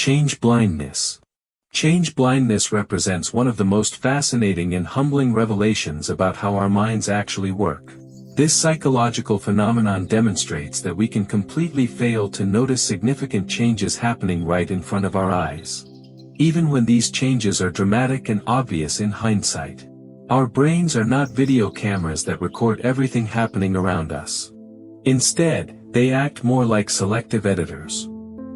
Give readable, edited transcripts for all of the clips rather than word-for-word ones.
Change blindness. Change blindness represents one of the most fascinating and humbling revelations about how our minds actually work. This psychological phenomenon demonstrates that we can completely fail to notice significant changes happening right in front of our eyes, even when these changes are dramatic and obvious in hindsight. Our brains are not video cameras that record everything happening around us. Instead, they act more like selective editors.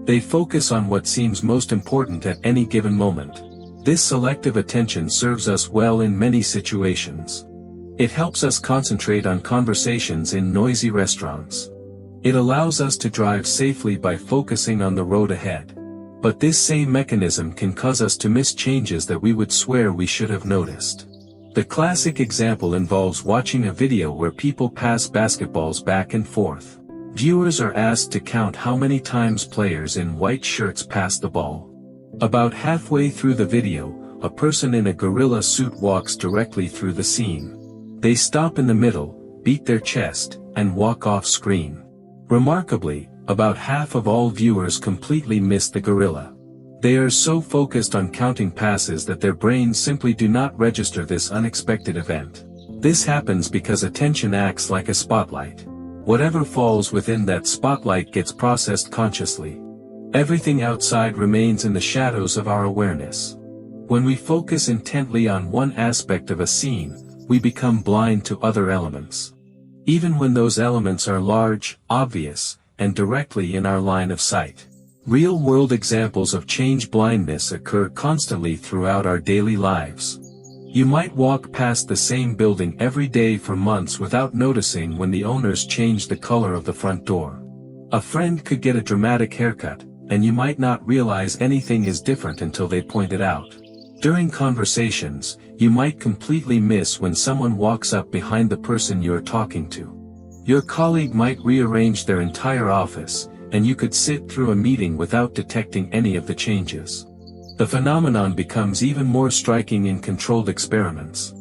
They focus on what seems most important at any given moment. This selective attention serves us well in many situations. It helps us concentrate on conversations in noisy restaurants. It allows us to drive safely by focusing on the road ahead. But this same mechanism can cause us to miss changes that we would swear we should have noticed. The classic example involves watching a video where people pass basketballs back and forth. Viewers are asked to count how many times players in white shirts pass the ball. About halfway through the video, a person in a gorilla suit walks directly through the scene. They stop in the middle, beat their chest, and walk off screen. Remarkably, about half of all viewers completely miss the gorilla. They are so focused on counting passes that their brains simply do not register this unexpected event. This happens because attention acts like a spotlight. Whatever falls within that spotlight gets processed consciously. Everything outside remains in the shadows of our awareness. When we focus intently on one aspect of a scene, we become blind to other elements. Even when those elements are large, obvious, and directly in our line of sight. Real-world examples of change blindness occur constantly throughout our daily lives. You might walk past the same building every day for months without noticing when the owners changed the color of the front door. A friend could get a dramatic haircut, and you might not realize anything is different until they point it out. During conversations, you might completely miss when someone walks up behind the person you're talking to. Your colleague might rearrange their entire office, and you could sit through a meeting without detecting any of the changes. The phenomenon becomes even more striking in controlled experiments.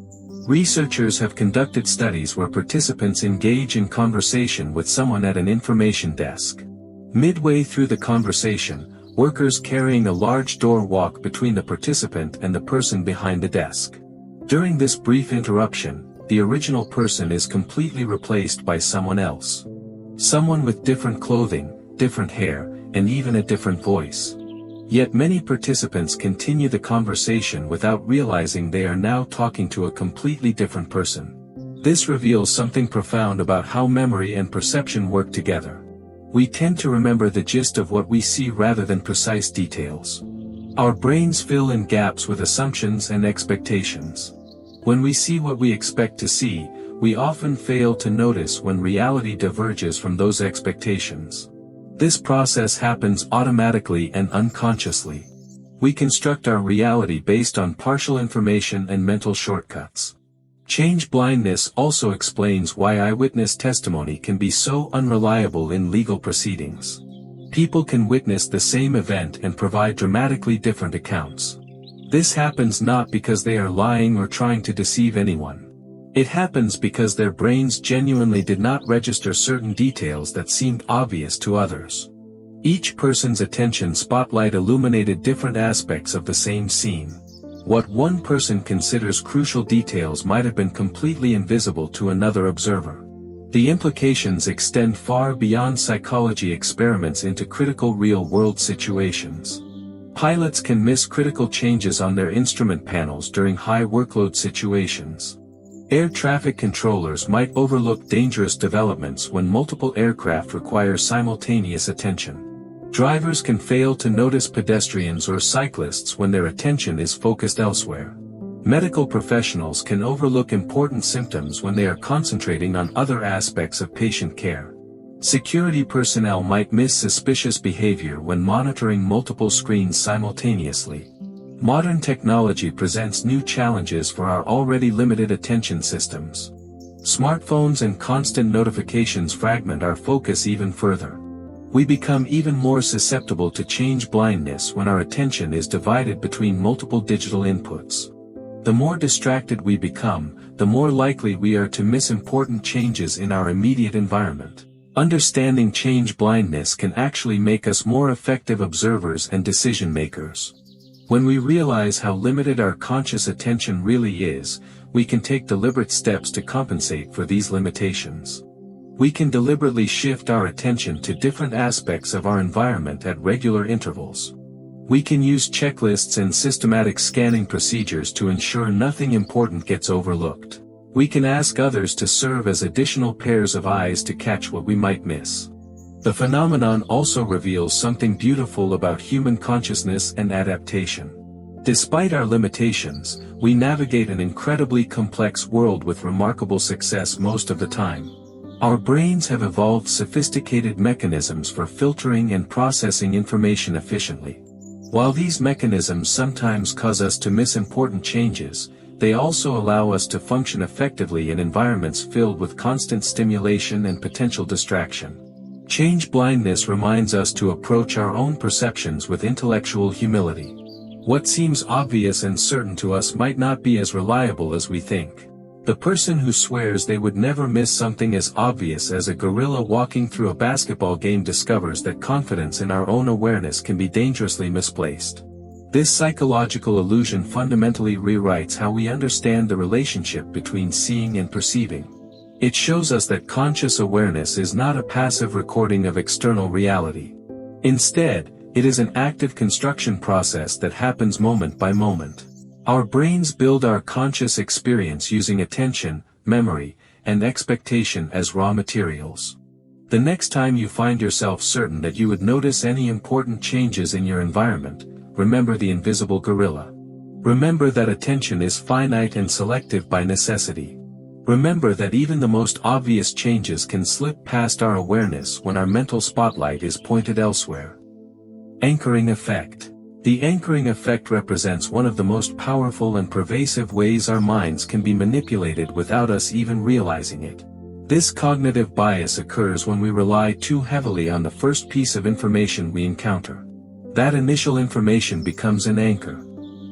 Researchers have conducted studies where participants engage in conversation with someone at an information desk. Midway through the conversation, workers carrying a large door walk between the participant and the person behind the desk. During this brief interruption, the original person is completely replaced by someone else. Someone with different clothing, different hair, and even a different voice. Yet many participants continue the conversation without realizing they are now talking to a completely different person. This reveals something profound about how memory and perception work together. We tend to remember the gist of what we see rather than precise details. Our brains fill in gaps with assumptions and expectations. When we see what we expect to see, we often fail to notice when reality diverges from those expectations. This process happens automatically and unconsciously. We construct our reality based on partial information and mental shortcuts. Change blindness also explains why eyewitness testimony can be so unreliable in legal proceedings. People can witness the same event and provide dramatically different accounts. This happens not because they are lying or trying to deceive anyone. It happens because their brains genuinely did not register certain details that seemed obvious to others. Each person's attention spotlight illuminated different aspects of the same scene. What one person considers crucial details might have been completely invisible to another observer. The implications extend far beyond psychology experiments into critical real-world situations. Pilots can miss critical changes on their instrument panels during high-workload situations. Air traffic controllers might overlook dangerous developments when multiple aircraft require simultaneous attention. Drivers can fail to notice pedestrians or cyclists when their attention is focused elsewhere. Medical professionals can overlook important symptoms when they are concentrating on other aspects of patient care. Security personnel might miss suspicious behavior when monitoring multiple screens simultaneously. Modern technology presents new challenges for our already limited attention systems. Smartphones and constant notifications fragment our focus even further. We become even more susceptible to change blindness when our attention is divided between multiple digital inputs. The more distracted we become, the more likely we are to miss important changes in our immediate environment. Understanding change blindness can actually make us more effective observers and decision makers. When we realize how limited our conscious attention really is, we can take deliberate steps to compensate for these limitations. We can deliberately shift our attention to different aspects of our environment at regular intervals. We can use checklists and systematic scanning procedures to ensure nothing important gets overlooked. We can ask others to serve as additional pairs of eyes to catch what we might miss. The phenomenon also reveals something beautiful about human consciousness and adaptation. Despite our limitations, we navigate an incredibly complex world with remarkable success most of the time. Our brains have evolved sophisticated mechanisms for filtering and processing information efficiently. While these mechanisms sometimes cause us to miss important changes, they also allow us to function effectively in environments filled with constant stimulation and potential distraction. Change blindness reminds us to approach our own perceptions with intellectual humility. What seems obvious and certain to us might not be as reliable as we think. The person who swears they would never miss something as obvious as a gorilla walking through a basketball game discovers that confidence in our own awareness can be dangerously misplaced. This psychological illusion fundamentally rewrites how we understand the relationship between seeing and perceiving. It shows us that conscious awareness is not a passive recording of external reality. Instead, it is an active construction process that happens moment by moment. Our brains build our conscious experience using attention, memory, and expectation as raw materials. The next time you find yourself certain that you would notice any important changes in your environment, remember the invisible gorilla. Remember that attention is finite and selective by necessity. Remember that even the most obvious changes can slip past our awareness when our mental spotlight is pointed elsewhere. Anchoring effect. The anchoring effect represents one of the most powerful and pervasive ways our minds can be manipulated without us even realizing it. This cognitive bias occurs when we rely too heavily on the first piece of information we encounter. That initial information becomes an anchor.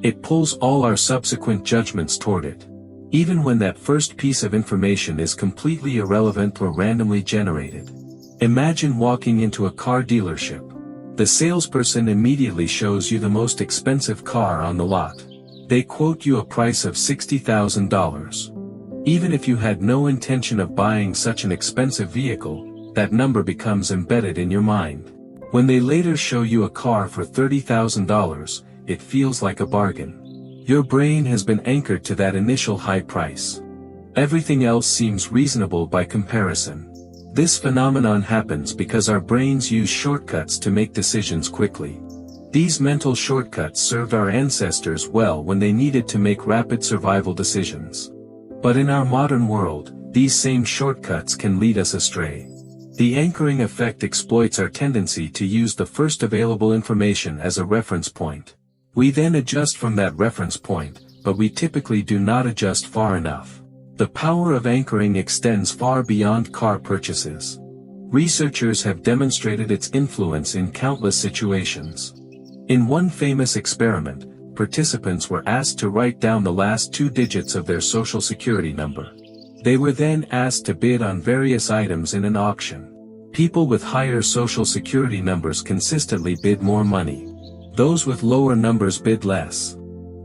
It pulls all our subsequent judgments toward it. Even when that first piece of information is completely irrelevant or randomly generated. Imagine walking into a car dealership. The salesperson immediately shows you the most expensive car on the lot. They quote you a price of $60,000. Even if you had no intention of buying such an expensive vehicle, that number becomes embedded in your mind. When they later show you a car for $30,000, it feels like a bargain. Your brain has been anchored to that initial high price. Everything else seems reasonable by comparison. This phenomenon happens because our brains use shortcuts to make decisions quickly. These mental shortcuts served our ancestors well when they needed to make rapid survival decisions. But in our modern world, these same shortcuts can lead us astray. The anchoring effect exploits our tendency to use the first available information as a reference point. We then adjust from that reference point, but we typically do not adjust far enough. The power of anchoring extends far beyond car purchases. Researchers have demonstrated its influence in countless situations. In one famous experiment, participants were asked to write down the last 2 digits of their social security number. They were then asked to bid on various items in an auction. People with higher social security numbers consistently bid more money. Those with lower numbers bid less.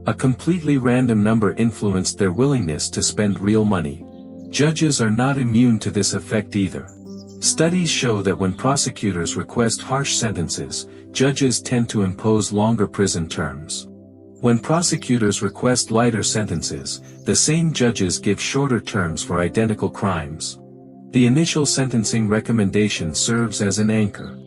A completely random number influenced their willingness to spend real money. Judges are not immune to this effect either. Studies show that when prosecutors request harsh sentences, judges tend to impose longer prison terms. When prosecutors request lighter sentences, the same judges give shorter terms for identical crimes. The initial sentencing recommendation serves as an anchor.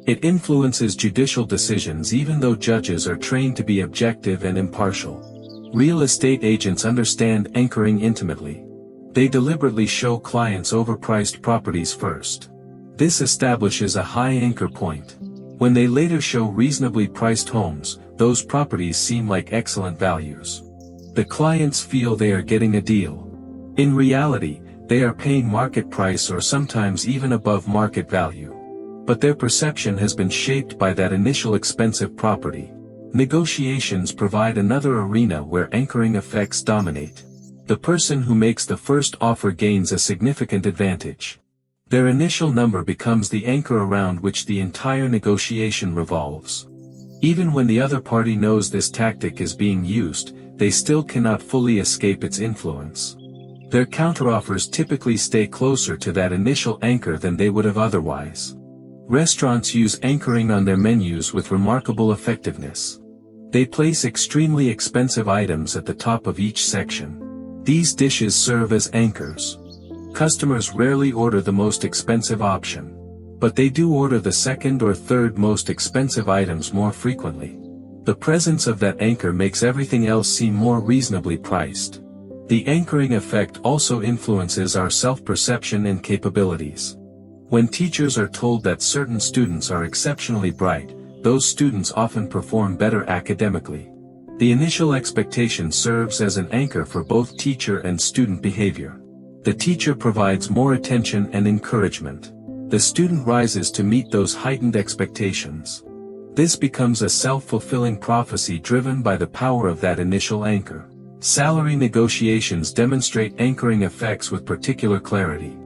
It influences judicial decisions even though judges are trained to be objective and impartial. Real estate agents understand anchoring intimately. They deliberately show clients overpriced properties first. This establishes a high anchor point. When they later show reasonably priced homes, those properties seem like excellent values. The clients feel they are getting a deal. In reality, they are paying market price or sometimes even above market value. But their perception has been shaped by that initial expensive property. Negotiations provide another arena where anchoring effects dominate. The person who makes the first offer gains a significant advantage. Their initial number becomes the anchor around which the entire negotiation revolves. Even when the other party knows this tactic is being used, they still cannot fully escape its influence. Their counteroffers typically stay closer to that initial anchor than they would have otherwise. Restaurants use anchoring on their menus with remarkable effectiveness. They place extremely expensive items at the top of each section. These dishes serve as anchors. Customers rarely order the most expensive option. But they do order the second or third most expensive items more frequently. The presence of that anchor makes everything else seem more reasonably priced. The anchoring effect also influences our self-perception and capabilities. When teachers are told that certain students are exceptionally bright, those students often perform better academically. The initial expectation serves as an anchor for both teacher and student behavior. The teacher provides more attention and encouragement. The student rises to meet those heightened expectations. This becomes a self-fulfilling prophecy driven by the power of that initial anchor. Salary negotiations demonstrate anchoring effects with particular clarity.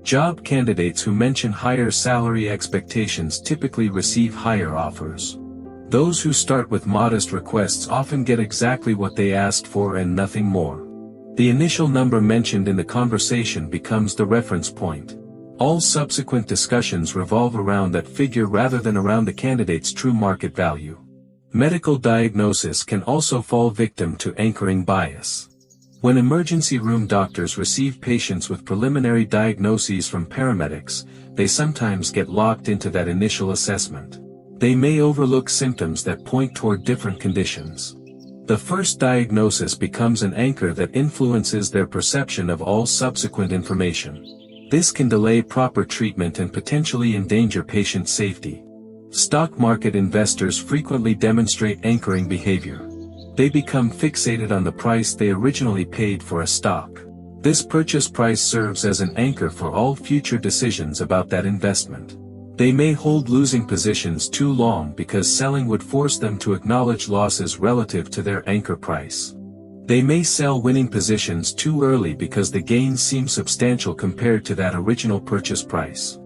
Job candidates who mention higher salary expectations typically receive higher offers. Those who start with modest requests often get exactly what they asked for and nothing more. The initial number mentioned in the conversation becomes the reference point. All subsequent discussions revolve around that figure rather than around the candidate's true market value. Medical diagnosis can also fall victim to anchoring bias. When emergency room doctors receive patients with preliminary diagnoses from paramedics, they sometimes get locked into that initial assessment. They may overlook symptoms that point toward different conditions. The first diagnosis becomes an anchor that influences their perception of all subsequent information. This can delay proper treatment and potentially endanger patient safety. Stock market investors frequently demonstrate anchoring behavior. They become fixated on the price they originally paid for a stock. This purchase price serves as an anchor for all future decisions about that investment. They may hold losing positions too long because selling would force them to acknowledge losses relative to their anchor price. They may sell winning positions too early because the gains seem substantial compared to that original purchase price.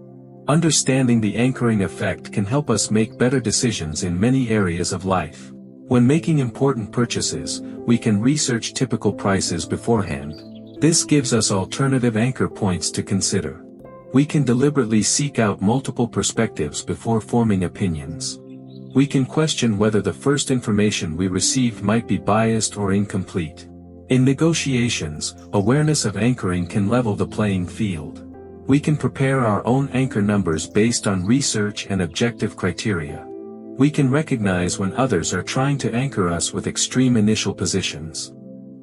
Understanding the anchoring effect can help us make better decisions in many areas of life. When making important purchases, we can research typical prices beforehand. This gives us alternative anchor points to consider. We can deliberately seek out multiple perspectives before forming opinions. We can question whether the first information we received might be biased or incomplete. In negotiations, awareness of anchoring can level the playing field. We can prepare our own anchor numbers based on research and objective criteria. We can recognize when others are trying to anchor us with extreme initial positions.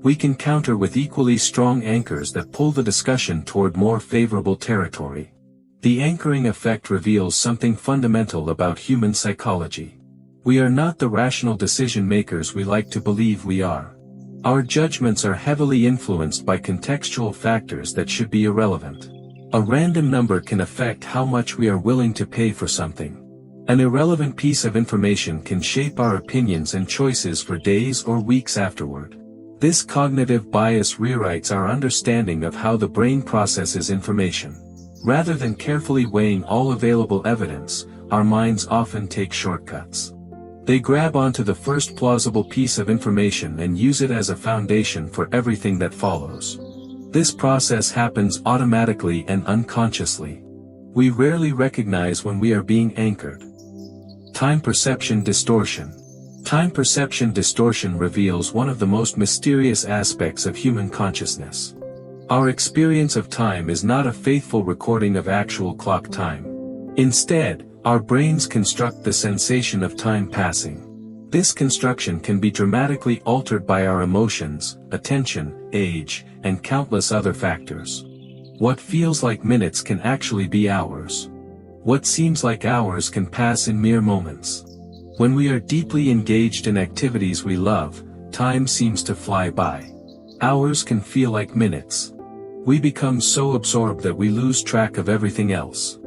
We can counter with equally strong anchors that pull the discussion toward more favorable territory. The anchoring effect reveals something fundamental about human psychology. We are not the rational decision makers we like to believe we are. Our judgments are heavily influenced by contextual factors that should be irrelevant. A random number can affect how much we are willing to pay for something. An irrelevant piece of information can shape our opinions and choices for days or weeks afterward. This cognitive bias rewrites our understanding of how the brain processes information. Rather than carefully weighing all available evidence, our minds often take shortcuts. They grab onto the first plausible piece of information and use it as a foundation for everything that follows. This process happens automatically and unconsciously. We rarely recognize when we are being anchored. Time perception distortion. Time perception distortion reveals one of the most mysterious aspects of human consciousness. Our experience of time is not a faithful recording of actual clock time. Instead, our brains construct the sensation of time passing. This construction can be dramatically altered by our emotions, attention, age, and countless other factors. What feels like minutes can actually be hours. What seems like hours can pass in mere moments. When we are deeply engaged in activities we love, time seems to fly by. Hours can feel like minutes. We become so absorbed that we lose track of everything else.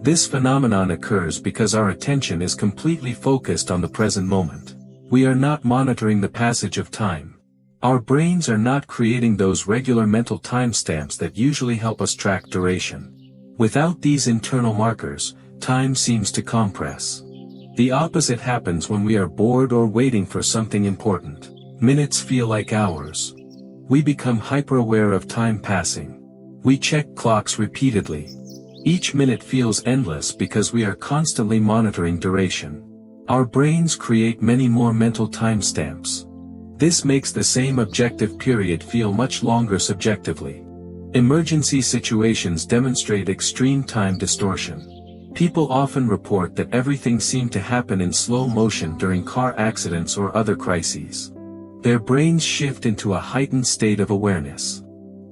This phenomenon occurs because our attention is completely focused on the present moment. We are not monitoring the passage of time. Our brains are not creating those regular mental timestamps that usually help us track duration. Without these internal markers, time seems to compress. The opposite happens when we are bored or waiting for something important. Minutes feel like hours. We become hyper-aware of time passing. We check clocks repeatedly. Each minute feels endless because we are constantly monitoring duration. Our brains create many more mental timestamps. This makes the same objective period feel much longer subjectively. Emergency situations demonstrate extreme time distortion. People often report that everything seemed to happen in slow motion during car accidents or other crises. Their brains shift into a heightened state of awareness.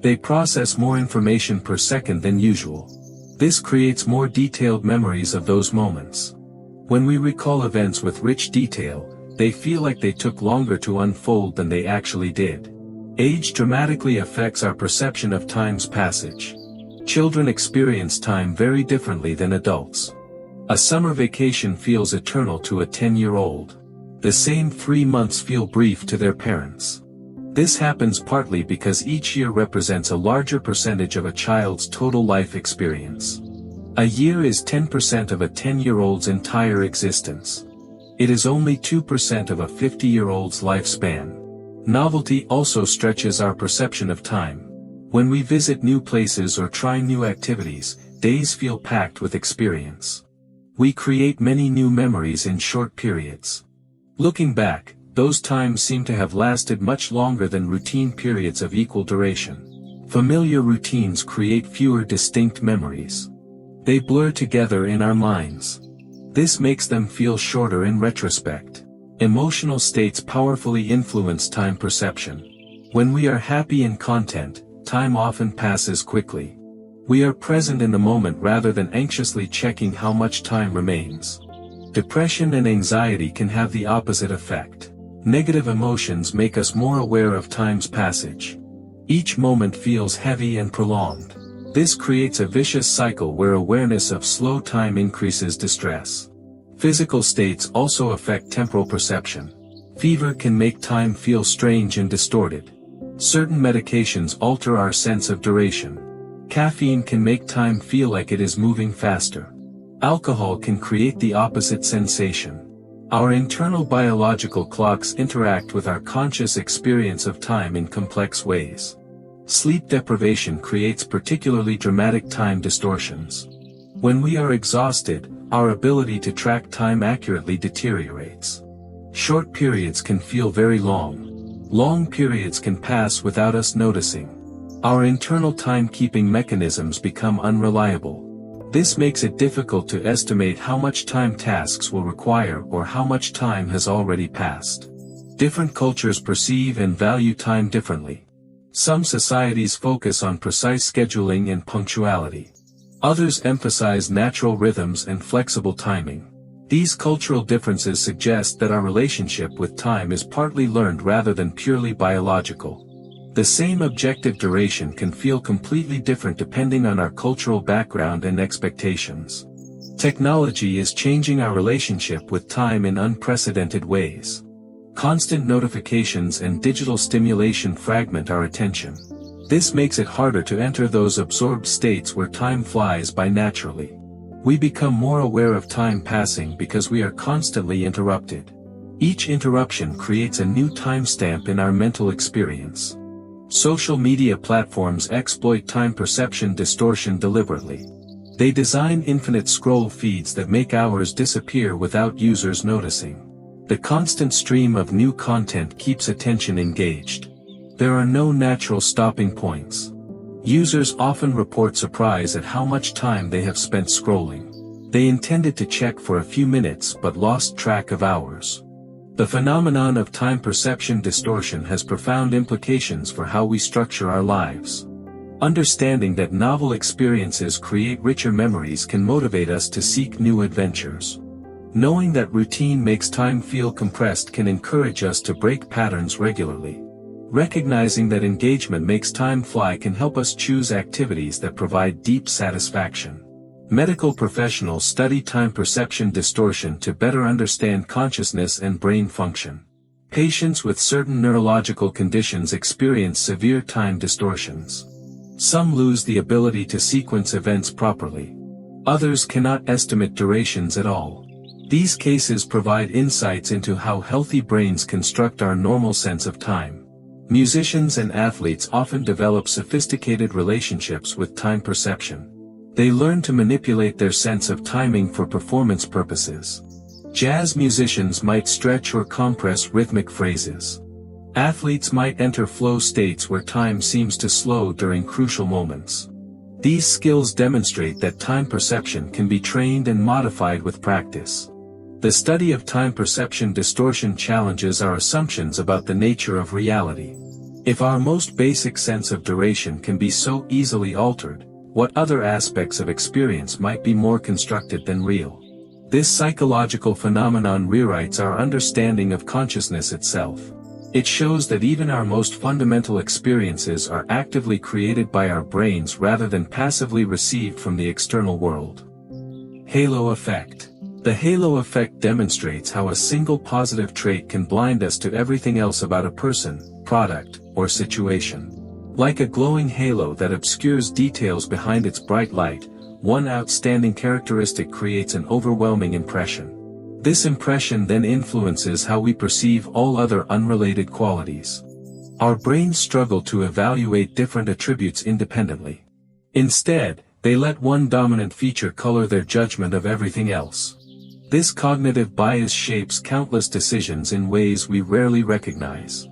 They process more information per second than usual. This creates more detailed memories of those moments. When we recall events with rich detail, they feel like they took longer to unfold than they actually did. Age dramatically affects our perception of time's passage. Children experience time very differently than adults. A summer vacation feels eternal to a 10-year-old. The same 3 months feel brief to their parents. This happens partly because each year represents a larger percentage of a child's total life experience. A year is 10% of a 10-year-old's entire existence. It is only 2% of a 50-year-old's lifespan. Novelty also stretches our perception of time. When we visit new places or try new activities, days feel packed with experience. We create many new memories in short periods. Looking back, those times seem to have lasted much longer than routine periods of equal duration. Familiar routines create fewer distinct memories. They blur together in our minds. This makes them feel shorter in retrospect. Emotional states powerfully influence time perception. When we are happy and content, time often passes quickly. We are present in the moment rather than anxiously checking how much time remains. Depression and anxiety can have the opposite effect. Negative emotions make us more aware of time's passage. Each moment feels heavy and prolonged. This creates a vicious cycle where awareness of slow time increases distress. Physical states also affect temporal perception. Fever can make time feel strange and distorted. Certain medications alter our sense of duration. Caffeine can make time feel like it is moving faster. Alcohol can create the opposite sensation. Our internal biological clocks interact with our conscious experience of time in complex ways. Sleep deprivation creates particularly dramatic time distortions. When we are exhausted, our ability to track time accurately deteriorates. Short periods can feel very long. Long periods can pass without us noticing. Our internal time-keeping mechanisms become unreliable. This makes it difficult to estimate how much time tasks will require or how much time has already passed. Different cultures perceive and value time differently. Some societies focus on precise scheduling and punctuality. Others emphasize natural rhythms and flexible timing. These cultural differences suggest that our relationship with time is partly learned rather than purely biological. The same objective duration can feel completely different depending on our cultural background and expectations. Technology is changing our relationship with time in unprecedented ways. Constant notifications and digital stimulation fragment our attention. This makes it harder to enter those absorbed states where time flies by naturally. We become more aware of time passing because we are constantly interrupted. Each interruption creates a new timestamp in our mental experience. Social media platforms exploit time perception distortion deliberately. They design infinite scroll feeds that make hours disappear without users noticing. The constant stream of new content keeps attention engaged. There are no natural stopping points. Users often report surprise at how much time they have spent scrolling. They intended to check for a few minutes but lost track of hours. The phenomenon of time perception distortion has profound implications for how we structure our lives. Understanding that novel experiences create richer memories can motivate us to seek new adventures. Knowing that routine makes time feel compressed can encourage us to break patterns regularly. Recognizing that engagement makes time fly can help us choose activities that provide deep satisfaction. Medical professionals study time perception distortion to better understand consciousness and brain function. Patients with certain neurological conditions experience severe time distortions. Some lose the ability to sequence events properly. Others cannot estimate durations at all. These cases provide insights into how healthy brains construct our normal sense of time. Musicians and athletes often develop sophisticated relationships with time perception. They learn to manipulate their sense of timing for performance purposes. Jazz musicians might stretch or compress rhythmic phrases. Athletes might enter flow states where time seems to slow during crucial moments. These skills demonstrate that time perception can be trained and modified with practice. The study of time perception distortion challenges our assumptions about the nature of reality. If our most basic sense of duration can be so easily altered, what other aspects of experience might be more constructed than real? This psychological phenomenon rewrites our understanding of consciousness itself. It shows that even our most fundamental experiences are actively created by our brains rather than passively received from the external world. Halo effect. The halo effect demonstrates how a single positive trait can blind us to everything else about a person, product, or situation. Like a glowing halo that obscures details behind its bright light, one outstanding characteristic creates an overwhelming impression. This impression then influences how we perceive all other unrelated qualities. Our brains struggle to evaluate different attributes independently. Instead, they let one dominant feature color their judgment of everything else. This cognitive bias shapes countless decisions in ways we rarely recognize.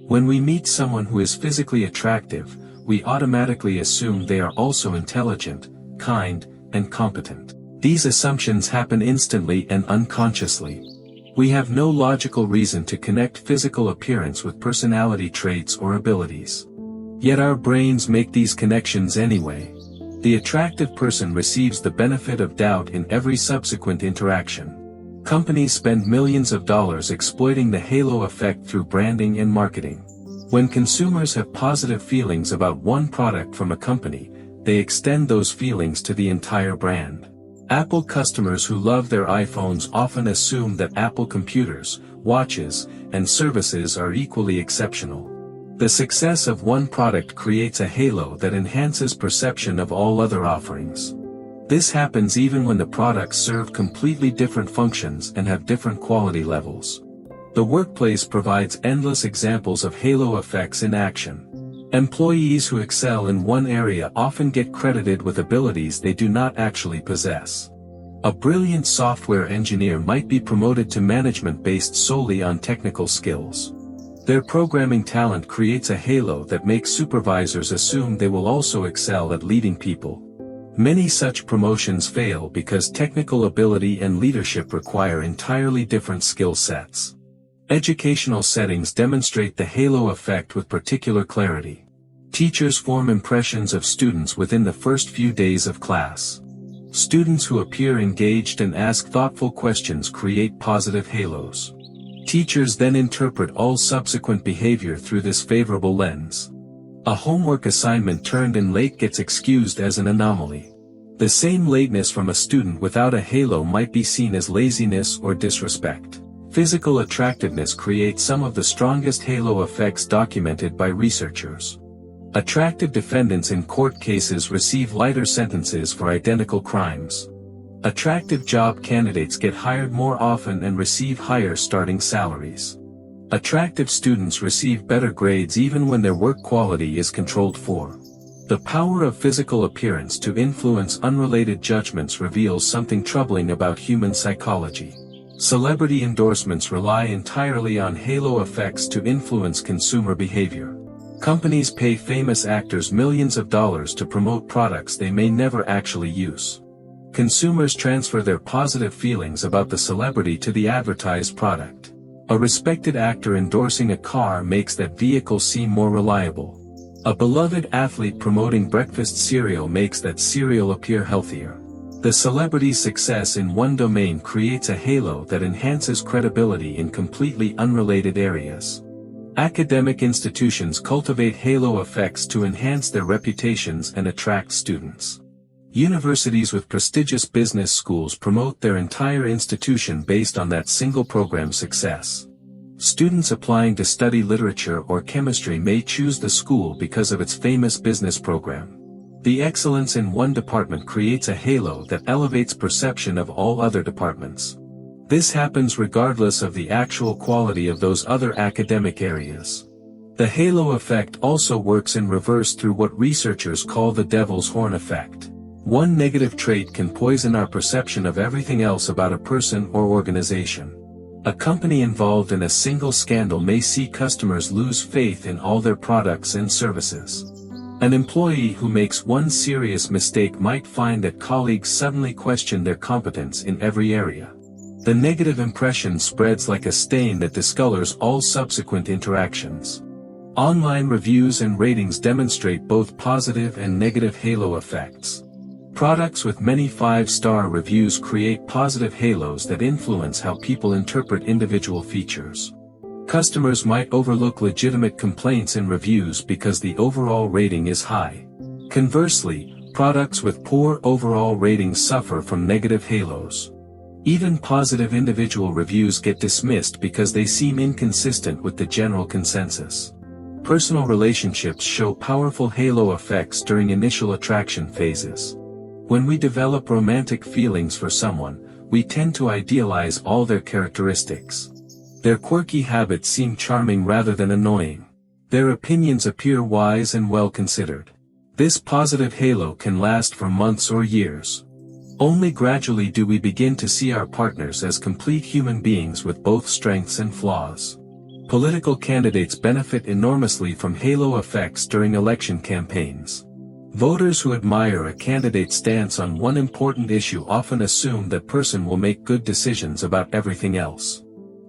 When we meet someone who is physically attractive, we automatically assume they are also intelligent, kind, and competent. These assumptions happen instantly and unconsciously. We have no logical reason to connect physical appearance with personality traits or abilities. Yet our brains make these connections anyway. The attractive person receives the benefit of doubt in every subsequent interaction. Companies spend millions of dollars exploiting the halo effect through branding and marketing. When consumers have positive feelings about one product from a company, they extend those feelings to the entire brand. Apple customers who love their iPhones often assume that Apple computers, watches, and services are equally exceptional. The success of one product creates a halo that enhances perception of all other offerings. This happens even when the products serve completely different functions and have different quality levels. The workplace provides endless examples of halo effects in action. Employees who excel in one area often get credited with abilities they do not actually possess. A brilliant software engineer might be promoted to management based solely on technical skills. Their programming talent creates a halo that makes supervisors assume they will also excel at leading people. Many such promotions fail because technical ability and leadership require entirely different skill sets. Educational settings demonstrate the halo effect with particular clarity. Teachers form impressions of students within the first few days of class. Students who appear engaged and ask thoughtful questions create positive halos. Teachers then interpret all subsequent behavior through this favorable lens. A homework assignment turned in late gets excused as an anomaly. The same lateness from a student without a halo might be seen as laziness or disrespect. Physical attractiveness creates some of the strongest halo effects documented by researchers. Attractive defendants in court cases receive lighter sentences for identical crimes. Attractive job candidates get hired more often and receive higher starting salaries. Attractive students receive better grades even when their work quality is controlled for. The power of physical appearance to influence unrelated judgments reveals something troubling about human psychology. Celebrity endorsements rely entirely on halo effects to influence consumer behavior. Companies pay famous actors millions of dollars to promote products they may never actually use. Consumers transfer their positive feelings about the celebrity to the advertised product. A respected actor endorsing a car makes that vehicle seem more reliable. A beloved athlete promoting breakfast cereal makes that cereal appear healthier. The celebrity's success in one domain creates a halo that enhances credibility in completely unrelated areas. Academic institutions cultivate halo effects to enhance their reputations and attract students. Universities with prestigious business schools promote their entire institution based on that single program's success. Students applying to study literature or chemistry may choose the school because of its famous business program. The excellence in one department creates a halo that elevates perception of all other departments. This happens regardless of the actual quality of those other academic areas. The halo effect also works in reverse through what researchers call the devil's horn effect. One negative trait can poison our perception of everything else about a person or organization. A company involved in a single scandal may see customers lose faith in all their products and services. An employee who makes one serious mistake might find that colleagues suddenly question their competence in every area. The negative impression spreads like a stain that discolors all subsequent interactions. Online reviews and ratings demonstrate both positive and negative halo effects. Products with many 5-star reviews create positive halos that influence how people interpret individual features. Customers might overlook legitimate complaints in reviews because the overall rating is high. Conversely, products with poor overall ratings suffer from negative halos. Even positive individual reviews get dismissed because they seem inconsistent with the general consensus. Personal relationships show powerful halo effects during initial attraction phases. When we develop romantic feelings for someone, we tend to idealize all their characteristics. Their quirky habits seem charming rather than annoying. Their opinions appear wise and well considered. This positive halo can last for months or years. Only gradually do we begin to see our partners as complete human beings with both strengths and flaws. Political candidates benefit enormously from halo effects during election campaigns. Voters who admire a candidate's stance on one important issue often assume that person will make good decisions about everything else.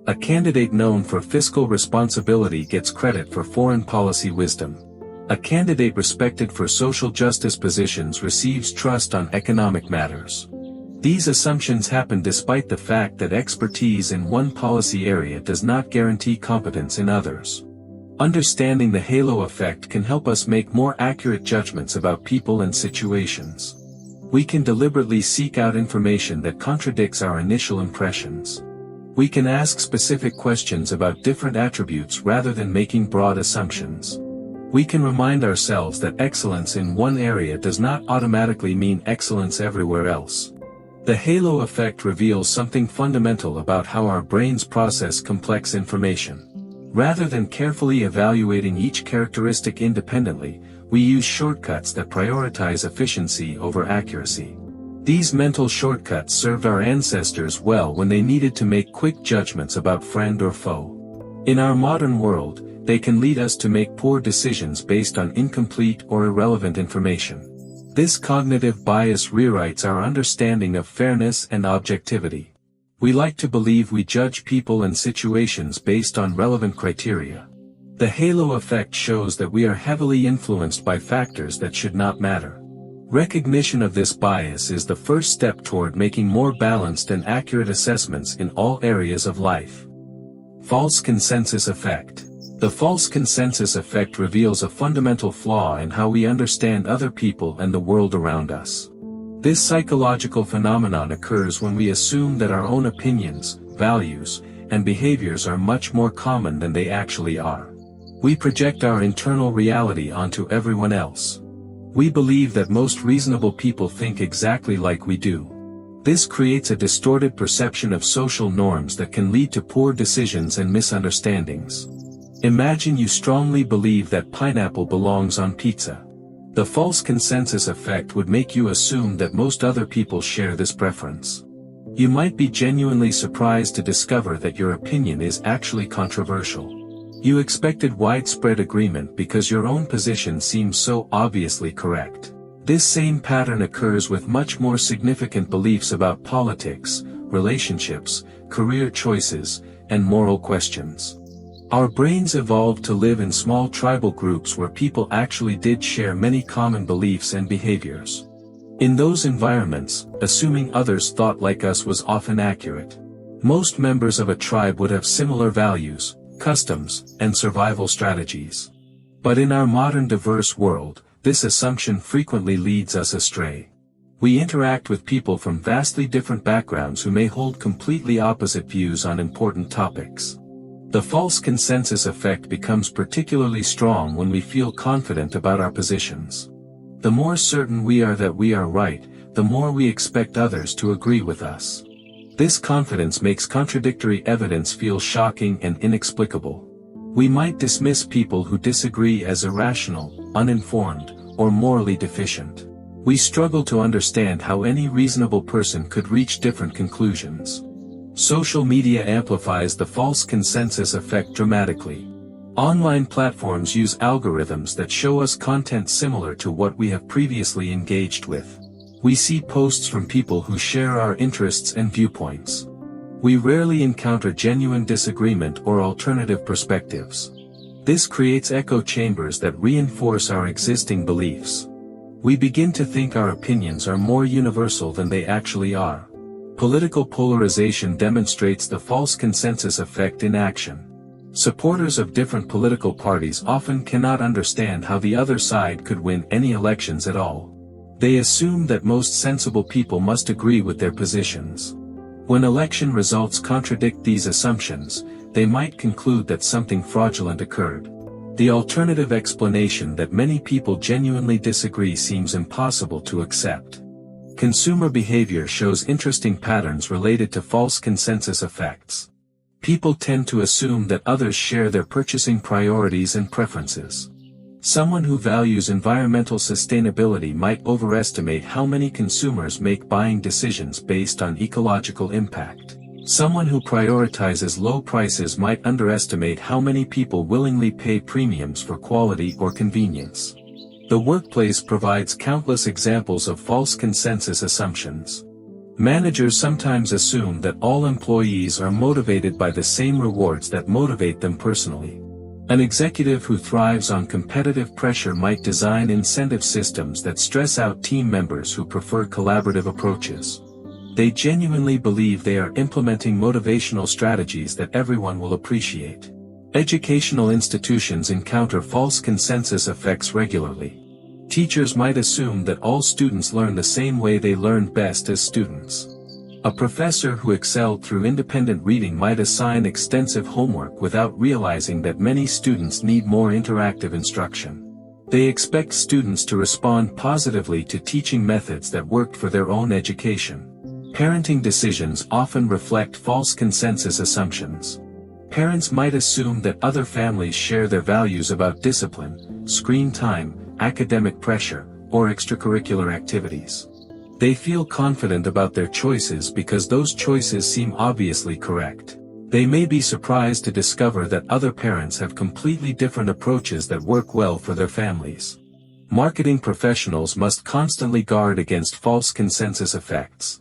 A candidate known for fiscal responsibility gets credit for foreign policy wisdom. A candidate respected for social justice positions receives trust on economic matters. These assumptions happen despite the fact that expertise in one policy area does not guarantee competence in others. Understanding the halo effect can help us make more accurate judgments about people and situations. We can deliberately seek out information that contradicts our initial impressions. We can ask specific questions about different attributes rather than making broad assumptions. We can remind ourselves that excellence in one area does not automatically mean excellence everywhere else. The halo effect reveals something fundamental about how our brains process complex information. Rather than carefully evaluating each characteristic independently, we use shortcuts that prioritize efficiency over accuracy. These mental shortcuts served our ancestors well when they needed to make quick judgments about friend or foe. In our modern world, they can lead us to make poor decisions based on incomplete or irrelevant information. This cognitive bias rewrites our understanding of fairness and objectivity. We like to believe we judge people and situations based on relevant criteria. The halo effect shows that we are heavily influenced by factors that should not matter. Recognition of this bias is the first step toward making more balanced and accurate assessments in all areas of life. False consensus effect. The false consensus effect reveals a fundamental flaw in how we understand other people and the world around us. This psychological phenomenon occurs when we assume that our own opinions, values, and behaviors are much more common than they actually are. We project our internal reality onto everyone else. We believe that most reasonable people think exactly like we do. This creates a distorted perception of social norms that can lead to poor decisions and misunderstandings. Imagine you strongly believe that pineapple belongs on pizza. The false consensus effect would make you assume that most other people share this preference. You might be genuinely surprised to discover that your opinion is actually controversial. You expected widespread agreement because your own position seems so obviously correct. This same pattern occurs with much more significant beliefs about politics, relationships, career choices, and moral questions. Our brains evolved to live in small tribal groups where people actually did share many common beliefs and behaviors. In those environments, assuming others thought like us was often accurate. Most members of a tribe would have similar values, customs, and survival strategies. But in our modern diverse world, this assumption frequently leads us astray. We interact with people from vastly different backgrounds who may hold completely opposite views on important topics. The false consensus effect becomes particularly strong when we feel confident about our positions. The more certain we are that we are right, the more we expect others to agree with us. This confidence makes contradictory evidence feel shocking and inexplicable. We might dismiss people who disagree as irrational, uninformed, or morally deficient. We struggle to understand how any reasonable person could reach different conclusions. Social media amplifies the false consensus effect dramatically. Online platforms use algorithms that show us content similar to what we have previously engaged with. We see posts from people who share our interests and viewpoints. We rarely encounter genuine disagreement or alternative perspectives. This creates echo chambers that reinforce our existing beliefs. We begin to think our opinions are more universal than they actually are. Political polarization demonstrates the false consensus effect in action. Supporters of different political parties often cannot understand how the other side could win any elections at all. They assume that most sensible people must agree with their positions. When election results contradict these assumptions, they might conclude that something fraudulent occurred. The alternative explanation that many people genuinely disagree seems impossible to accept. Consumer behavior shows interesting patterns related to false consensus effects. People tend to assume that others share their purchasing priorities and preferences. Someone who values environmental sustainability might overestimate how many consumers make buying decisions based on ecological impact. Someone who prioritizes low prices might underestimate how many people willingly pay premiums for quality or convenience. The workplace provides countless examples of false consensus assumptions. Managers sometimes assume that all employees are motivated by the same rewards that motivate them personally. An executive who thrives on competitive pressure might design incentive systems that stress out team members who prefer collaborative approaches. They genuinely believe they are implementing motivational strategies that everyone will appreciate. Educational institutions encounter false consensus effects regularly. Teachers might assume that all students learn the same way they learned best as students. A professor who excelled through independent reading might assign extensive homework without realizing that many students need more interactive instruction. They expect students to respond positively to teaching methods that worked for their own education. Parenting decisions often reflect false consensus assumptions. Parents might assume that other families share their values about discipline, screen time, academic pressure, or extracurricular activities. They feel confident about their choices because those choices seem obviously correct. They may be surprised to discover that other parents have completely different approaches that work well for their families. Marketing professionals must constantly guard against false consensus effects.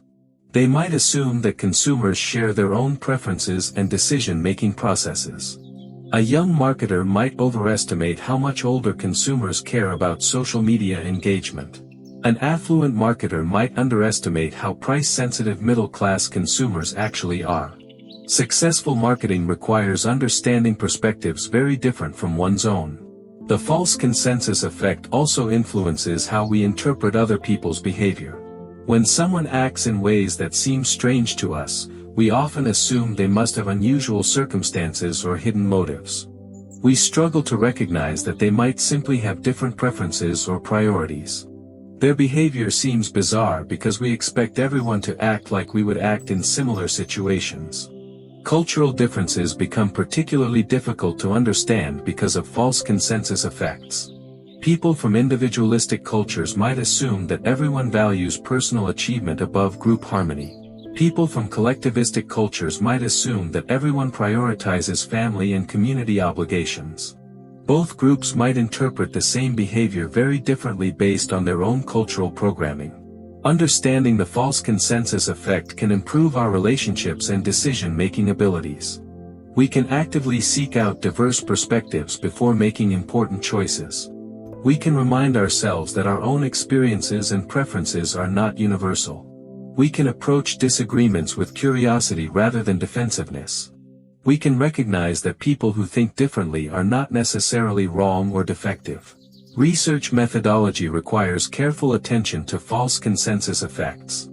They might assume that consumers share their own preferences and decision-making processes. A young marketer might overestimate how much older consumers care about social media engagement. An affluent marketer might underestimate how price-sensitive middle-class consumers actually are. Successful marketing requires understanding perspectives very different from one's own. The false consensus effect also influences how we interpret other people's behavior. When someone acts in ways that seem strange to us, we often assume they must have unusual circumstances or hidden motives. We struggle to recognize that they might simply have different preferences or priorities. Their behavior seems bizarre because we expect everyone to act like we would act in similar situations. Cultural differences become particularly difficult to understand because of false consensus effects. People from individualistic cultures might assume that everyone values personal achievement above group harmony. People from collectivistic cultures might assume that everyone prioritizes family and community obligations. Both groups might interpret the same behavior very differently based on their own cultural programming. Understanding the false consensus effect can improve our relationships and decision-making abilities. We can actively seek out diverse perspectives before making important choices. We can remind ourselves that our own experiences and preferences are not universal. We can approach disagreements with curiosity rather than defensiveness. We can recognize that people who think differently are not necessarily wrong or defective. Research methodology requires careful attention to false consensus effects.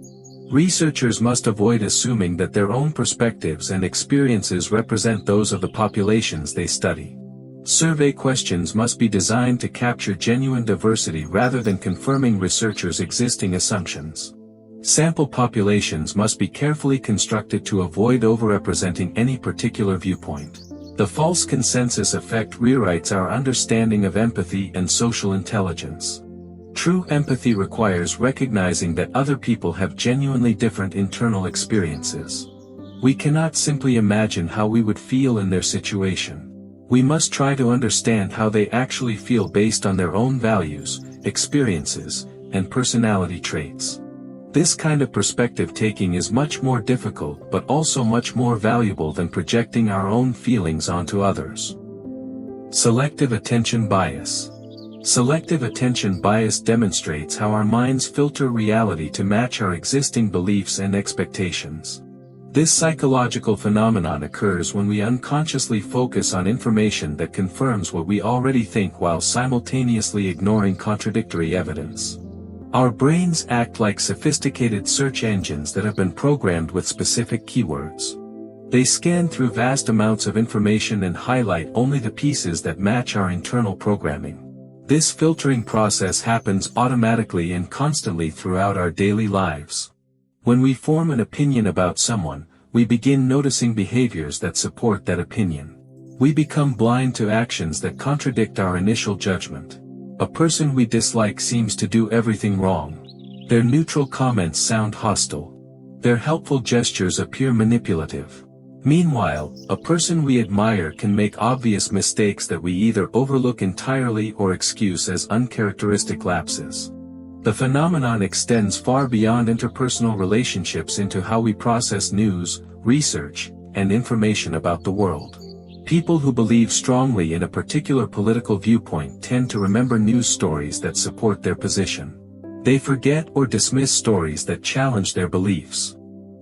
Researchers must avoid assuming that their own perspectives and experiences represent those of the populations they study. Survey questions must be designed to capture genuine diversity rather than confirming researchers' existing assumptions. Sample populations must be carefully constructed to avoid overrepresenting any particular viewpoint. The false consensus effect rewrites our understanding of empathy and social intelligence. True empathy requires recognizing that other people have genuinely different internal experiences. We cannot simply imagine how we would feel in their situation. We must try to understand how they actually feel based on their own values, experiences, and personality traits. This kind of perspective taking is much more difficult but also much more valuable than projecting our own feelings onto others. Selective attention bias. Selective attention bias demonstrates how our minds filter reality to match our existing beliefs and expectations. This psychological phenomenon occurs when we unconsciously focus on information that confirms what we already think while simultaneously ignoring contradictory evidence. Our brains act like sophisticated search engines that have been programmed with specific keywords. They scan through vast amounts of information and highlight only the pieces that match our internal programming. This filtering process happens automatically and constantly throughout our daily lives. When we form an opinion about someone, we begin noticing behaviors that support that opinion. We become blind to actions that contradict our initial judgment. A person we dislike seems to do everything wrong. Their neutral comments sound hostile. Their helpful gestures appear manipulative. Meanwhile, a person we admire can make obvious mistakes that we either overlook entirely or excuse as uncharacteristic lapses. The phenomenon extends far beyond interpersonal relationships into how we process news, research, and information about the world. People who believe strongly in a particular political viewpoint tend to remember news stories that support their position. They forget or dismiss stories that challenge their beliefs.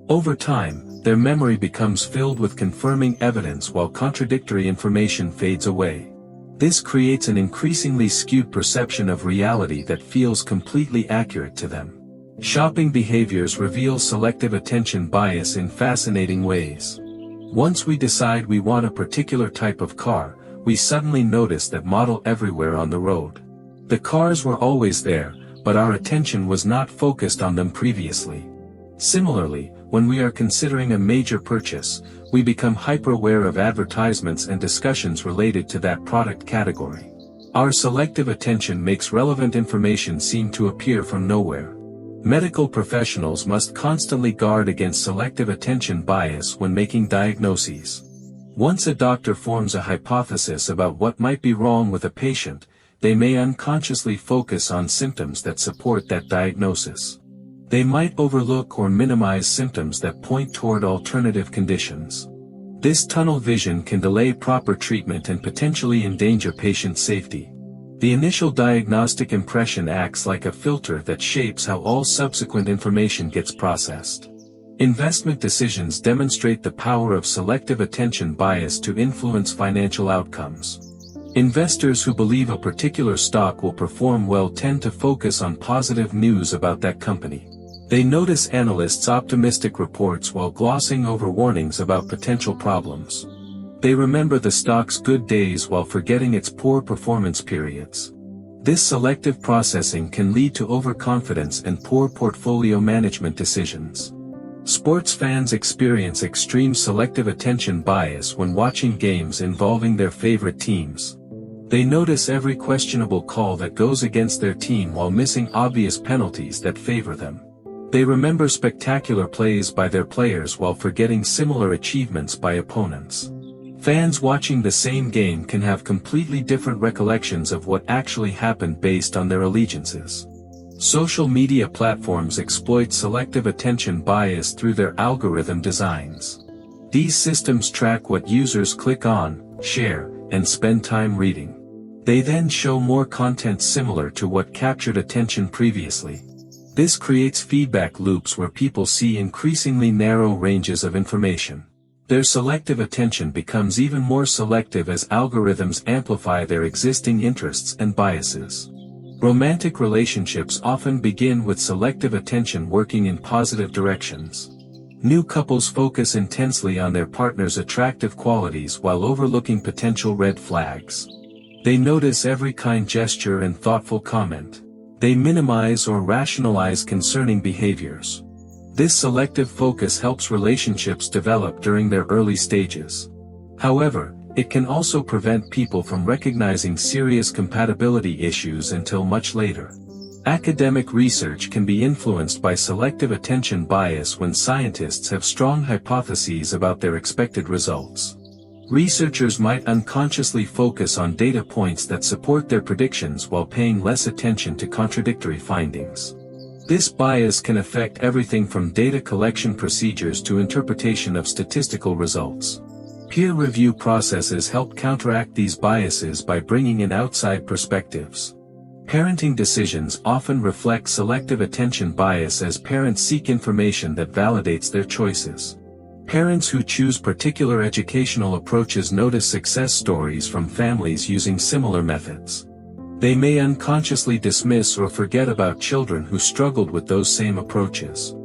Over time, their memory becomes filled with confirming evidence while contradictory information fades away. This creates an increasingly skewed perception of reality that feels completely accurate to them. Shopping behaviors reveal selective attention bias in fascinating ways. Once we decide we want a particular type of car, we suddenly notice that model everywhere on the road. The cars were always there, but our attention was not focused on them previously. Similarly, when we are considering a major purchase, we become hyper-aware of advertisements and discussions related to that product category. Our selective attention makes relevant information seem to appear from nowhere. Medical professionals must constantly guard against selective attention bias when making diagnoses. Once a doctor forms a hypothesis about what might be wrong with a patient, they may unconsciously focus on symptoms that support that diagnosis. They might overlook or minimize symptoms that point toward alternative conditions. This tunnel vision can delay proper treatment and potentially endanger patient safety. The initial diagnostic impression acts like a filter that shapes how all subsequent information gets processed. Investment decisions demonstrate the power of selective attention bias to influence financial outcomes. Investors who believe a particular stock will perform well tend to focus on positive news about that company. They notice analysts' optimistic reports while glossing over warnings about potential problems. They remember the stock's good days while forgetting its poor performance periods. This selective processing can lead to overconfidence and poor portfolio management decisions. Sports fans experience extreme selective attention bias when watching games involving their favorite teams. They notice every questionable call that goes against their team while missing obvious penalties that favor them. They remember spectacular plays by their players while forgetting similar achievements by opponents. Fans watching the same game can have completely different recollections of what actually happened based on their allegiances. Social media platforms exploit selective attention bias through their algorithm designs. These systems track what users click on, share, and spend time reading. They then show more content similar to what captured attention previously. This creates feedback loops where people see increasingly narrow ranges of information. Their selective attention becomes even more selective as algorithms amplify their existing interests and biases. Romantic relationships often begin with selective attention working in positive directions. New couples focus intensely on their partner's attractive qualities while overlooking potential red flags. They notice every kind gesture and thoughtful comment. They minimize or rationalize concerning behaviors. This selective focus helps relationships develop during their early stages. However, it can also prevent people from recognizing serious compatibility issues until much later. Academic research can be influenced by selective attention bias when scientists have strong hypotheses about their expected results. Researchers might unconsciously focus on data points that support their predictions while paying less attention to contradictory findings. This bias can affect everything from data collection procedures to interpretation of statistical results. Peer review processes help counteract these biases by bringing in outside perspectives. Parenting decisions often reflect selective attention bias as parents seek information that validates their choices. Parents who choose particular educational approaches notice success stories from families using similar methods. They may unconsciously dismiss or forget about children who struggled with those same approaches.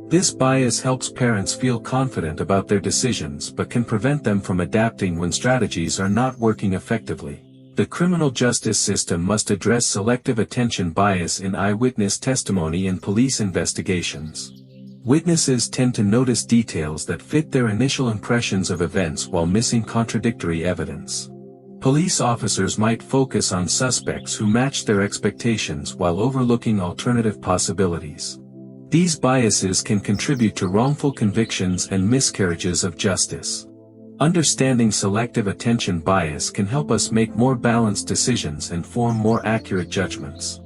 This bias helps parents feel confident about their decisions but can prevent them from adapting when strategies are not working effectively. The criminal justice system must address selective attention bias in eyewitness testimony and police investigations. Witnesses tend to notice details that fit their initial impressions of events while missing contradictory evidence. Police officers might focus on suspects who match their expectations while overlooking alternative possibilities. These biases can contribute to wrongful convictions and miscarriages of justice. Understanding selective attention bias can help us make more balanced decisions and form more accurate judgments.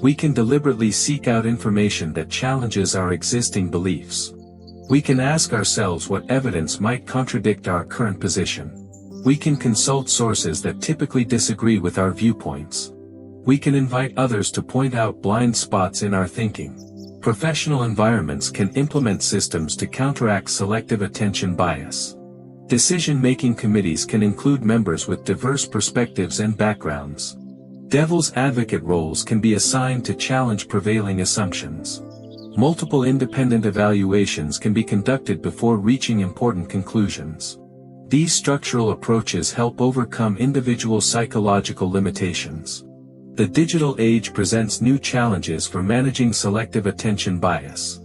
We can deliberately seek out information that challenges our existing beliefs. We can ask ourselves what evidence might contradict our current position. We can consult sources that typically disagree with our viewpoints. We can invite others to point out blind spots in our thinking. Professional environments can implement systems to counteract selective attention bias. Decision-making committees can include members with diverse perspectives and backgrounds. Devil's advocate roles can be assigned to challenge prevailing assumptions. Multiple independent evaluations can be conducted before reaching important conclusions. These structural approaches help overcome individual psychological limitations. The digital age presents new challenges for managing selective attention bias.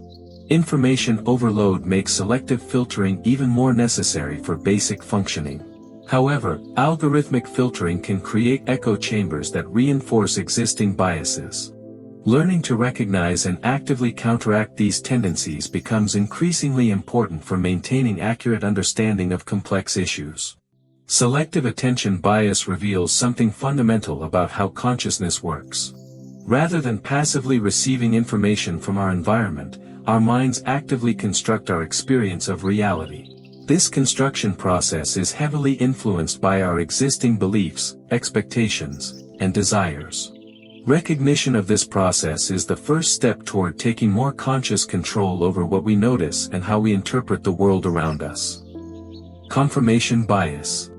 Information overload makes selective filtering even more necessary for basic functioning. However, algorithmic filtering can create echo chambers that reinforce existing biases. Learning to recognize and actively counteract these tendencies becomes increasingly important for maintaining accurate understanding of complex issues. Selective attention bias reveals something fundamental about how consciousness works. Rather than passively receiving information from our environment, our minds actively construct our experience of reality. This construction process is heavily influenced by our existing beliefs, expectations, and desires. Recognition of this process is the first step toward taking more conscious control over what we notice and how we interpret the world around us. Confirmation bias.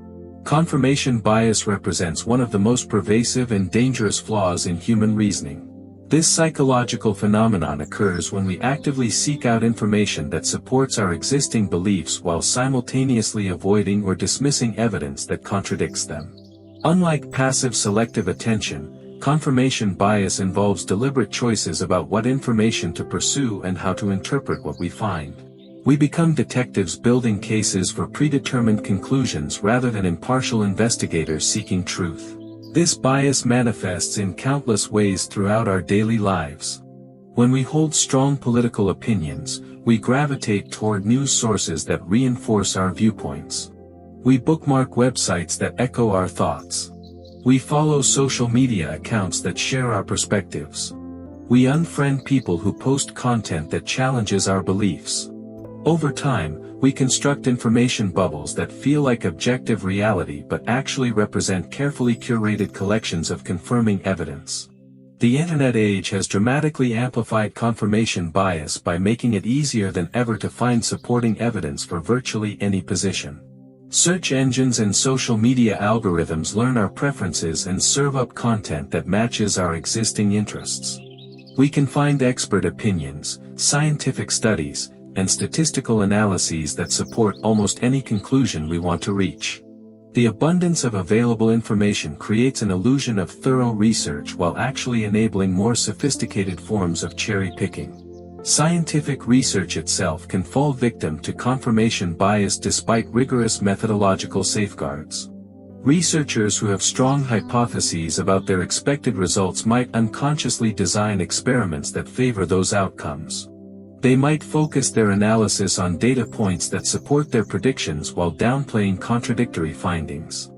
Confirmation bias represents one of the most pervasive and dangerous flaws in human reasoning. This psychological phenomenon occurs when we actively seek out information that supports our existing beliefs while simultaneously avoiding or dismissing evidence that contradicts them. Unlike passive selective attention, confirmation bias involves deliberate choices about what information to pursue and how to interpret what we find. We become detectives building cases for predetermined conclusions rather than impartial investigators seeking truth. This bias manifests in countless ways throughout our daily lives. When we hold strong political opinions, we gravitate toward news sources that reinforce our viewpoints. We bookmark websites that echo our thoughts. We follow social media accounts that share our perspectives. We unfriend people who post content that challenges our beliefs. Over time, we construct information bubbles that feel like objective reality but actually represent carefully curated collections of confirming evidence. The internet age has dramatically amplified confirmation bias by making it easier than ever to find supporting evidence for virtually any position. Search engines and social media algorithms learn our preferences and serve up content that matches our existing interests. We can find expert opinions, scientific studies, and statistical analyses that support almost any conclusion we want to reach. The abundance of available information creates an illusion of thorough research while actually enabling more sophisticated forms of cherry-picking. Scientific research itself can fall victim to confirmation bias despite rigorous methodological safeguards. Researchers who have strong hypotheses about their expected results might unconsciously design experiments that favor those outcomes. They might focus their analysis on data points that support their predictions while downplaying contradictory findings.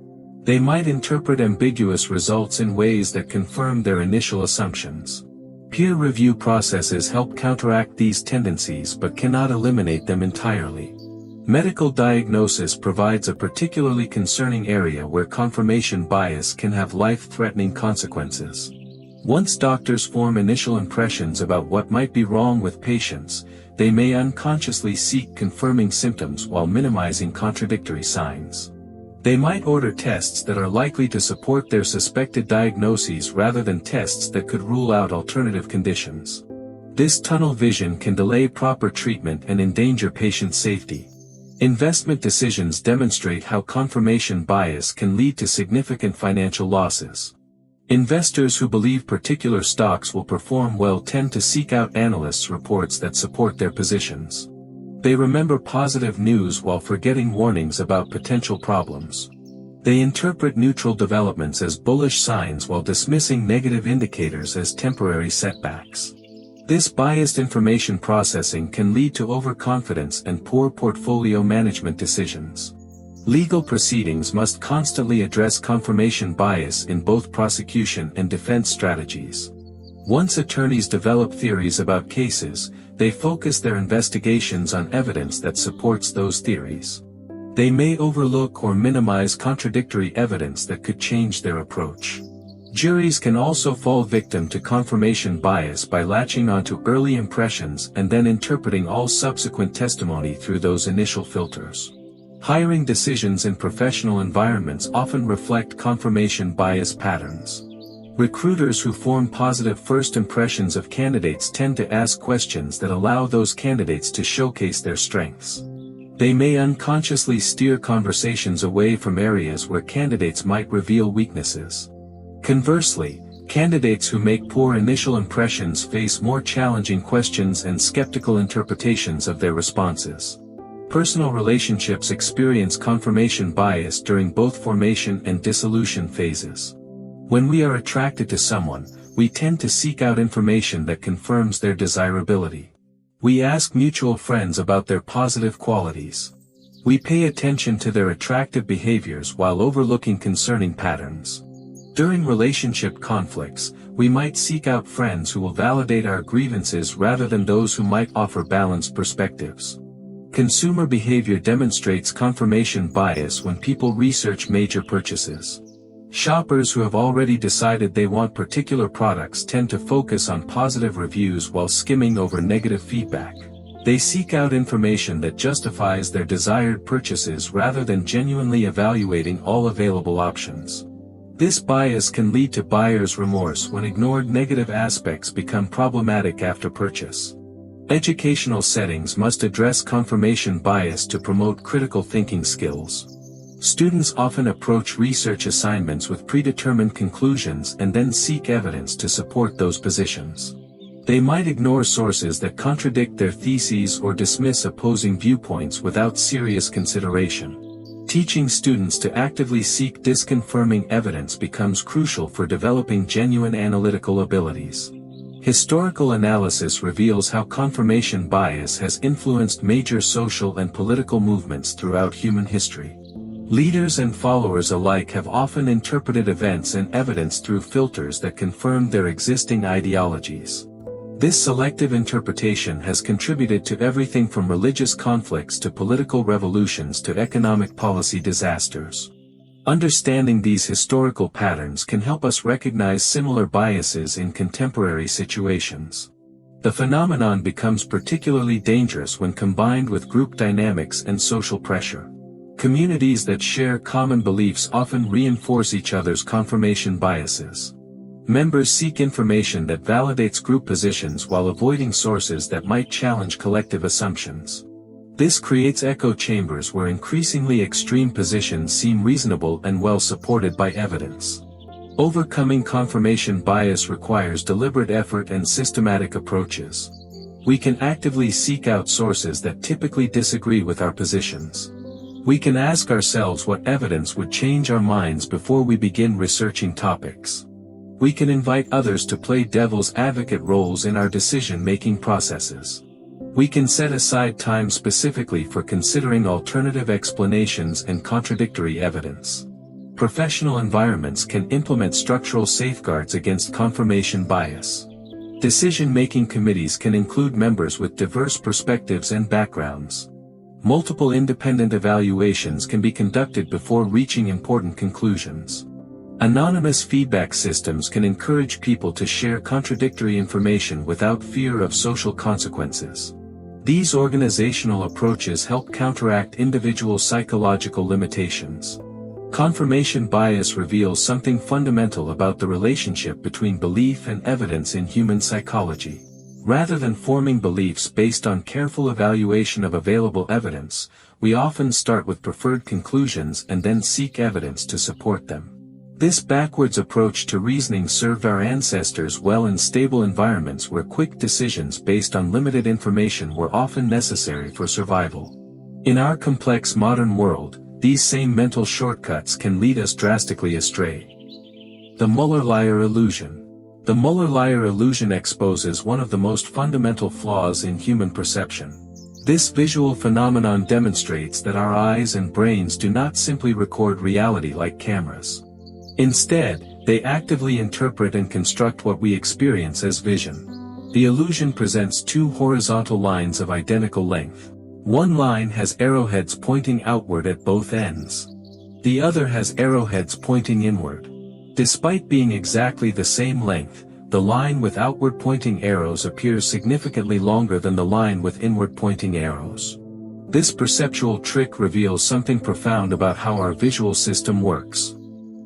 They might interpret ambiguous results in ways that confirm their initial assumptions. Peer review processes help counteract these tendencies but cannot eliminate them entirely. Medical diagnosis provides a particularly concerning area where confirmation bias can have life-threatening consequences. Once doctors form initial impressions about what might be wrong with patients, they may unconsciously seek confirming symptoms while minimizing contradictory signs. They might order tests that are likely to support their suspected diagnoses rather than tests that could rule out alternative conditions. This tunnel vision can delay proper treatment and endanger patient safety. Investment decisions demonstrate how confirmation bias can lead to significant financial losses. Investors who believe particular stocks will perform well tend to seek out analysts' reports that support their positions. They remember positive news while forgetting warnings about potential problems. They interpret neutral developments as bullish signs while dismissing negative indicators as temporary setbacks. This biased information processing can lead to overconfidence and poor portfolio management decisions. Legal proceedings must constantly address confirmation bias in both prosecution and defense strategies. Once attorneys develop theories about cases, they focus their investigations on evidence that supports those theories. They may overlook or minimize contradictory evidence that could change their approach. Juries can also fall victim to confirmation bias by latching onto early impressions and then interpreting all subsequent testimony through those initial filters. Hiring decisions in professional environments often reflect confirmation bias patterns. Recruiters who form positive first impressions of candidates tend to ask questions that allow those candidates to showcase their strengths. They may unconsciously steer conversations away from areas where candidates might reveal weaknesses. Conversely, candidates who make poor initial impressions face more challenging questions and skeptical interpretations of their responses. Personal relationships experience confirmation bias during both formation and dissolution phases. When we are attracted to someone, we tend to seek out information that confirms their desirability. We ask mutual friends about their positive qualities. We pay attention to their attractive behaviors while overlooking concerning patterns. During relationship conflicts, we might seek out friends who will validate our grievances rather than those who might offer balanced perspectives. Consumer behavior demonstrates confirmation bias when people research major purchases. Shoppers who have already decided they want particular products tend to focus on positive reviews while skimming over negative feedback. They seek out information that justifies their desired purchases rather than genuinely evaluating all available options. This bias can lead to buyer's remorse when ignored negative aspects become problematic after purchase. Educational settings must address confirmation bias to promote critical thinking skills. Students often approach research assignments with predetermined conclusions and then seek evidence to support those positions. They might ignore sources that contradict their theses or dismiss opposing viewpoints without serious consideration. Teaching students to actively seek disconfirming evidence becomes crucial for developing genuine analytical abilities. Historical analysis reveals how confirmation bias has influenced major social and political movements throughout human history. Leaders and followers alike have often interpreted events and evidence through filters that confirm their existing ideologies. This selective interpretation has contributed to everything from religious conflicts to political revolutions to economic policy disasters. Understanding these historical patterns can help us recognize similar biases in contemporary situations. The phenomenon becomes particularly dangerous when combined with group dynamics and social pressure. Communities that share common beliefs often reinforce each other's confirmation biases. Members seek information that validates group positions while avoiding sources that might challenge collective assumptions. This creates echo chambers where increasingly extreme positions seem reasonable and well supported by evidence. Overcoming confirmation bias requires deliberate effort and systematic approaches. We can actively seek out sources that typically disagree with our positions. We can ask ourselves what evidence would change our minds before we begin researching topics. We can invite others to play devil's advocate roles in our decision-making processes. We can set aside time specifically for considering alternative explanations and contradictory evidence. Professional environments can implement structural safeguards against confirmation bias. Decision-making committees can include members with diverse perspectives and backgrounds. Multiple independent evaluations can be conducted before reaching important conclusions. Anonymous feedback systems can encourage people to share contradictory information without fear of social consequences. These organizational approaches help counteract individual psychological limitations. Confirmation bias reveals something fundamental about the relationship between belief and evidence in human psychology. Rather than forming beliefs based on careful evaluation of available evidence, we often start with preferred conclusions and then seek evidence to support them. This backwards approach to reasoning served our ancestors well in stable environments where quick decisions based on limited information were often necessary for survival. In our complex modern world, these same mental shortcuts can lead us drastically astray. The Muller-Lyer illusion. The Muller-Lyer illusion exposes one of the most fundamental flaws in human perception. This visual phenomenon demonstrates that our eyes and brains do not simply record reality like cameras. Instead, they actively interpret and construct what we experience as vision. The illusion presents two horizontal lines of identical length. One line has arrowheads pointing outward at both ends. The other has arrowheads pointing inward. Despite being exactly the same length, the line with outward pointing arrows appears significantly longer than the line with inward pointing arrows. This perceptual trick reveals something profound about how our visual system works.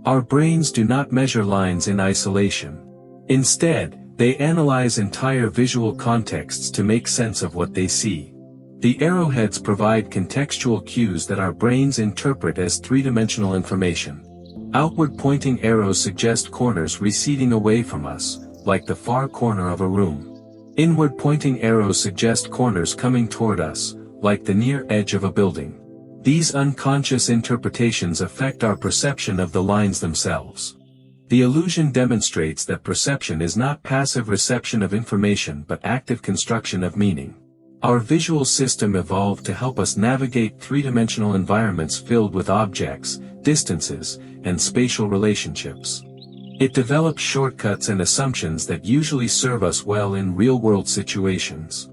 Our brains do not measure lines in isolation. Instead, they analyze entire visual contexts to make sense of what they see. The arrowheads provide contextual cues that our brains interpret as three-dimensional information. Outward pointing arrows suggest corners receding away from us, like the far corner of a room. Inward pointing arrows suggest corners coming toward us, like the near edge of a building. These unconscious interpretations affect our perception of the lines themselves. The illusion demonstrates that perception is not passive reception of information but active construction of meaning. Our visual system evolved to help us navigate three-dimensional environments filled with objects, distances, and spatial relationships. It develops shortcuts and assumptions that usually serve us well in real-world situations.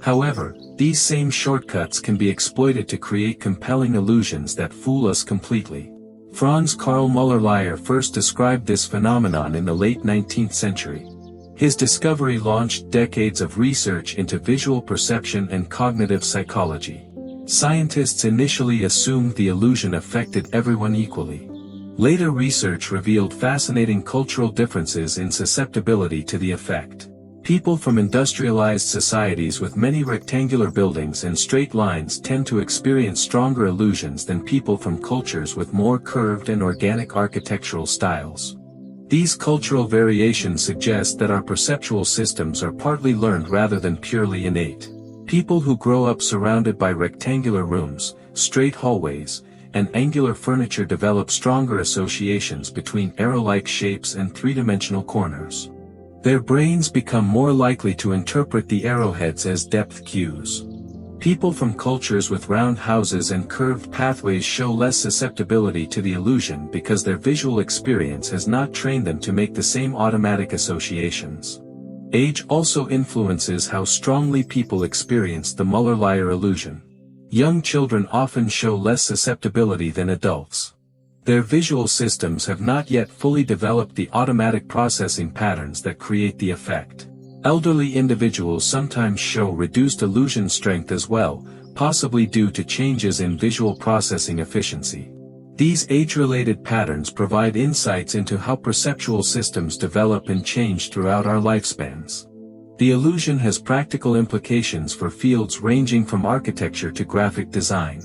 However, these same shortcuts can be exploited to create compelling illusions that fool us completely. Franz Karl Muller-Lyer first described this phenomenon in the late 19th century. His discovery launched decades of research into visual perception and cognitive psychology. Scientists initially assumed the illusion affected everyone equally. Later research revealed fascinating cultural differences in susceptibility to the effect. People from industrialized societies with many rectangular buildings and straight lines tend to experience stronger illusions than people from cultures with more curved and organic architectural styles. These cultural variations suggest that our perceptual systems are partly learned rather than purely innate. People who grow up surrounded by rectangular rooms, straight hallways, and angular furniture develop stronger associations between arrow-like shapes and three-dimensional corners. Their brains become more likely to interpret the arrowheads as depth cues. People from cultures with round houses and curved pathways show less susceptibility to the illusion because their visual experience has not trained them to make the same automatic associations. Age also influences how strongly people experience the Muller-Lyer illusion. Young children often show less susceptibility than adults. Their visual systems have not yet fully developed the automatic processing patterns that create the effect. Elderly individuals sometimes show reduced illusion strength as well, possibly due to changes in visual processing efficiency. These age-related patterns provide insights into how perceptual systems develop and change throughout our lifespans. The illusion has practical implications for fields ranging from architecture to graphic design.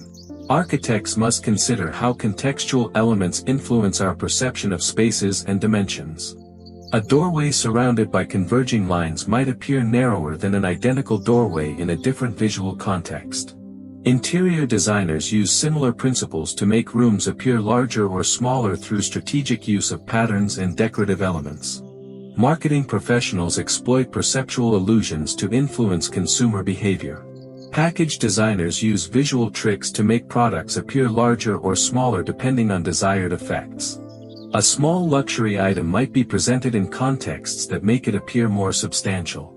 Architects must consider how contextual elements influence our perception of spaces and dimensions. A doorway surrounded by converging lines might appear narrower than an identical doorway in a different visual context. Interior designers use similar principles to make rooms appear larger or smaller through strategic use of patterns and decorative elements. Marketing professionals exploit perceptual illusions to influence consumer behavior. Package designers use visual tricks to make products appear larger or smaller depending on desired effects. A small luxury item might be presented in contexts that make it appear more substantial.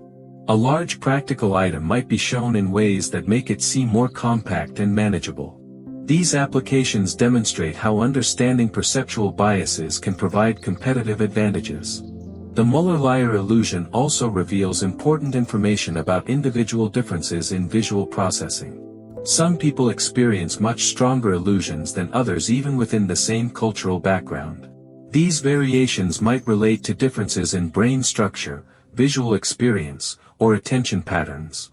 A large practical item might be shown in ways that make it seem more compact and manageable. These applications demonstrate how understanding perceptual biases can provide competitive advantages. The Muller-Lyer illusion also reveals important information about individual differences in visual processing. Some people experience much stronger illusions than others even within the same cultural background. These variations might relate to differences in brain structure, visual experience, or attention patterns.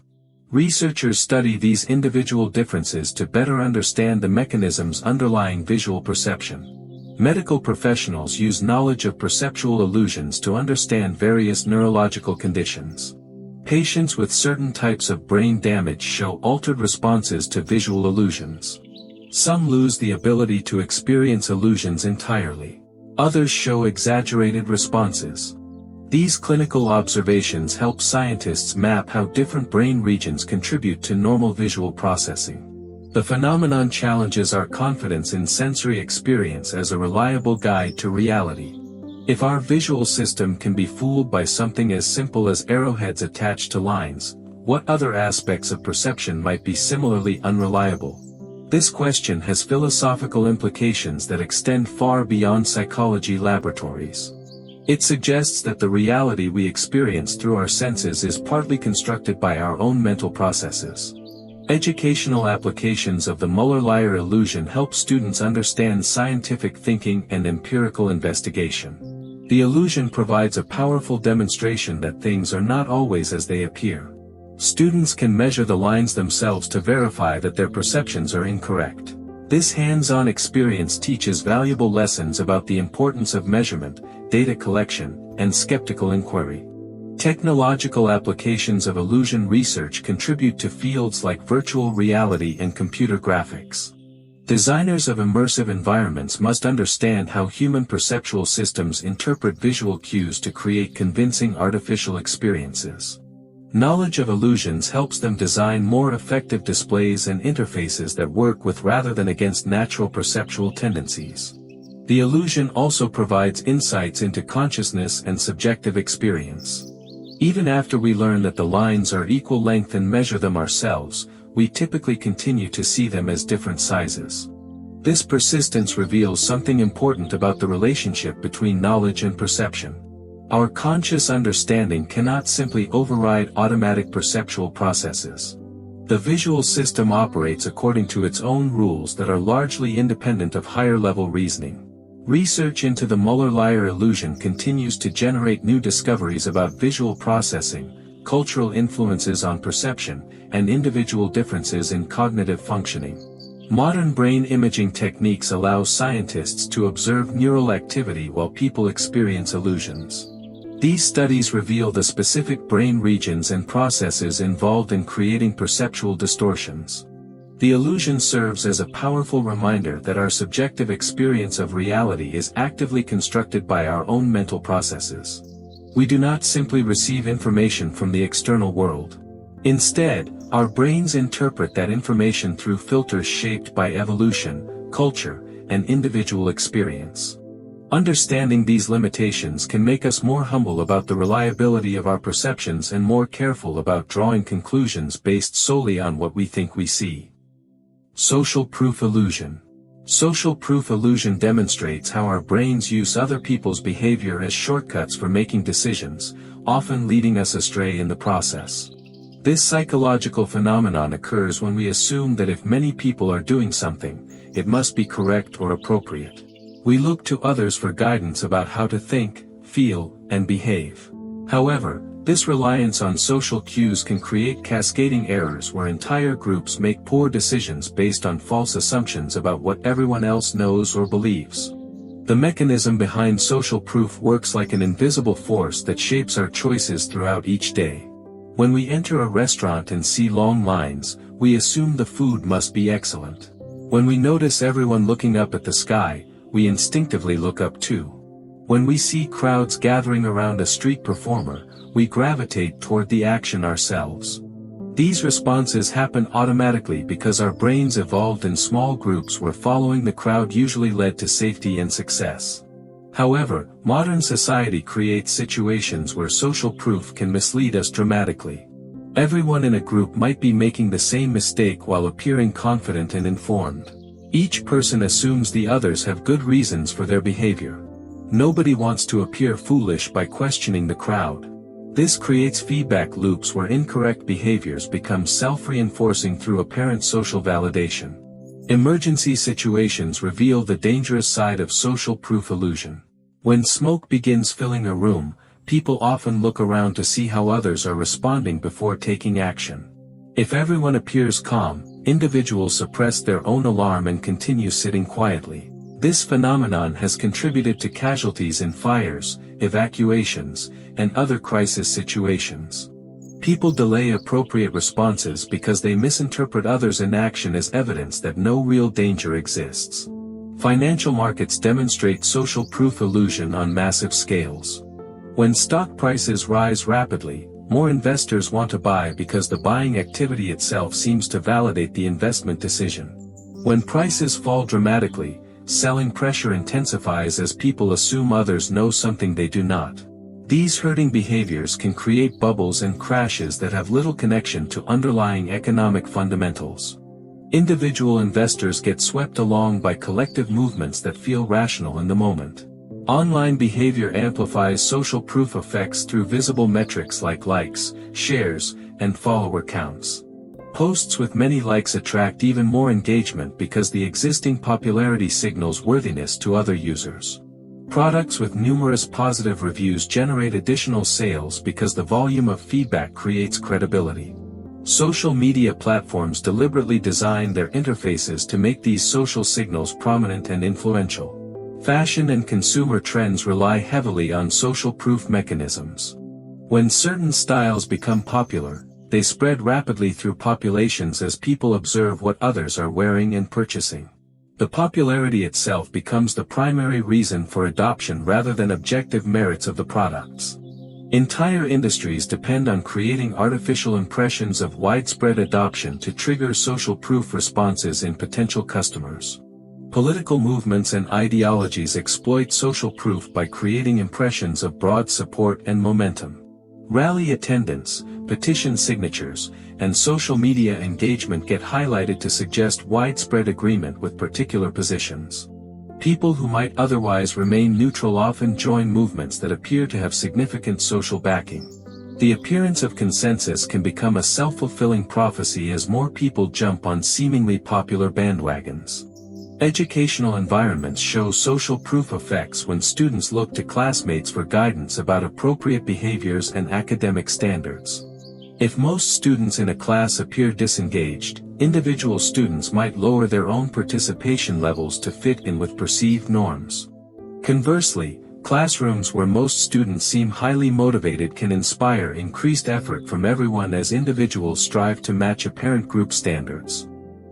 Researchers study these individual differences to better understand the mechanisms underlying visual perception. Medical professionals use knowledge of perceptual illusions to understand various neurological conditions. Patients with certain types of brain damage show altered responses to visual illusions. Some lose the ability to experience illusions entirely. Others show exaggerated responses. These clinical observations help scientists map how different brain regions contribute to normal visual processing. The phenomenon challenges our confidence in sensory experience as a reliable guide to reality. If our visual system can be fooled by something as simple as arrowheads attached to lines, what other aspects of perception might be similarly unreliable? This question has philosophical implications that extend far beyond psychology laboratories. It suggests that the reality we experience through our senses is partly constructed by our own mental processes. Educational applications of the Muller-Lyer illusion help students understand scientific thinking and empirical investigation. The illusion provides a powerful demonstration that things are not always as they appear. Students can measure the lines themselves to verify that their perceptions are incorrect. This hands-on experience teaches valuable lessons about the importance of measurement, data collection, and skeptical inquiry. Technological applications of illusion research contribute to fields like virtual reality and computer graphics. Designers of immersive environments must understand how human perceptual systems interpret visual cues to create convincing artificial experiences. Knowledge of illusions helps them design more effective displays and interfaces that work with rather than against natural perceptual tendencies. The illusion also provides insights into consciousness and subjective experience. Even after we learn that the lines are equal length and measure them ourselves, we typically continue to see them as different sizes. This persistence reveals something important about the relationship between knowledge and perception. Our conscious understanding cannot simply override automatic perceptual processes. The visual system operates according to its own rules that are largely independent of higher-level reasoning. Research into the Muller-Lyer illusion continues to generate new discoveries about visual processing, cultural influences on perception, and individual differences in cognitive functioning. Modern brain imaging techniques allow scientists to observe neural activity while people experience illusions. These studies reveal the specific brain regions and processes involved in creating perceptual distortions. The illusion serves as a powerful reminder that our subjective experience of reality is actively constructed by our own mental processes. We do not simply receive information from the external world. Instead, our brains interpret that information through filters shaped by evolution, culture, and individual experience. Understanding these limitations can make us more humble about the reliability of our perceptions and more careful about drawing conclusions based solely on what we think we see. Social proof illusion. Social proof illusion demonstrates how our brains use other people's behavior as shortcuts for making decisions, often leading us astray in the process. This psychological phenomenon occurs when we assume that if many people are doing something, it must be correct or appropriate. We look to others for guidance about how to think, feel, and behave. However, this reliance on social cues can create cascading errors where entire groups make poor decisions based on false assumptions about what everyone else knows or believes. The mechanism behind social proof works like an invisible force that shapes our choices throughout each day. When we enter a restaurant and see long lines, we assume the food must be excellent. When we notice everyone looking up at the sky, we instinctively look up too. When we see crowds gathering around a street performer, we gravitate toward the action ourselves. These responses happen automatically because our brains evolved in small groups where following the crowd usually led to safety and success. However, modern society creates situations where social proof can mislead us dramatically. Everyone in a group might be making the same mistake while appearing confident and informed. Each person assumes the others have good reasons for their behavior. Nobody wants to appear foolish by questioning the crowd. This creates feedback loops where incorrect behaviors become self-reinforcing through apparent social validation. Emergency situations reveal the dangerous side of social proof illusion. When smoke begins filling a room, people often look around to see how others are responding before taking action. If everyone appears calm, individuals suppress their own alarm and continue sitting quietly. This phenomenon has contributed to casualties in fires, evacuations, and other crisis situations. People delay appropriate responses because they misinterpret others' inaction as evidence that no real danger exists. Financial markets demonstrate social proof illusion on massive scales. When stock prices rise rapidly, more investors want to buy because the buying activity itself seems to validate the investment decision. When prices fall dramatically, selling pressure intensifies as people assume others know something they do not. These herding behaviors can create bubbles and crashes that have little connection to underlying economic fundamentals. Individual investors get swept along by collective movements that feel rational in the moment. Online behavior amplifies social proof effects through visible metrics like likes, shares, and follower counts. Posts with many likes attract even more engagement because the existing popularity signals worthiness to other users. Products with numerous positive reviews generate additional sales because the volume of feedback creates credibility. Social media platforms deliberately design their interfaces to make these social signals prominent and influential. Fashion and consumer trends rely heavily on social proof mechanisms. When certain styles become popular, they spread rapidly through populations as people observe what others are wearing and purchasing. The popularity itself becomes the primary reason for adoption rather than objective merits of the products. Entire industries depend on creating artificial impressions of widespread adoption to trigger social proof responses in potential customers. Political movements and ideologies exploit social proof by creating impressions of broad support and momentum. Rally attendance, petition signatures, and social media engagement get highlighted to suggest widespread agreement with particular positions. People who might otherwise remain neutral often join movements that appear to have significant social backing. The appearance of consensus can become a self-fulfilling prophecy as more people jump on seemingly popular bandwagons. Educational environments show social proof effects when students look to classmates for guidance about appropriate behaviors and academic standards. If most students in a class appear disengaged, individual students might lower their own participation levels to fit in with perceived norms. Conversely, classrooms where most students seem highly motivated can inspire increased effort from everyone as individuals strive to match apparent group standards.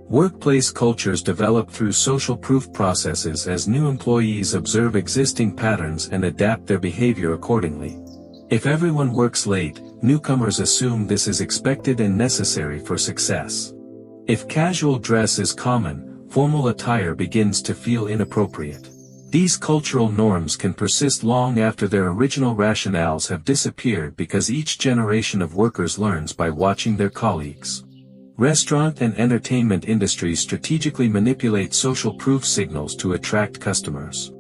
Workplace cultures develop through social proof processes as new employees observe existing patterns and adapt their behavior accordingly. If everyone works late, newcomers assume this is expected and necessary for success. If casual dress is common, formal attire begins to feel inappropriate. These cultural norms can persist long after their original rationales have disappeared because each generation of workers learns by watching their colleagues. Restaurant and entertainment industries strategically manipulate social proof signals to attract customers.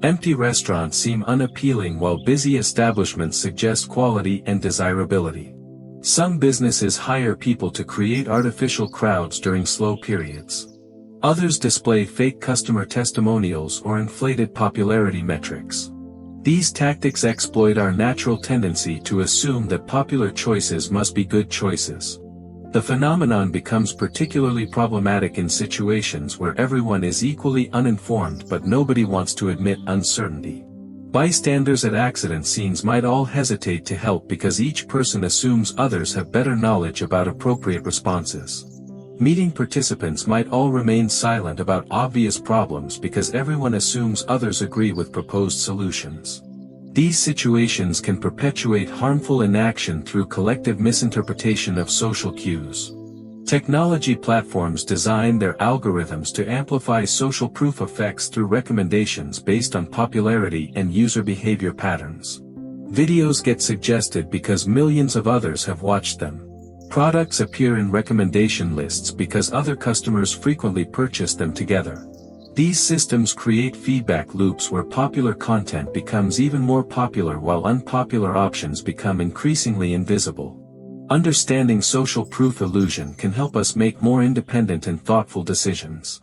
Empty restaurants seem unappealing while busy establishments suggest quality and desirability. Some businesses hire people to create artificial crowds during slow periods. Others display fake customer testimonials or inflated popularity metrics. These tactics exploit our natural tendency to assume that popular choices must be good choices. The phenomenon becomes particularly problematic in situations where everyone is equally uninformed but nobody wants to admit uncertainty. Bystanders at accident scenes might all hesitate to help because each person assumes others have better knowledge about appropriate responses. Meeting participants might all remain silent about obvious problems because everyone assumes others agree with proposed solutions. These situations can perpetuate harmful inaction through collective misinterpretation of social cues. Technology platforms design their algorithms to amplify social proof effects through recommendations based on popularity and user behavior patterns. Videos get suggested because millions of others have watched them. Products appear in recommendation lists because other customers frequently purchase them together. These systems create feedback loops where popular content becomes even more popular while unpopular options become increasingly invisible. Understanding social proof illusion can help us make more independent and thoughtful decisions.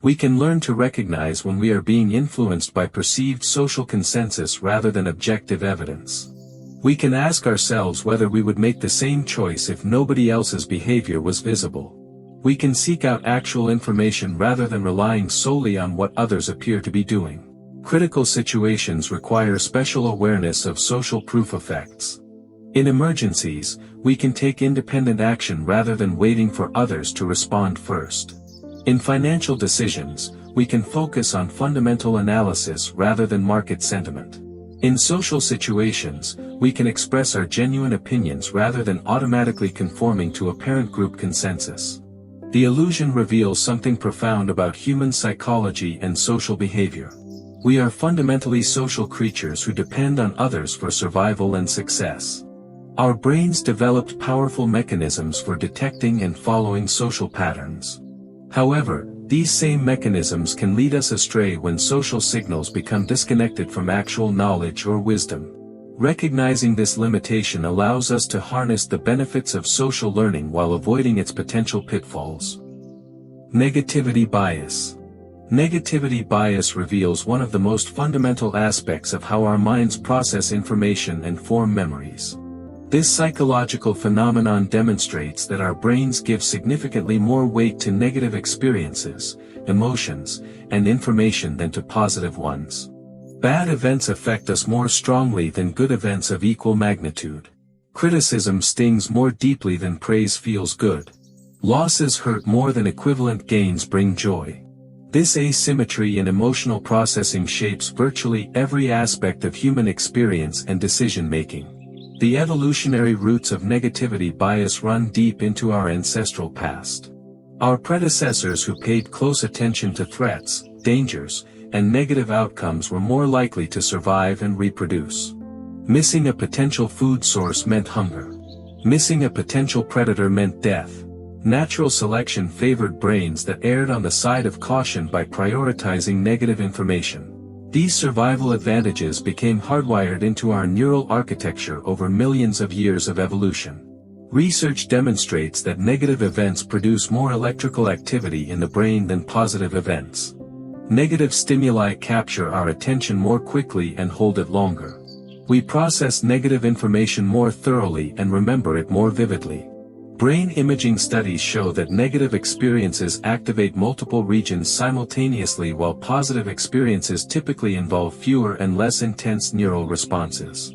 We can learn to recognize when we are being influenced by perceived social consensus rather than objective evidence. We can ask ourselves whether we would make the same choice if nobody else's behavior was visible. We can seek out actual information rather than relying solely on what others appear to be doing. Critical situations require special awareness of social proof effects. In emergencies, we can take independent action rather than waiting for others to respond first. In financial decisions, we can focus on fundamental analysis rather than market sentiment. In social situations, we can express our genuine opinions rather than automatically conforming to apparent group consensus. The illusion reveals something profound about human psychology and social behavior. We are fundamentally social creatures who depend on others for survival and success. Our brains developed powerful mechanisms for detecting and following social patterns. However, these same mechanisms can lead us astray when social signals become disconnected from actual knowledge or wisdom. Recognizing this limitation allows us to harness the benefits of social learning while avoiding its potential pitfalls. Negativity bias. Negativity bias reveals one of the most fundamental aspects of how our minds process information and form memories. This psychological phenomenon demonstrates that our brains give significantly more weight to negative experiences, emotions, and information than to positive ones. Bad events affect us more strongly than good events of equal magnitude. Criticism stings more deeply than praise feels good. Losses hurt more than equivalent gains bring joy. This asymmetry in emotional processing shapes virtually every aspect of human experience and decision-making. The evolutionary roots of negativity bias run deep into our ancestral past. Our predecessors who paid close attention to threats, dangers, and negative outcomes were more likely to survive and reproduce. Missing a potential food source meant hunger. Missing a potential predator meant death. Natural selection favored brains that erred on the side of caution by prioritizing negative information. These survival advantages became hardwired into our neural architecture over millions of years of evolution. Research demonstrates that negative events produce more electrical activity in the brain than positive events. Negative stimuli capture our attention more quickly and hold it longer. We process negative information more thoroughly and remember it more vividly. Brain imaging studies show that negative experiences activate multiple regions simultaneously while positive experiences typically involve fewer and less intense neural responses.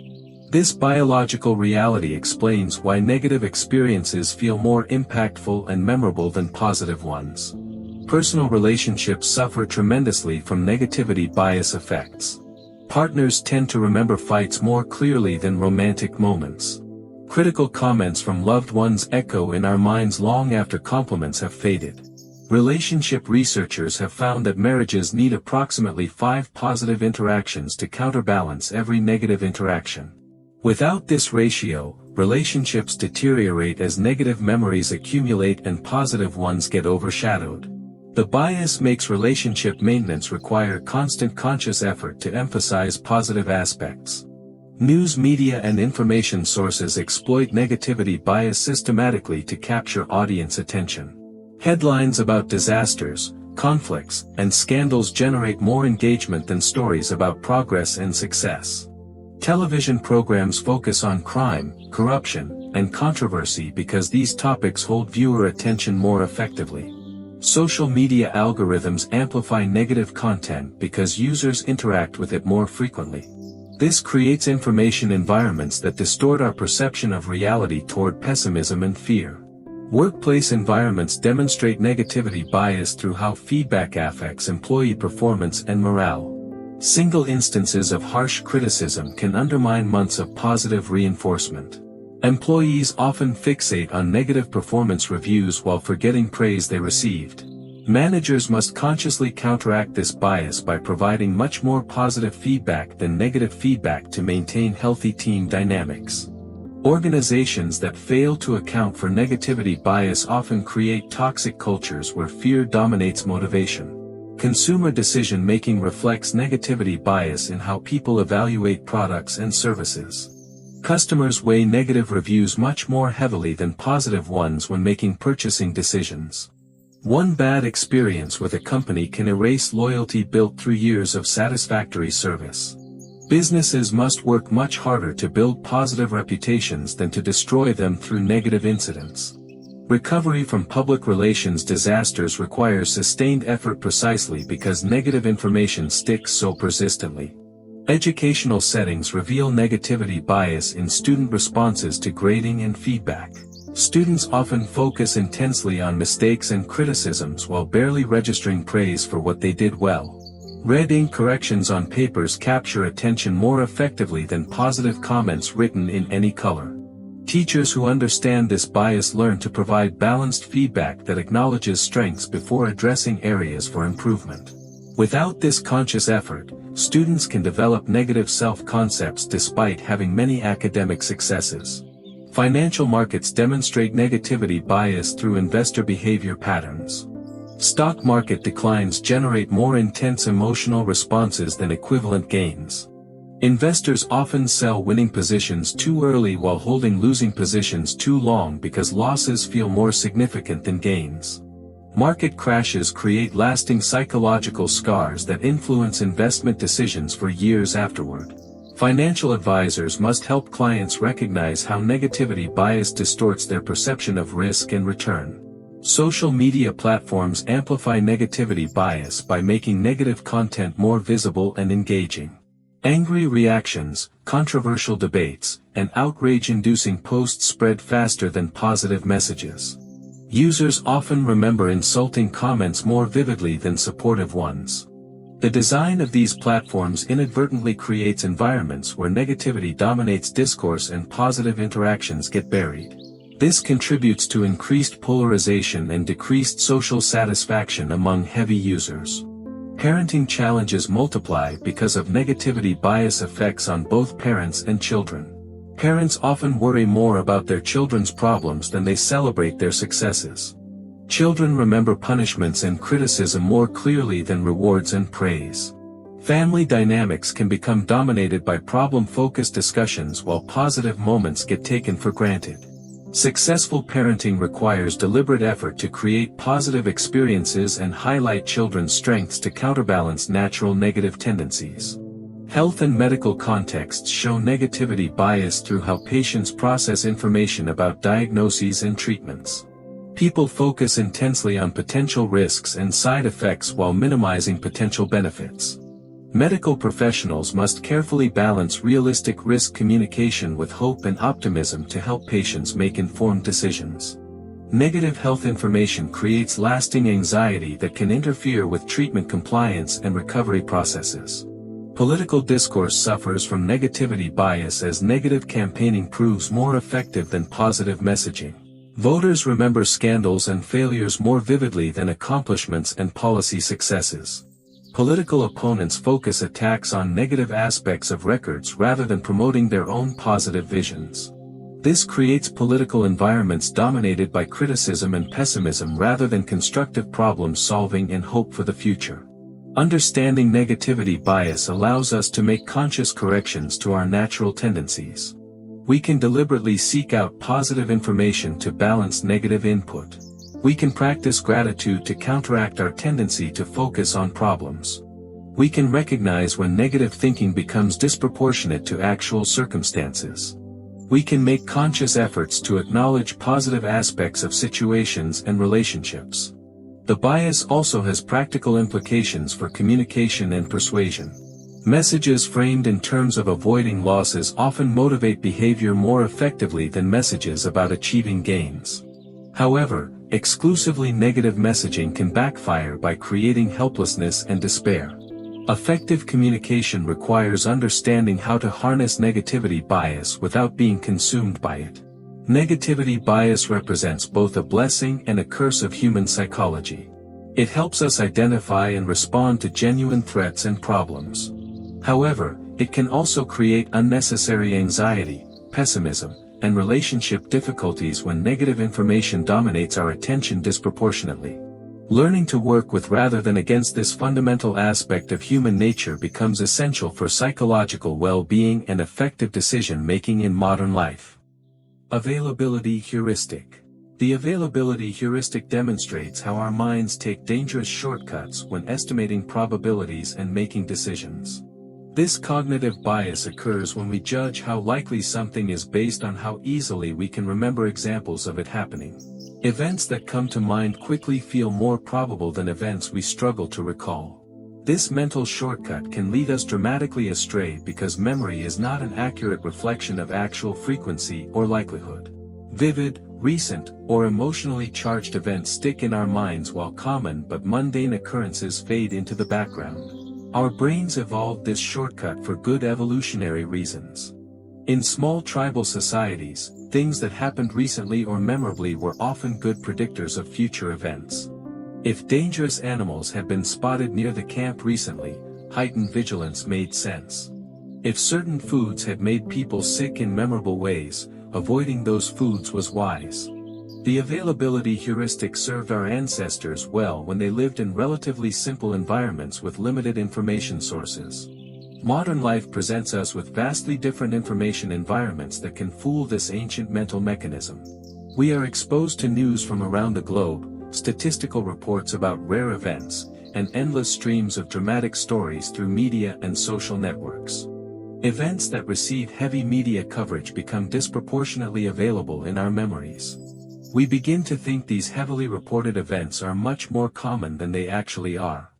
This biological reality explains why negative experiences feel more impactful and memorable than positive ones. Personal relationships suffer tremendously from negativity bias effects. Partners tend to remember fights more clearly than romantic moments. Critical comments from loved ones echo in our minds long after compliments have faded. Relationship researchers have found that marriages need approximately 5 positive interactions to counterbalance every negative interaction. Without this ratio, relationships deteriorate as negative memories accumulate and positive ones get overshadowed. The bias makes relationship maintenance require constant conscious effort to emphasize positive aspects. News media and information sources exploit negativity bias systematically to capture audience attention. Headlines about disasters, conflicts, and scandals generate more engagement than stories about progress and success. Television programs focus on crime, corruption, and controversy because these topics hold viewer attention more effectively. Social media algorithms amplify negative content because users interact with it more frequently. This creates information environments that distort our perception of reality toward pessimism and fear. Workplace environments demonstrate negativity bias through how feedback affects employee performance and morale. Single instances of harsh criticism can undermine months of positive reinforcement. Employees often fixate on negative performance reviews while forgetting praise they received. Managers must consciously counteract this bias by providing much more positive feedback than negative feedback to maintain healthy team dynamics. Organizations that fail to account for negativity bias often create toxic cultures where fear dominates motivation. Consumer decision-making reflects negativity bias in how people evaluate products and services. Customers weigh negative reviews much more heavily than positive ones when making purchasing decisions. One bad experience with a company can erase loyalty built through years of satisfactory service. Businesses must work much harder to build positive reputations than to destroy them through negative incidents. Recovery from public relations disasters requires sustained effort precisely because negative information sticks so persistently. Educational settings reveal negativity bias in student responses to grading and feedback. Students often focus intensely on mistakes and criticisms while barely registering praise for what they did well. Red ink corrections on papers capture attention more effectively than positive comments written in any color. Teachers who understand this bias learn to provide balanced feedback that acknowledges strengths before addressing areas for improvement. Without this conscious effort, students can develop negative self-concepts despite having many academic successes. Financial markets demonstrate negativity bias through investor behavior patterns. Stock market declines generate more intense emotional responses than equivalent gains. Investors often sell winning positions too early while holding losing positions too long because losses feel more significant than gains. Market crashes create lasting psychological scars that influence investment decisions for years afterward. Financial advisors must help clients recognize how negativity bias distorts their perception of risk and return. Social media platforms amplify negativity bias by making negative content more visible and engaging. Angry reactions, controversial debates, and outrage-inducing posts spread faster than positive messages. Users often remember insulting comments more vividly than supportive ones. The design of these platforms inadvertently creates environments where negativity dominates discourse and positive interactions get buried. This contributes to increased polarization and decreased social satisfaction among heavy users. Parenting challenges multiply because of negativity bias effects on both parents and children. Parents often worry more about their children's problems than they celebrate their successes. Children remember punishments and criticism more clearly than rewards and praise. Family dynamics can become dominated by problem-focused discussions while positive moments get taken for granted. Successful parenting requires deliberate effort to create positive experiences and highlight children's strengths to counterbalance natural negative tendencies. Health and medical contexts show negativity bias through how patients process information about diagnoses and treatments. People focus intensely on potential risks and side effects while minimizing potential benefits. Medical professionals must carefully balance realistic risk communication with hope and optimism to help patients make informed decisions. Negative health information creates lasting anxiety that can interfere with treatment compliance and recovery processes. Political discourse suffers from negativity bias as negative campaigning proves more effective than positive messaging. Voters remember scandals and failures more vividly than accomplishments and policy successes. Political opponents focus attacks on negative aspects of records rather than promoting their own positive visions. This creates political environments dominated by criticism and pessimism rather than constructive problem solving and hope for the future. Understanding negativity bias allows us to make conscious corrections to our natural tendencies. We can deliberately seek out positive information to balance negative input. We can practice gratitude to counteract our tendency to focus on problems. We can recognize when negative thinking becomes disproportionate to actual circumstances. We can make conscious efforts to acknowledge positive aspects of situations and relationships. The bias also has practical implications for communication and persuasion. Messages framed in terms of avoiding losses often motivate behavior more effectively than messages about achieving gains. However, exclusively negative messaging can backfire by creating helplessness and despair. Effective communication requires understanding how to harness negativity bias without being consumed by it. Negativity bias represents both a blessing and a curse of human psychology. It helps us identify and respond to genuine threats and problems. However, it can also create unnecessary anxiety, pessimism, and relationship difficulties when negative information dominates our attention disproportionately. Learning to work with rather than against this fundamental aspect of human nature becomes essential for psychological well-being and effective decision-making in modern life. Availability heuristic. The availability heuristic demonstrates how our minds take dangerous shortcuts when estimating probabilities and making decisions. This cognitive bias occurs when we judge how likely something is based on how easily we can remember examples of it happening. Events that come to mind quickly feel more probable than events we struggle to recall. This mental shortcut can lead us dramatically astray because memory is not an accurate reflection of actual frequency or likelihood. Vivid, recent, or emotionally charged events stick in our minds while common but mundane occurrences fade into the background. Our brains evolved this shortcut for good evolutionary reasons. In small tribal societies, things that happened recently or memorably were often good predictors of future events. If dangerous animals had been spotted near the camp recently, heightened vigilance made sense. If certain foods had made people sick in memorable ways, avoiding those foods was wise. The availability heuristic served our ancestors well when they lived in relatively simple environments with limited information sources. Modern life presents us with vastly different information environments that can fool this ancient mental mechanism. We are exposed to news from around the globe, statistical reports about rare events, and endless streams of dramatic stories through media and social networks. Events that receive heavy media coverage become disproportionately available in our memories. We begin to think these heavily reported events are much more common than they actually are.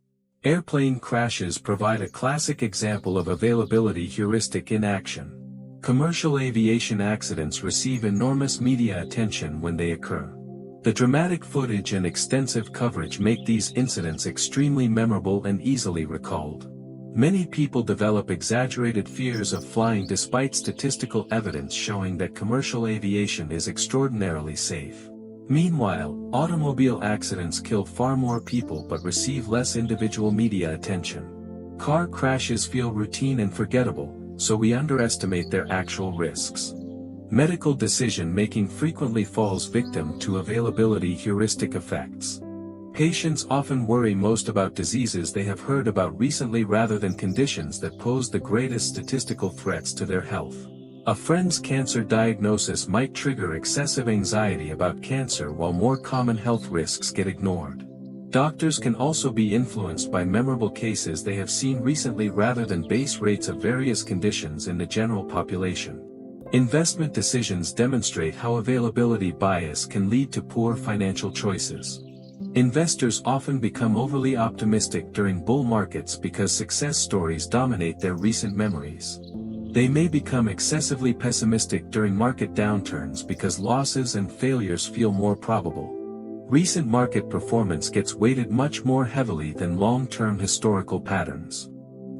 Airplane crashes provide a classic example of availability heuristic in action. Commercial aviation accidents receive enormous media attention when they occur. The dramatic footage and extensive coverage make these incidents extremely memorable and easily recalled. Many people develop exaggerated fears of flying despite statistical evidence showing that commercial aviation is extraordinarily safe. Meanwhile, automobile accidents kill far more people but receive less individual media attention. Car crashes feel routine and forgettable, so we underestimate their actual risks. Medical decision-making frequently falls victim to availability heuristic effects. Patients often worry most about diseases they have heard about recently rather than conditions that pose the greatest statistical threats to their health. A friend's cancer diagnosis might trigger excessive anxiety about cancer while more common health risks get ignored. Doctors can also be influenced by memorable cases they have seen recently rather than base rates of various conditions in the general population. Investment decisions demonstrate how availability bias can lead to poor financial choices. Investors often become overly optimistic during bull markets because success stories dominate their recent memories. They may become excessively pessimistic during market downturns because losses and failures feel more probable. Recent market performance gets weighted much more heavily than long-term historical patterns.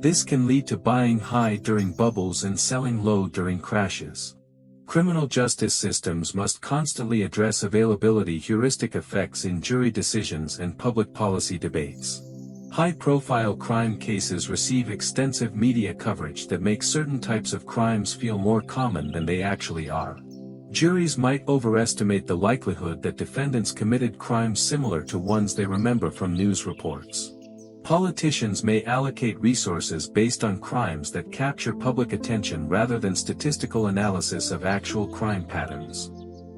This can lead to buying high during bubbles and selling low during crashes. Criminal justice systems must constantly address availability heuristic effects in jury decisions and public policy debates. High-profile crime cases receive extensive media coverage that makes certain types of crimes feel more common than they actually are. Juries might overestimate the likelihood that defendants committed crimes similar to ones they remember from news reports. Politicians may allocate resources based on crimes that capture public attention rather than statistical analysis of actual crime patterns.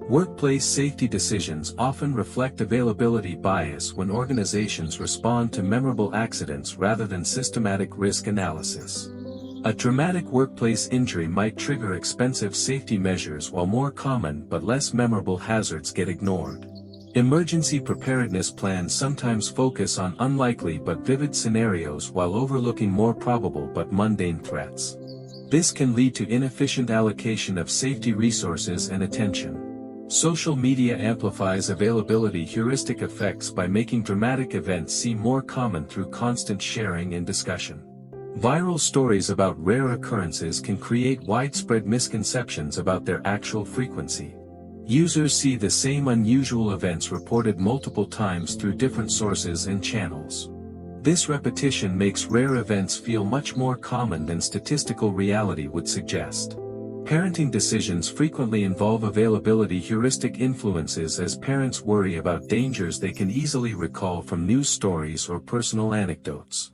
Workplace safety decisions often reflect availability bias when organizations respond to memorable accidents rather than systematic risk analysis. A dramatic workplace injury might trigger expensive safety measures while more common but less memorable hazards get ignored. Emergency preparedness plans sometimes focus on unlikely but vivid scenarios while overlooking more probable but mundane threats. This can lead to inefficient allocation of safety resources and attention. Social media amplifies availability heuristic effects by making dramatic events seem more common through constant sharing and discussion. Viral stories about rare occurrences can create widespread misconceptions about their actual frequency. Users see the same unusual events reported multiple times through different sources and channels. This repetition makes rare events feel much more common than statistical reality would suggest. Parenting decisions frequently involve availability heuristic influences as parents worry about dangers they can easily recall from news stories or personal anecdotes.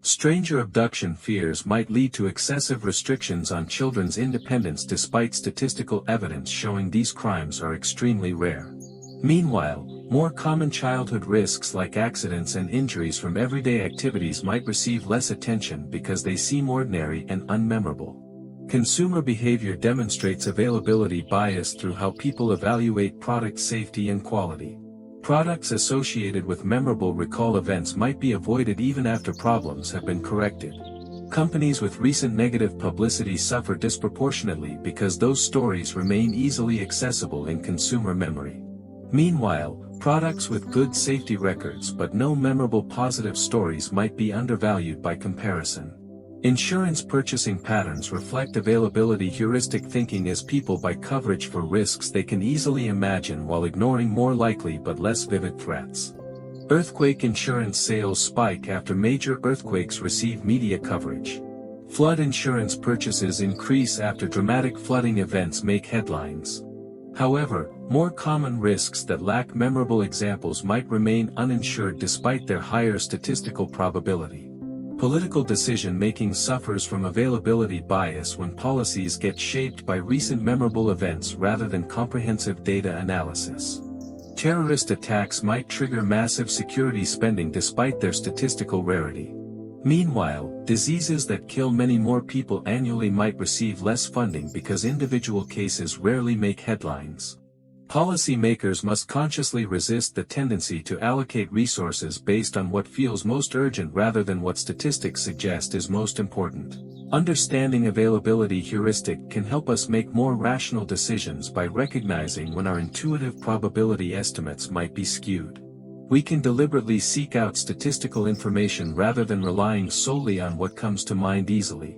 Stranger abduction fears might lead to excessive restrictions on children's independence despite statistical evidence showing these crimes are extremely rare. Meanwhile, more common childhood risks like accidents and injuries from everyday activities might receive less attention because they seem ordinary and unmemorable. Consumer behavior demonstrates availability bias through how people evaluate product safety and quality. Products associated with memorable recall events might be avoided even after problems have been corrected. Companies with recent negative publicity suffer disproportionately because those stories remain easily accessible in consumer memory. Meanwhile, products with good safety records but no memorable positive stories might be undervalued by comparison. Insurance purchasing patterns reflect availability heuristic thinking as people buy coverage for risks they can easily imagine while ignoring more likely but less vivid threats. Earthquake insurance sales spike after major earthquakes receive media coverage. Flood insurance purchases increase after dramatic flooding events make headlines. However, more common risks that lack memorable examples might remain uninsured despite their higher statistical probability. Political decision-making suffers from availability bias when policies get shaped by recent memorable events rather than comprehensive data analysis. Terrorist attacks might trigger massive security spending despite their statistical rarity. Meanwhile, diseases that kill many more people annually might receive less funding because individual cases rarely make headlines. Policymakers must consciously resist the tendency to allocate resources based on what feels most urgent rather than what statistics suggest is most important. Understanding availability heuristic can help us make more rational decisions by recognizing when our intuitive probability estimates might be skewed. We can deliberately seek out statistical information rather than relying solely on what comes to mind easily.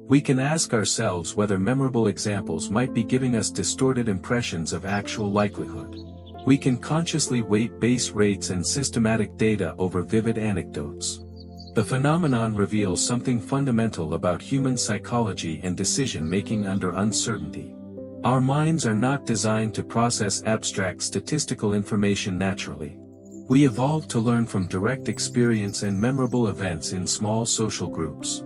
We can ask ourselves whether memorable examples might be giving us distorted impressions of actual likelihood. We can consciously weight base rates and systematic data over vivid anecdotes. The phenomenon reveals something fundamental about human psychology and decision-making under uncertainty. Our minds are not designed to process abstract statistical information naturally. We evolved to learn from direct experience and memorable events in small social groups.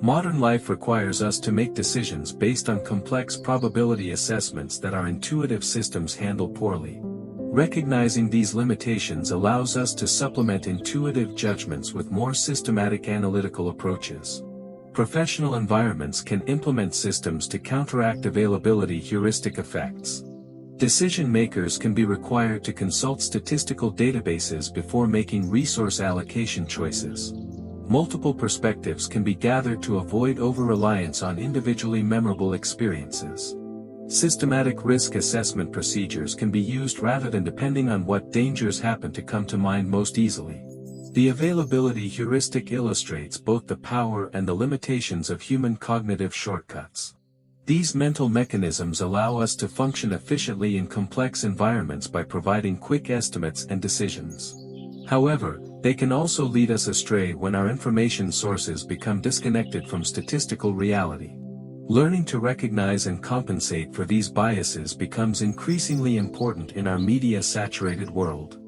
Modern life requires us to make decisions based on complex probability assessments that our intuitive systems handle poorly. Recognizing these limitations allows us to supplement intuitive judgments with more systematic analytical approaches. Professional environments can implement systems to counteract availability heuristic effects. Decision makers can be required to consult statistical databases before making resource allocation choices. Multiple perspectives can be gathered to avoid over-reliance on individually memorable experiences. Systematic risk assessment procedures can be used rather than depending on what dangers happen to come to mind most easily. The availability heuristic illustrates both the power and the limitations of human cognitive shortcuts. These mental mechanisms allow us to function efficiently in complex environments by providing quick estimates and decisions. However, they can also lead us astray when our information sources become disconnected from statistical reality. Learning to recognize and compensate for these biases becomes increasingly important in our media-saturated world.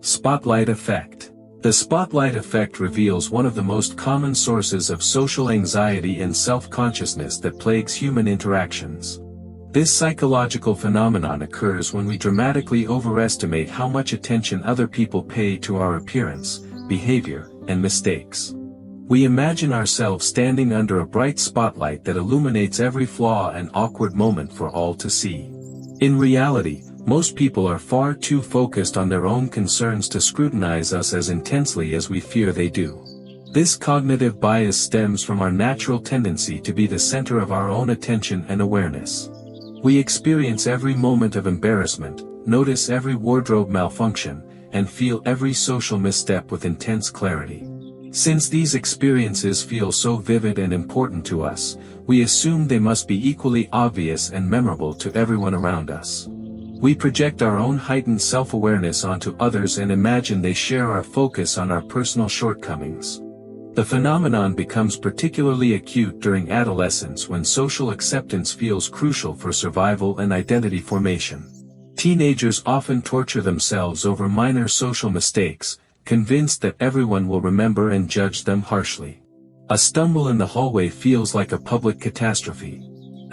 Spotlight effect. The spotlight effect reveals one of the most common sources of social anxiety and self-consciousness that plagues human interactions. This psychological phenomenon occurs when we dramatically overestimate how much attention other people pay to our appearance, behavior, and mistakes. We imagine ourselves standing under a bright spotlight that illuminates every flaw and awkward moment for all to see. In reality, most people are far too focused on their own concerns to scrutinize us as intensely as we fear they do. This cognitive bias stems from our natural tendency to be the center of our own attention and awareness. We experience every moment of embarrassment, notice every wardrobe malfunction, and feel every social misstep with intense clarity. Since these experiences feel so vivid and important to us, we assume they must be equally obvious and memorable to everyone around us. We project our own heightened self-awareness onto others and imagine they share our focus on our personal shortcomings. The phenomenon becomes particularly acute during adolescence when social acceptance feels crucial for survival and identity formation. Teenagers often torture themselves over minor social mistakes, convinced that everyone will remember and judge them harshly. A stumble in the hallway feels like a public catastrophe.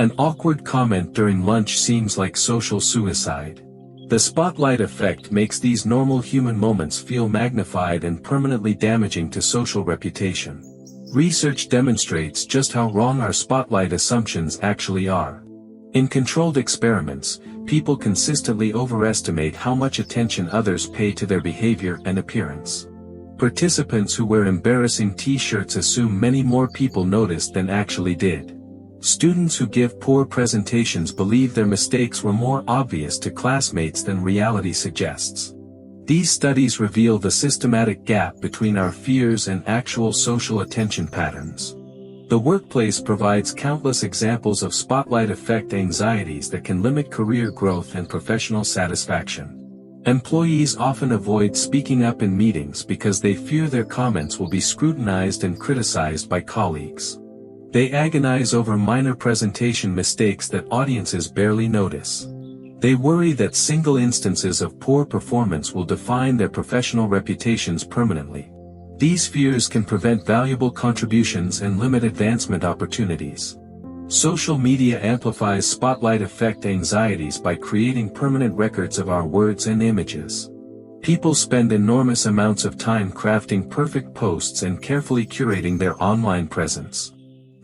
An awkward comment during lunch seems like social suicide. The spotlight effect makes these normal human moments feel magnified and permanently damaging to social reputation. Research demonstrates just how wrong our spotlight assumptions actually are. In controlled experiments, people consistently overestimate how much attention others pay to their behavior and appearance. Participants who wear embarrassing t-shirts assume many more people noticed than actually did. Students who give poor presentations believe their mistakes were more obvious to classmates than reality suggests. These studies reveal the systematic gap between our fears and actual social attention patterns. The workplace provides countless examples of spotlight effect anxieties that can limit career growth and professional satisfaction. Employees often avoid speaking up in meetings because they fear their comments will be scrutinized and criticized by colleagues. They agonize over minor presentation mistakes that audiences barely notice. They worry that single instances of poor performance will define their professional reputations permanently. These fears can prevent valuable contributions and limit advancement opportunities. Social media amplifies spotlight effect anxieties by creating permanent records of our words and images. People spend enormous amounts of time crafting perfect posts and carefully curating their online presence.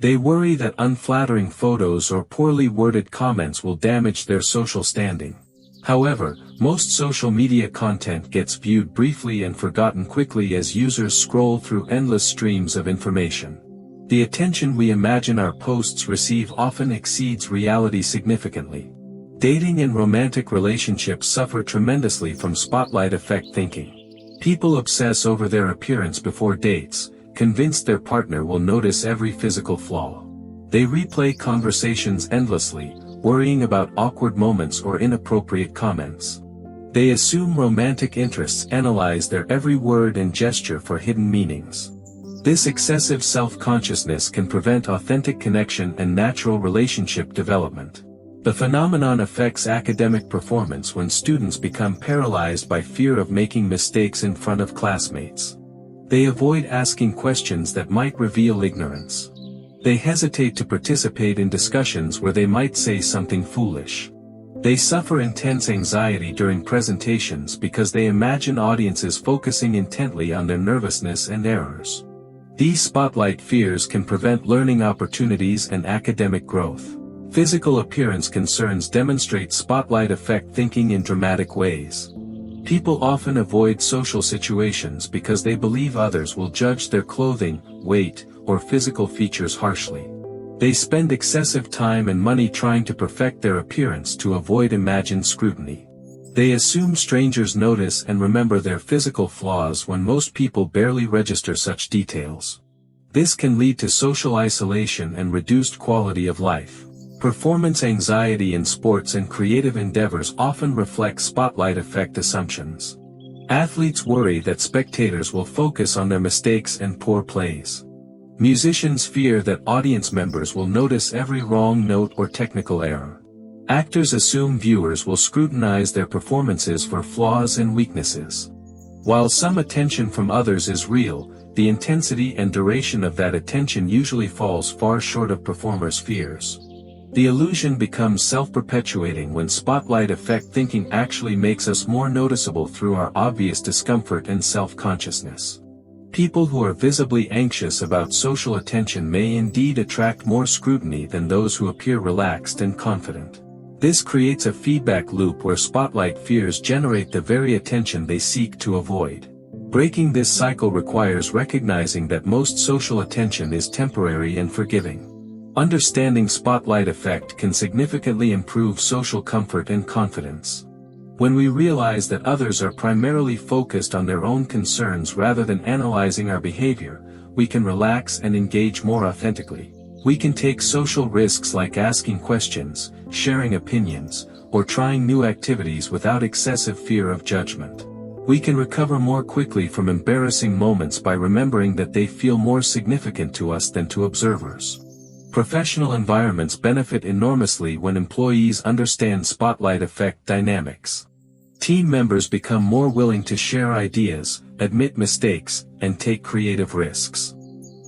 They worry that unflattering photos or poorly worded comments will damage their social standing. However, most social media content gets viewed briefly and forgotten quickly as users scroll through endless streams of information. The attention we imagine our posts receive often exceeds reality significantly. Dating and romantic relationships suffer tremendously from spotlight effect thinking. People obsess over their appearance before dates, convinced their partner will notice every physical flaw. They replay conversations endlessly, worrying about awkward moments or inappropriate comments. They assume romantic interests analyze their every word and gesture for hidden meanings. This excessive self-consciousness can prevent authentic connection and natural relationship development. The phenomenon affects academic performance when students become paralyzed by fear of making mistakes in front of classmates. They avoid asking questions that might reveal ignorance. They hesitate to participate in discussions where they might say something foolish. They suffer intense anxiety during presentations because they imagine audiences focusing intently on their nervousness and errors. These spotlight fears can prevent learning opportunities and academic growth. Physical appearance concerns demonstrate spotlight effect thinking in dramatic ways. People often avoid social situations because they believe others will judge their clothing, weight, or physical features harshly. They spend excessive time and money trying to perfect their appearance to avoid imagined scrutiny. They assume strangers notice and remember their physical flaws when most people barely register such details. This can lead to social isolation and reduced quality of life. Performance anxiety in sports and creative endeavors often reflect spotlight effect assumptions. Athletes worry that spectators will focus on their mistakes and poor plays. Musicians fear that audience members will notice every wrong note or technical error. Actors assume viewers will scrutinize their performances for flaws and weaknesses. While some attention from others is real, the intensity and duration of that attention usually falls far short of performers' fears. The illusion becomes self-perpetuating when spotlight effect thinking actually makes us more noticeable through our obvious discomfort and self-consciousness. People who are visibly anxious about social attention may indeed attract more scrutiny than those who appear relaxed and confident. This creates a feedback loop where spotlight fears generate the very attention they seek to avoid. Breaking this cycle requires recognizing that most social attention is temporary and forgiving. Understanding spotlight effect can significantly improve social comfort and confidence. When we realize that others are primarily focused on their own concerns rather than analyzing our behavior, we can relax and engage more authentically. We can take social risks like asking questions, sharing opinions, or trying new activities without excessive fear of judgment. We can recover more quickly from embarrassing moments by remembering that they feel more significant to us than to observers. Professional environments benefit enormously when employees understand spotlight effect dynamics. Team members become more willing to share ideas, admit mistakes, and take creative risks.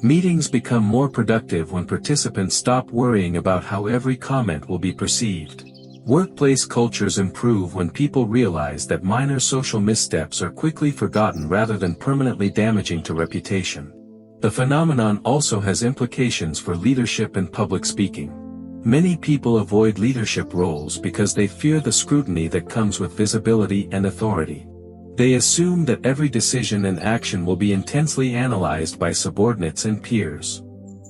Meetings become more productive when participants stop worrying about how every comment will be perceived. Workplace cultures improve when people realize that minor social missteps are quickly forgotten rather than permanently damaging to reputation. The phenomenon also has implications for leadership and public speaking. Many people avoid leadership roles because they fear the scrutiny that comes with visibility and authority. They assume that every decision and action will be intensely analyzed by subordinates and peers.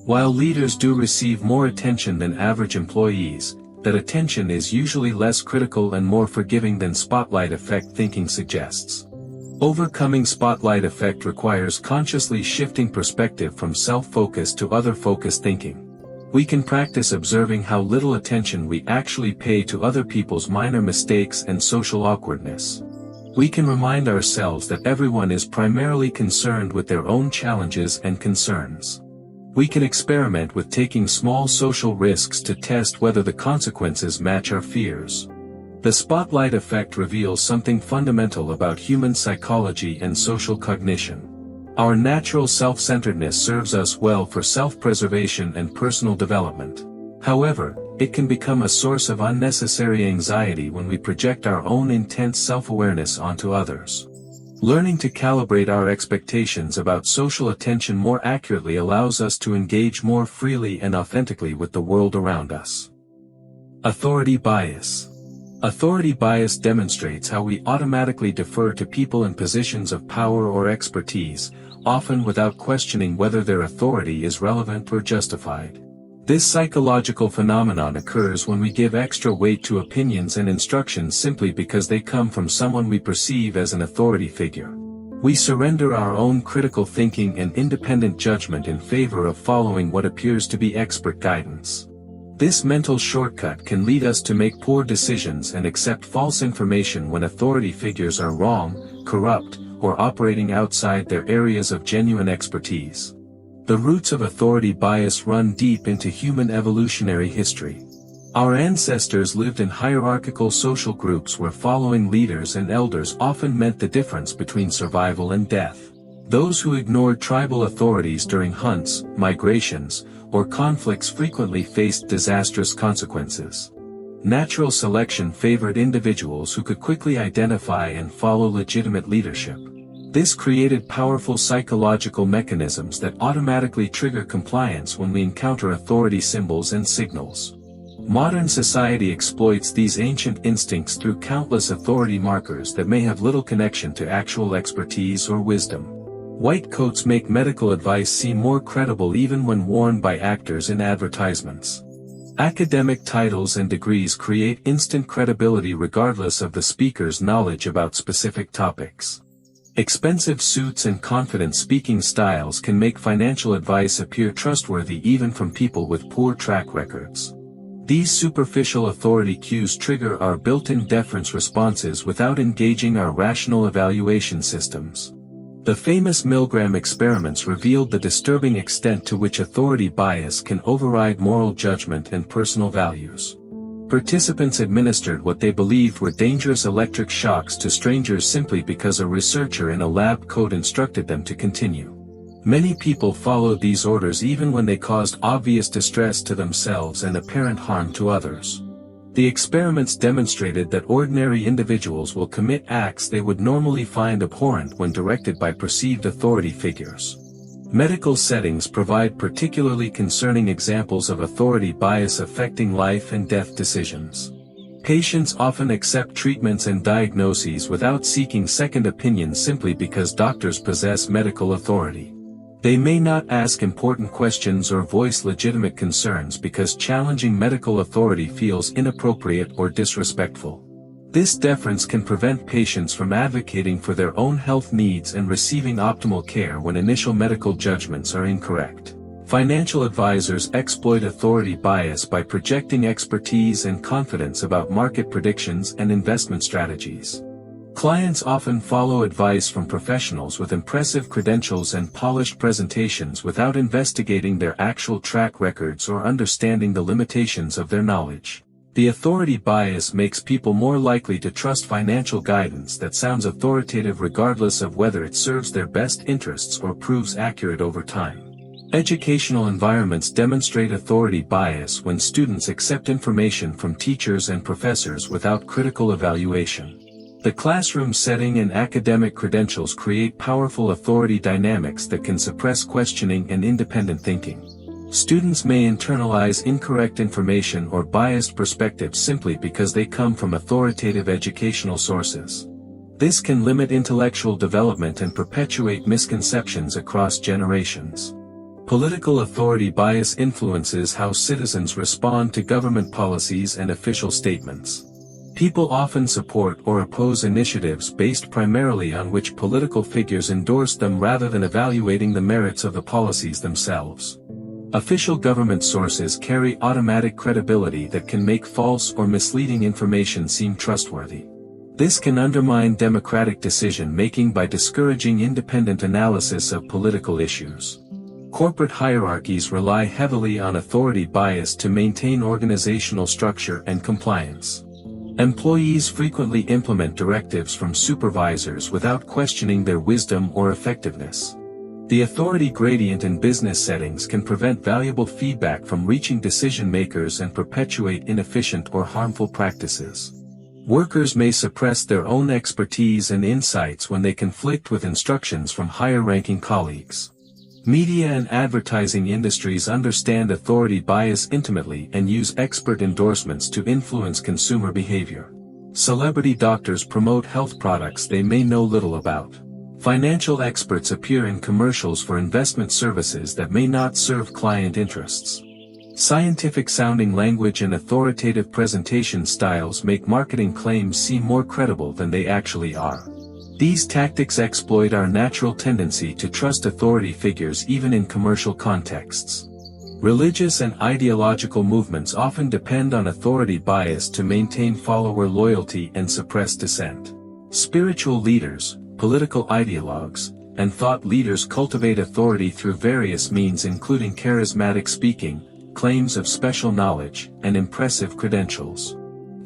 While leaders do receive more attention than average employees, that attention is usually less critical and more forgiving than spotlight effect thinking suggests. Overcoming spotlight effect requires consciously shifting perspective from self-focused to other-focused thinking. We can practice observing how little attention we actually pay to other people's minor mistakes and social awkwardness. We can remind ourselves that everyone is primarily concerned with their own challenges and concerns. We can experiment with taking small social risks to test whether the consequences match our fears. The spotlight effect reveals something fundamental about human psychology and social cognition. Our natural self-centeredness serves us well for self-preservation and personal development. However, it can become a source of unnecessary anxiety when we project our own intense self-awareness onto others. Learning to calibrate our expectations about social attention more accurately allows us to engage more freely and authentically with the world around us. Authority bias. Authority bias demonstrates how we automatically defer to people in positions of power or expertise, often without questioning whether their authority is relevant or justified. This psychological phenomenon occurs when we give extra weight to opinions and instructions simply because they come from someone we perceive as an authority figure. We surrender our own critical thinking and independent judgment in favor of following what appears to be expert guidance. This mental shortcut can lead us to make poor decisions and accept false information when authority figures are wrong, corrupt, or operating outside their areas of genuine expertise. The roots of authority bias run deep into human evolutionary history. Our ancestors lived in hierarchical social groups where following leaders and elders often meant the difference between survival and death. Those who ignored tribal authorities during hunts, migrations, or conflicts frequently faced disastrous consequences. Natural selection favored individuals who could quickly identify and follow legitimate leadership. This created powerful psychological mechanisms that automatically trigger compliance when we encounter authority symbols and signals. Modern society exploits these ancient instincts through countless authority markers that may have little connection to actual expertise or wisdom. White coats make medical advice seem more credible even when worn by actors in advertisements. Academic titles and degrees create instant credibility regardless of the speaker's knowledge about specific topics. Expensive suits and confident speaking styles can make financial advice appear trustworthy even from people with poor track records. These superficial authority cues trigger our built-in deference responses without engaging our rational evaluation systems. The famous Milgram experiments revealed the disturbing extent to which authority bias can override moral judgment and personal values. Participants administered what they believed were dangerous electric shocks to strangers simply because a researcher in a lab coat instructed them to continue. Many people followed these orders even when they caused obvious distress to themselves and apparent harm to others. The experiments demonstrated that ordinary individuals will commit acts they would normally find abhorrent when directed by perceived authority figures. Medical settings provide particularly concerning examples of authority bias affecting life and death decisions. Patients often accept treatments and diagnoses without seeking second opinions simply because doctors possess medical authority. They may not ask important questions or voice legitimate concerns because challenging medical authority feels inappropriate or disrespectful. This deference can prevent patients from advocating for their own health needs and receiving optimal care when initial medical judgments are incorrect. Financial advisors exploit authority bias by projecting expertise and confidence about market predictions and investment strategies. Clients often follow advice from professionals with impressive credentials and polished presentations without investigating their actual track records or understanding the limitations of their knowledge. The authority bias makes people more likely to trust financial guidance that sounds authoritative regardless of whether it serves their best interests or proves accurate over time. Educational environments demonstrate authority bias when students accept information from teachers and professors without critical evaluation. The classroom setting and academic credentials create powerful authority dynamics that can suppress questioning and independent thinking. Students may internalize incorrect information or biased perspectives simply because they come from authoritative educational sources. This can limit intellectual development and perpetuate misconceptions across generations. Political authority bias influences how citizens respond to government policies and official statements. People often support or oppose initiatives based primarily on which political figures endorse them rather than evaluating the merits of the policies themselves. Official government sources carry automatic credibility that can make false or misleading information seem trustworthy. This can undermine democratic decision-making by discouraging independent analysis of political issues. Corporate hierarchies rely heavily on authority bias to maintain organizational structure and compliance. Employees frequently implement directives from supervisors without questioning their wisdom or effectiveness. The authority gradient in business settings can prevent valuable feedback from reaching decision makers and perpetuate inefficient or harmful practices. Workers may suppress their own expertise and insights when they conflict with instructions from higher-ranking colleagues. Media and advertising industries understand authority bias intimately and use expert endorsements to influence consumer behavior. Celebrity doctors promote health products they may know little about. Financial experts appear in commercials for investment services that may not serve client interests. Scientific-sounding language and authoritative presentation styles make marketing claims seem more credible than they actually are. These tactics exploit our natural tendency to trust authority figures even in commercial contexts. Religious and ideological movements often depend on authority bias to maintain follower loyalty and suppress dissent. Spiritual leaders, political ideologues, and thought leaders cultivate authority through various means including charismatic speaking, claims of special knowledge, and impressive credentials.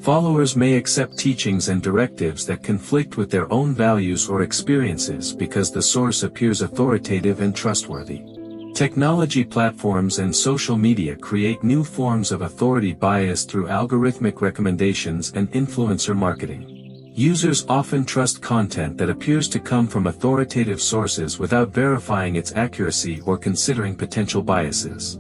Followers may accept teachings and directives that conflict with their own values or experiences because the source appears authoritative and trustworthy. Technology platforms and social media create new forms of authority bias through algorithmic recommendations and influencer marketing. Users often trust content that appears to come from authoritative sources without verifying its accuracy or considering potential biases.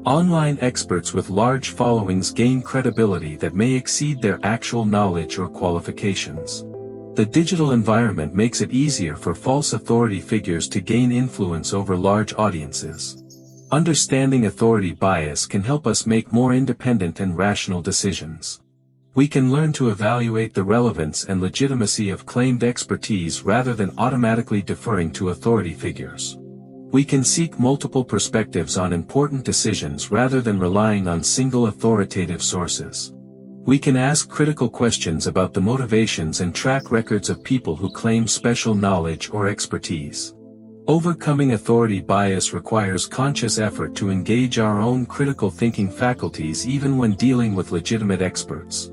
Online experts with large followings gain credibility that may exceed their actual knowledge or qualifications. The digital environment makes it easier for false authority figures to gain influence over large audiences. Understanding authority bias can help us make more independent and rational decisions. We can learn to evaluate the relevance and legitimacy of claimed expertise rather than automatically deferring to authority figures. We can seek multiple perspectives on important decisions rather than relying on single authoritative sources. We can ask critical questions about the motivations and track records of people who claim special knowledge or expertise. Overcoming authority bias requires conscious effort to engage our own critical thinking faculties even when dealing with legitimate experts.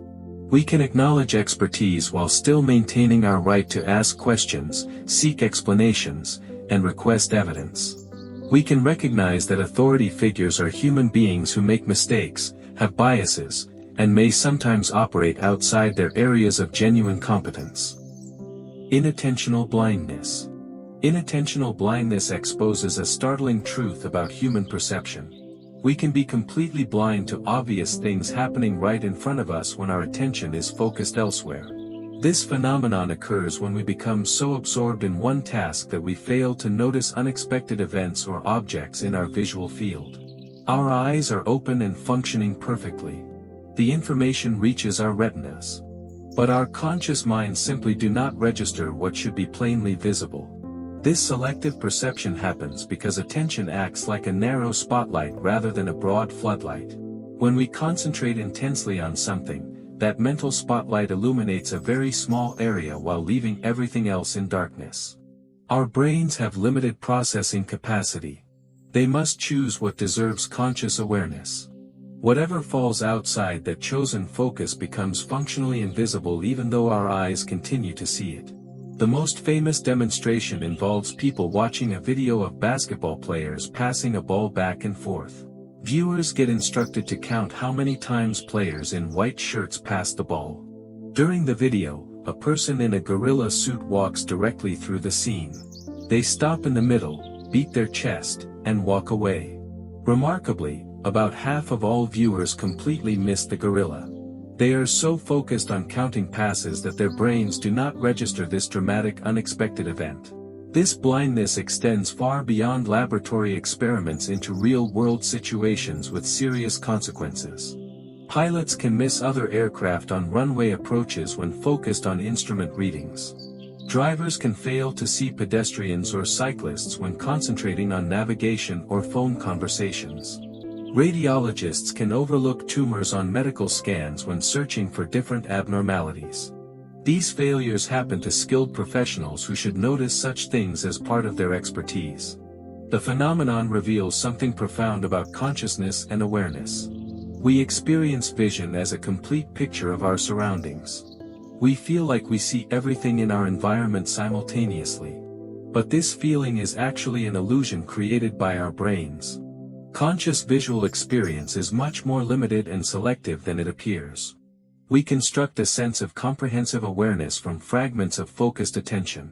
We can acknowledge expertise while still maintaining our right to ask questions, seek explanations, and request evidence. We can recognize that authority figures are human beings who make mistakes, have biases, and may sometimes operate outside their areas of genuine competence. Inattentional blindness. Inattentional blindness exposes a startling truth about human perception. We can be completely blind to obvious things happening right in front of us when our attention is focused elsewhere. This phenomenon occurs when we become so absorbed in one task that we fail to notice unexpected events or objects in our visual field. Our eyes are open and functioning perfectly. The information reaches our retinas. But our conscious minds simply do not register what should be plainly visible. This selective perception happens because attention acts like a narrow spotlight rather than a broad floodlight. When we concentrate intensely on something, that mental spotlight illuminates a very small area while leaving everything else in darkness. Our brains have limited processing capacity. They must choose what deserves conscious awareness. Whatever falls outside that chosen focus becomes functionally invisible even though our eyes continue to see it. The most famous demonstration involves people watching a video of basketball players passing a ball back and forth. Viewers get instructed to count how many times players in white shirts pass the ball. During the video, a person in a gorilla suit walks directly through the scene. They stop in the middle, beat their chest, and walk away. Remarkably, about half of all viewers completely miss the gorilla. They are so focused on counting passes that their brains do not register this dramatic unexpected event. This blindness extends far beyond laboratory experiments into real-world situations with serious consequences. Pilots can miss other aircraft on runway approaches when focused on instrument readings. Drivers can fail to see pedestrians or cyclists when concentrating on navigation or phone conversations. Radiologists can overlook tumors on medical scans when searching for different abnormalities. These failures happen to skilled professionals who should notice such things as part of their expertise. The phenomenon reveals something profound about consciousness and awareness. We experience vision as a complete picture of our surroundings. We feel like we see everything in our environment simultaneously. But this feeling is actually an illusion created by our brains. Conscious visual experience is much more limited and selective than it appears. We construct a sense of comprehensive awareness from fragments of focused attention.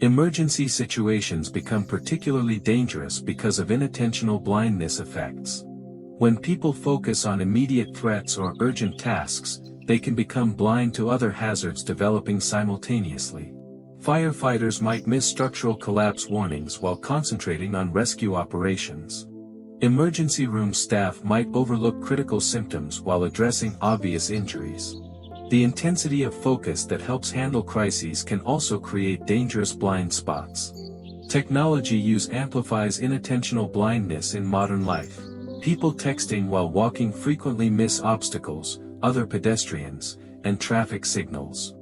Emergency situations become particularly dangerous because of inattentional blindness effects. When people focus on immediate threats or urgent tasks, they can become blind to other hazards developing simultaneously. Firefighters might miss structural collapse warnings while concentrating on rescue operations. Emergency room staff might overlook critical symptoms while addressing obvious injuries. The intensity of focus that helps handle crises can also create dangerous blind spots. Technology use amplifies inattentional blindness in modern life. People texting while walking frequently miss obstacles, other pedestrians, and traffic signals.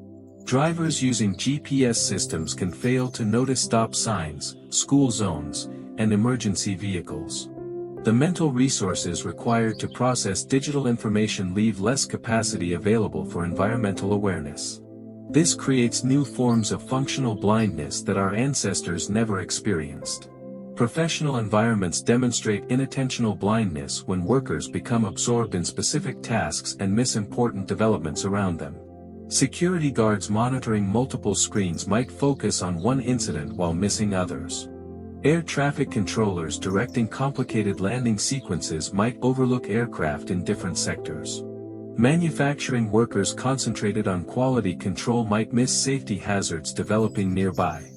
Drivers using GPS systems can fail to notice stop signs, school zones, and emergency vehicles. The mental resources required to process digital information leave less capacity available for environmental awareness. This creates new forms of functional blindness that our ancestors never experienced. Professional environments demonstrate inattentional blindness when workers become absorbed in specific tasks and miss important developments around them. Security guards monitoring multiple screens might focus on one incident while missing others. Air traffic controllers directing complicated landing sequences might overlook aircraft in different sectors. Manufacturing workers concentrated on quality control might miss safety hazards developing nearby.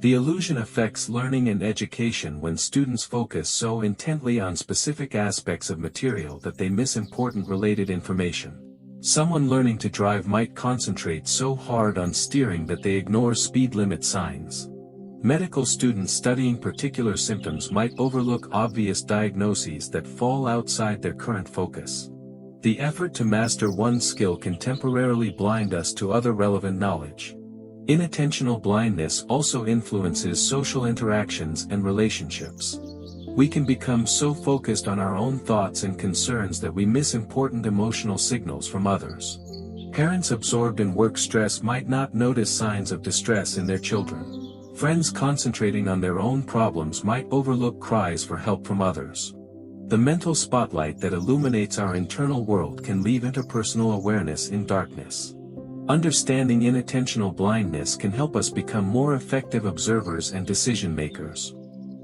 The illusion affects learning and education when students focus so intently on specific aspects of material that they miss important related information. Someone learning to drive might concentrate so hard on steering that they ignore speed limit signs. Medical students studying particular symptoms might overlook obvious diagnoses that fall outside their current focus. The effort to master one skill can temporarily blind us to other relevant knowledge. Inattentional blindness also influences social interactions and relationships. We can become so focused on our own thoughts and concerns that we miss important emotional signals from others. Parents absorbed in work stress might not notice signs of distress in their children. Friends concentrating on their own problems might overlook cries for help from others. The mental spotlight that illuminates our internal world can leave interpersonal awareness in darkness. Understanding inattentional blindness can help us become more effective observers and decision-makers.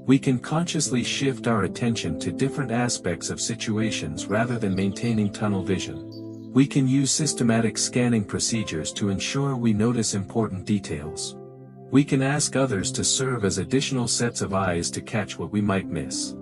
We can consciously shift our attention to different aspects of situations rather than maintaining tunnel vision. We can use systematic scanning procedures to ensure we notice important details. We can ask others to serve as additional sets of eyes to catch what we might miss.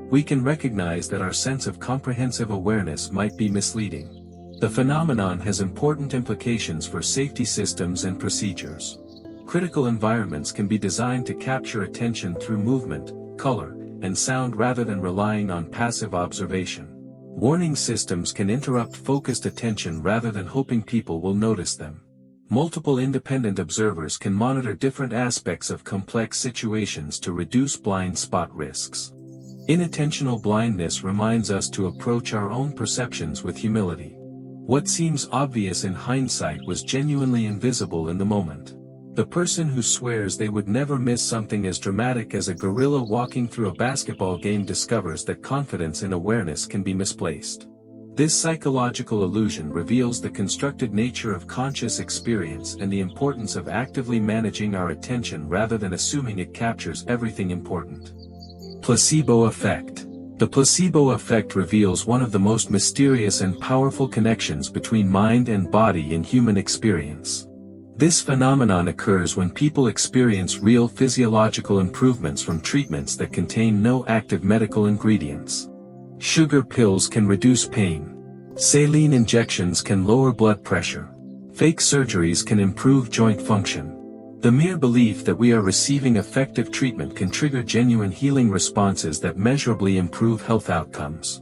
We can recognize that our sense of comprehensive awareness might be misleading. The phenomenon has important implications for safety systems and procedures. Critical environments can be designed to capture attention through movement, color, and sound rather than relying on passive observation. Warning systems can interrupt focused attention rather than hoping people will notice them. Multiple independent observers can monitor different aspects of complex situations to reduce blind spot risks. Inattentional blindness reminds us to approach our own perceptions with humility. What seems obvious in hindsight was genuinely invisible in the moment. The person who swears they would never miss something as dramatic as a gorilla walking through a basketball game discovers that confidence and awareness can be misplaced. This psychological illusion reveals the constructed nature of conscious experience and the importance of actively managing our attention rather than assuming it captures everything important. Placebo effect. The placebo effect reveals one of the most mysterious and powerful connections between mind and body in human experience. This phenomenon occurs when people experience real physiological improvements from treatments that contain no active medical ingredients. Sugar pills can reduce pain. Saline injections can lower blood pressure. Fake surgeries can improve joint function. The mere belief that we are receiving effective treatment can trigger genuine healing responses that measurably improve health outcomes.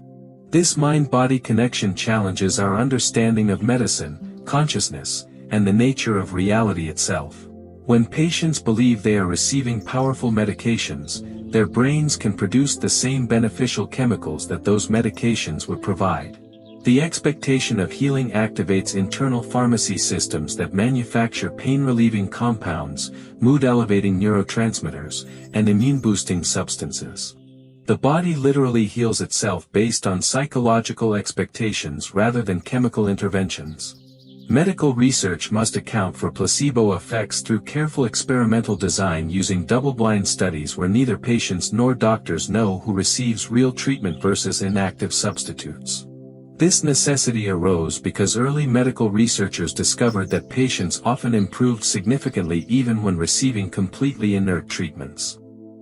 This mind-body connection challenges our understanding of medicine, consciousness, and the nature of reality itself. When patients believe they are receiving powerful medications, their brains can produce the same beneficial chemicals that those medications would provide. The expectation of healing activates internal pharmacy systems that manufacture pain-relieving compounds, mood-elevating neurotransmitters, and immune-boosting substances. The body literally heals itself based on psychological expectations rather than chemical interventions. Medical research must account for placebo effects through careful experimental design using double-blind studies where neither patients nor doctors know who receives real treatment versus inactive substitutes. This necessity arose because early medical researchers discovered that patients often improved significantly even when receiving completely inert treatments.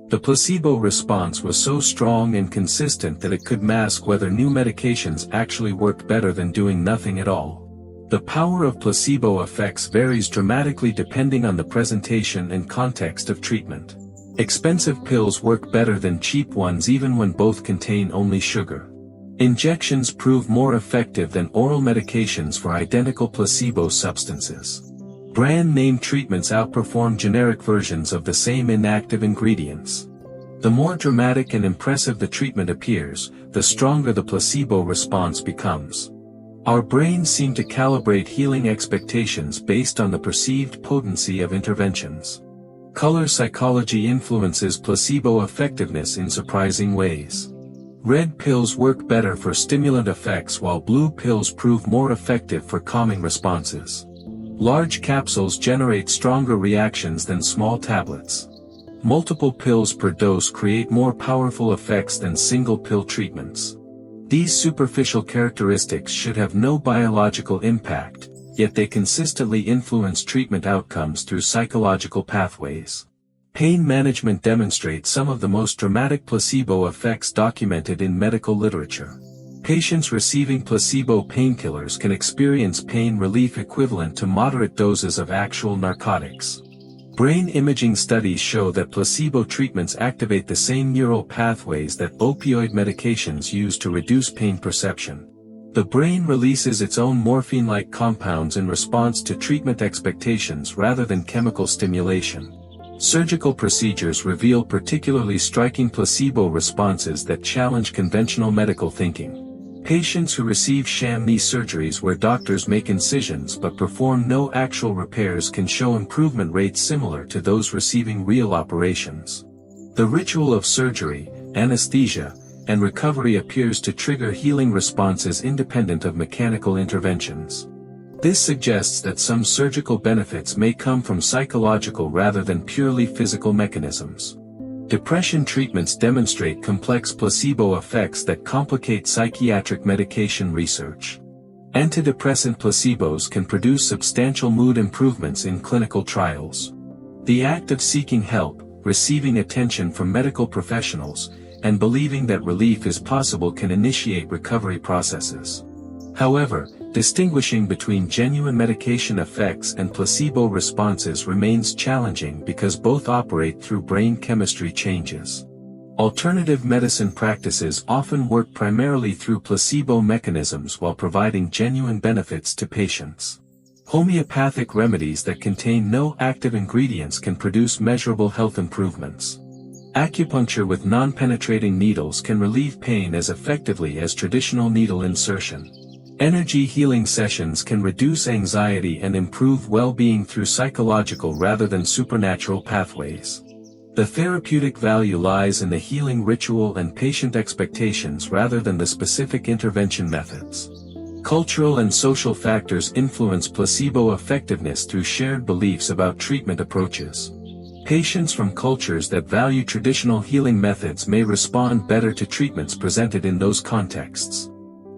The placebo response was so strong and consistent that it could mask whether new medications actually worked better than doing nothing at all. The power of placebo effects varies dramatically depending on the presentation and context of treatment. Expensive pills work better than cheap ones even when both contain only sugar. Injections prove more effective than oral medications for identical placebo substances. Brand-name treatments outperform generic versions of the same inactive ingredients. The more dramatic and impressive the treatment appears, the stronger the placebo response becomes. Our brains seem to calibrate healing expectations based on the perceived potency of interventions. Color psychology influences placebo effectiveness in surprising ways. Red pills work better for stimulant effects while blue pills prove more effective for calming responses. Large capsules generate stronger reactions than small tablets. Multiple pills per dose create more powerful effects than single pill treatments. These superficial characteristics should have no biological impact, yet they consistently influence treatment outcomes through psychological pathways. Pain management demonstrates some of the most dramatic placebo effects documented in medical literature. Patients receiving placebo painkillers can experience pain relief equivalent to moderate doses of actual narcotics. Brain imaging studies show that placebo treatments activate the same neural pathways that opioid medications use to reduce pain perception. The brain releases its own morphine-like compounds in response to treatment expectations rather than chemical stimulation. Surgical procedures reveal particularly striking placebo responses that challenge conventional medical thinking. Patients who receive sham knee surgeries where doctors make incisions but perform no actual repairs can show improvement rates similar to those receiving real operations. The ritual of surgery, anesthesia, and recovery appears to trigger healing responses independent of mechanical interventions. This suggests that some surgical benefits may come from psychological rather than purely physical mechanisms. Depression treatments demonstrate complex placebo effects that complicate psychiatric medication research. Antidepressant placebos can produce substantial mood improvements in clinical trials. The act of seeking help, receiving attention from medical professionals, and believing that relief is possible can initiate recovery processes. However, distinguishing between genuine medication effects and placebo responses remains challenging because both operate through brain chemistry changes. Alternative medicine practices often work primarily through placebo mechanisms while providing genuine benefits to patients. Homeopathic remedies that contain no active ingredients can produce measurable health improvements. Acupuncture with non-penetrating needles can relieve pain as effectively as traditional needle insertion. Energy healing sessions can reduce anxiety and improve well-being through psychological rather than supernatural pathways. The therapeutic value lies in the healing ritual and patient expectations rather than the specific intervention methods. Cultural and social factors influence placebo effectiveness through shared beliefs about treatment approaches. Patients from cultures that value traditional healing methods may respond better to treatments presented in those contexts.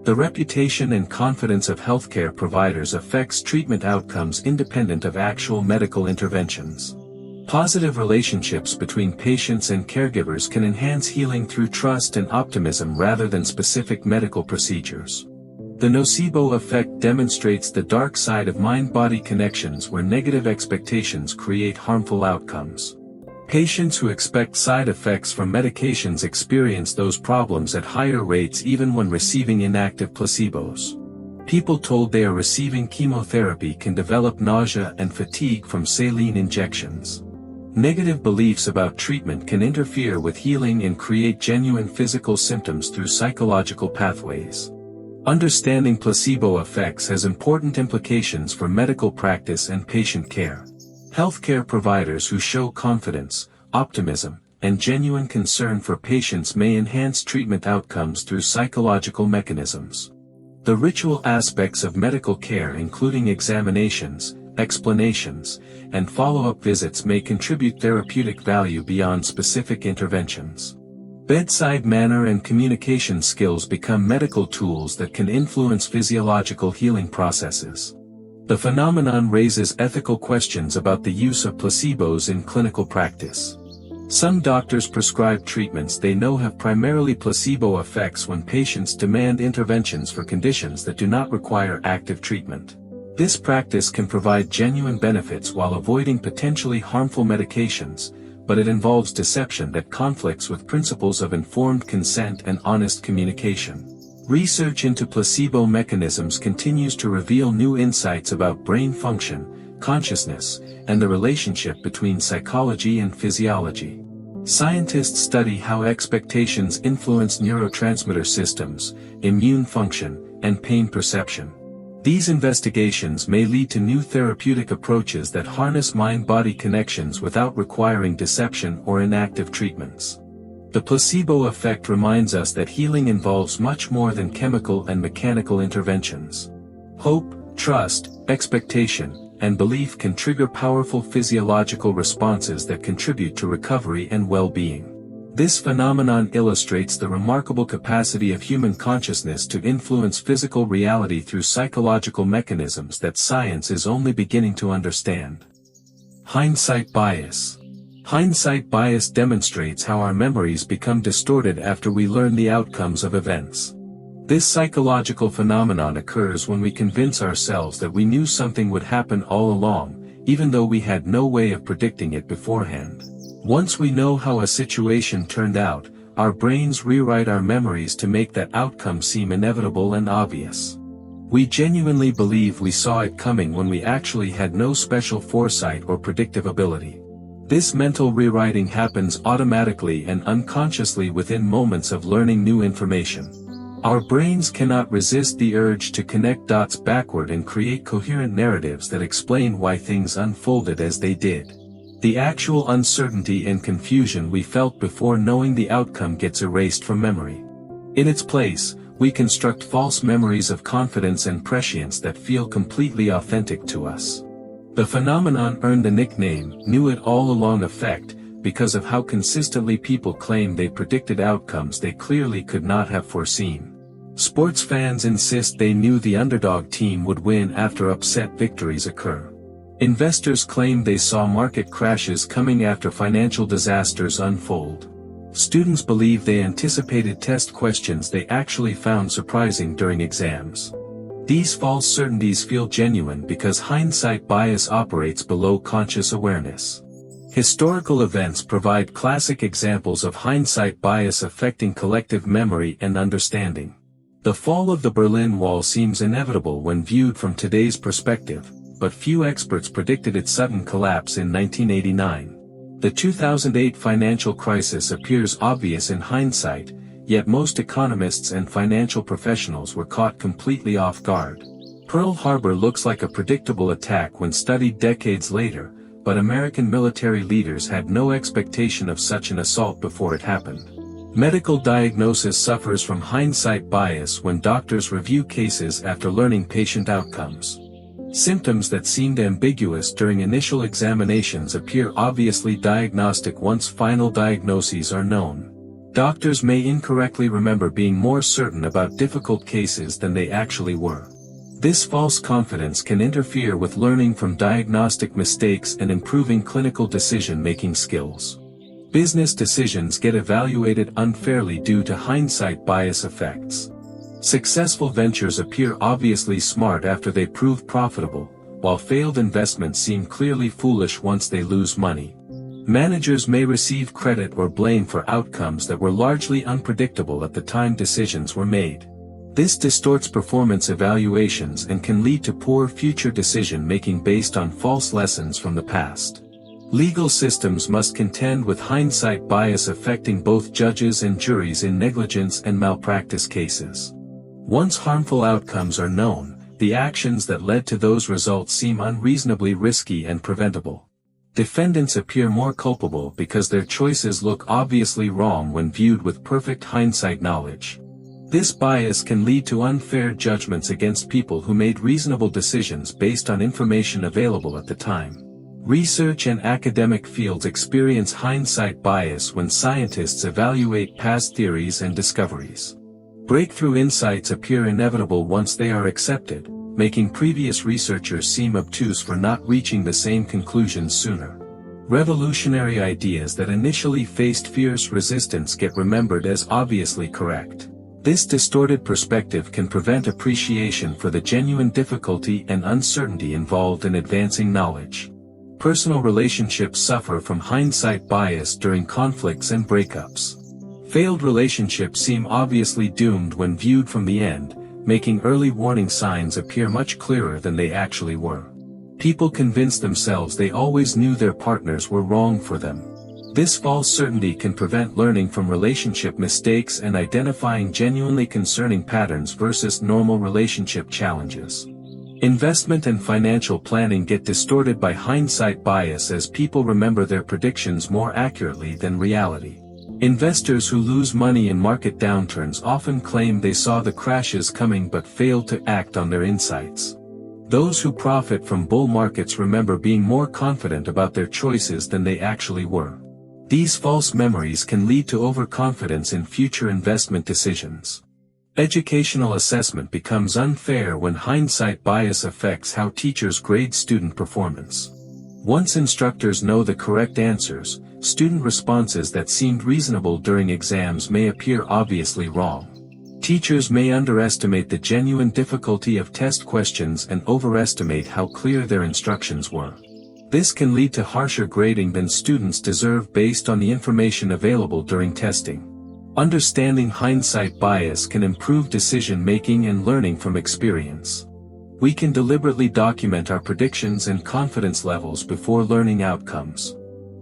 The reputation and confidence of healthcare providers affects treatment outcomes independent of actual medical interventions. Positive relationships between patients and caregivers can enhance healing through trust and optimism rather than specific medical procedures. The nocebo effect demonstrates the dark side of mind-body connections where negative expectations create harmful outcomes. Patients who expect side effects from medications experience those problems at higher rates even when receiving inactive placebos. People told they are receiving chemotherapy can develop nausea and fatigue from saline injections. Negative beliefs about treatment can interfere with healing and create genuine physical symptoms through psychological pathways. Understanding placebo effects has important implications for medical practice and patient care. Healthcare providers who show confidence, optimism, and genuine concern for patients may enhance treatment outcomes through psychological mechanisms. The ritual aspects of medical care including examinations, explanations, and follow-up visits may contribute therapeutic value beyond specific interventions. Bedside manner and communication skills become medical tools that can influence physiological healing processes. The phenomenon raises ethical questions about the use of placebos in clinical practice. Some doctors prescribe treatments they know have primarily placebo effects when patients demand interventions for conditions that do not require active treatment. This practice can provide genuine benefits while avoiding potentially harmful medications, but it involves deception that conflicts with principles of informed consent and honest communication. Research into placebo mechanisms continues to reveal new insights about brain function, consciousness, and the relationship between psychology and physiology. Scientists study how expectations influence neurotransmitter systems, immune function, and pain perception. These investigations may lead to new therapeutic approaches that harness mind-body connections without requiring deception or inactive treatments. The placebo effect reminds us that healing involves much more than chemical and mechanical interventions. Hope, trust, expectation, and belief can trigger powerful physiological responses that contribute to recovery and well-being. This phenomenon illustrates the remarkable capacity of human consciousness to influence physical reality through psychological mechanisms that science is only beginning to understand. Hindsight bias. Hindsight bias demonstrates how our memories become distorted after we learn the outcomes of events. This psychological phenomenon occurs when we convince ourselves that we knew something would happen all along, even though we had no way of predicting it beforehand. Once we know how a situation turned out, our brains rewrite our memories to make that outcome seem inevitable and obvious. We genuinely believe we saw it coming when we actually had no special foresight or predictive ability. This mental rewriting happens automatically and unconsciously within moments of learning new information. Our brains cannot resist the urge to connect dots backward and create coherent narratives that explain why things unfolded as they did. The actual uncertainty and confusion we felt before knowing the outcome gets erased from memory. In its place, we construct false memories of confidence and prescience that feel completely authentic to us. The phenomenon earned the nickname "knew it all along" effect, because of how consistently people claim they predicted outcomes they clearly could not have foreseen. Sports fans insist they knew the underdog team would win after upset victories occur. Investors claim they saw market crashes coming after financial disasters unfold. Students believe they anticipated test questions they actually found surprising during exams. These false certainties feel genuine because hindsight bias operates below conscious awareness. Historical events provide classic examples of hindsight bias affecting collective memory and understanding. The fall of the Berlin Wall seems inevitable when viewed from today's perspective, but few experts predicted its sudden collapse in 1989. The 2008 financial crisis appears obvious in hindsight, yet most economists and financial professionals were caught completely off guard. Pearl Harbor looks like a predictable attack when studied decades later, but American military leaders had no expectation of such an assault before it happened. Medical diagnosis suffers from hindsight bias when doctors review cases after learning patient outcomes. Symptoms that seemed ambiguous during initial examinations appear obviously diagnostic once final diagnoses are known. Doctors may incorrectly remember being more certain about difficult cases than they actually were. This false confidence can interfere with learning from diagnostic mistakes and improving clinical decision-making skills. Business decisions get evaluated unfairly due to hindsight bias effects. Successful ventures appear obviously smart after they prove profitable, while failed investments seem clearly foolish once they lose money. Managers may receive credit or blame for outcomes that were largely unpredictable at the time decisions were made. This distorts performance evaluations and can lead to poor future decision-making based on false lessons from the past. Legal systems must contend with hindsight bias affecting both judges and juries in negligence and malpractice cases. Once harmful outcomes are known, the actions that led to those results seem unreasonably risky and preventable. Defendants appear more culpable because their choices look obviously wrong when viewed with perfect hindsight knowledge. This bias can lead to unfair judgments against people who made reasonable decisions based on information available at the time. Research and academic fields experience hindsight bias when scientists evaluate past theories and discoveries. Breakthrough insights appear inevitable once they are accepted, making previous researchers seem obtuse for not reaching the same conclusions sooner. Revolutionary ideas that initially faced fierce resistance get remembered as obviously correct. This distorted perspective can prevent appreciation for the genuine difficulty and uncertainty involved in advancing knowledge. Personal relationships suffer from hindsight bias during conflicts and breakups. Failed relationships seem obviously doomed when viewed from the end, making early warning signs appear much clearer than they actually were. People convince themselves they always knew their partners were wrong for them. This false certainty can prevent learning from relationship mistakes and identifying genuinely concerning patterns versus normal relationship challenges. Investment and financial planning get distorted by hindsight bias as people remember their predictions more accurately than reality. Investors who lose money in market downturns often claim they saw the crashes coming but failed to act on their insights. Those who profit from bull markets remember being more confident about their choices than they actually were. These false memories can lead to overconfidence in future investment decisions. Educational assessment becomes unfair when hindsight bias affects how teachers grade student performance. Once instructors know the correct answers, student responses that seemed reasonable during exams may appear obviously wrong. Teachers may underestimate the genuine difficulty of test questions and overestimate how clear their instructions were. This can lead to harsher grading than students deserve based on the information available during testing. Understanding hindsight bias can improve decision-making and learning from experience. We can deliberately document our predictions and confidence levels before learning outcomes.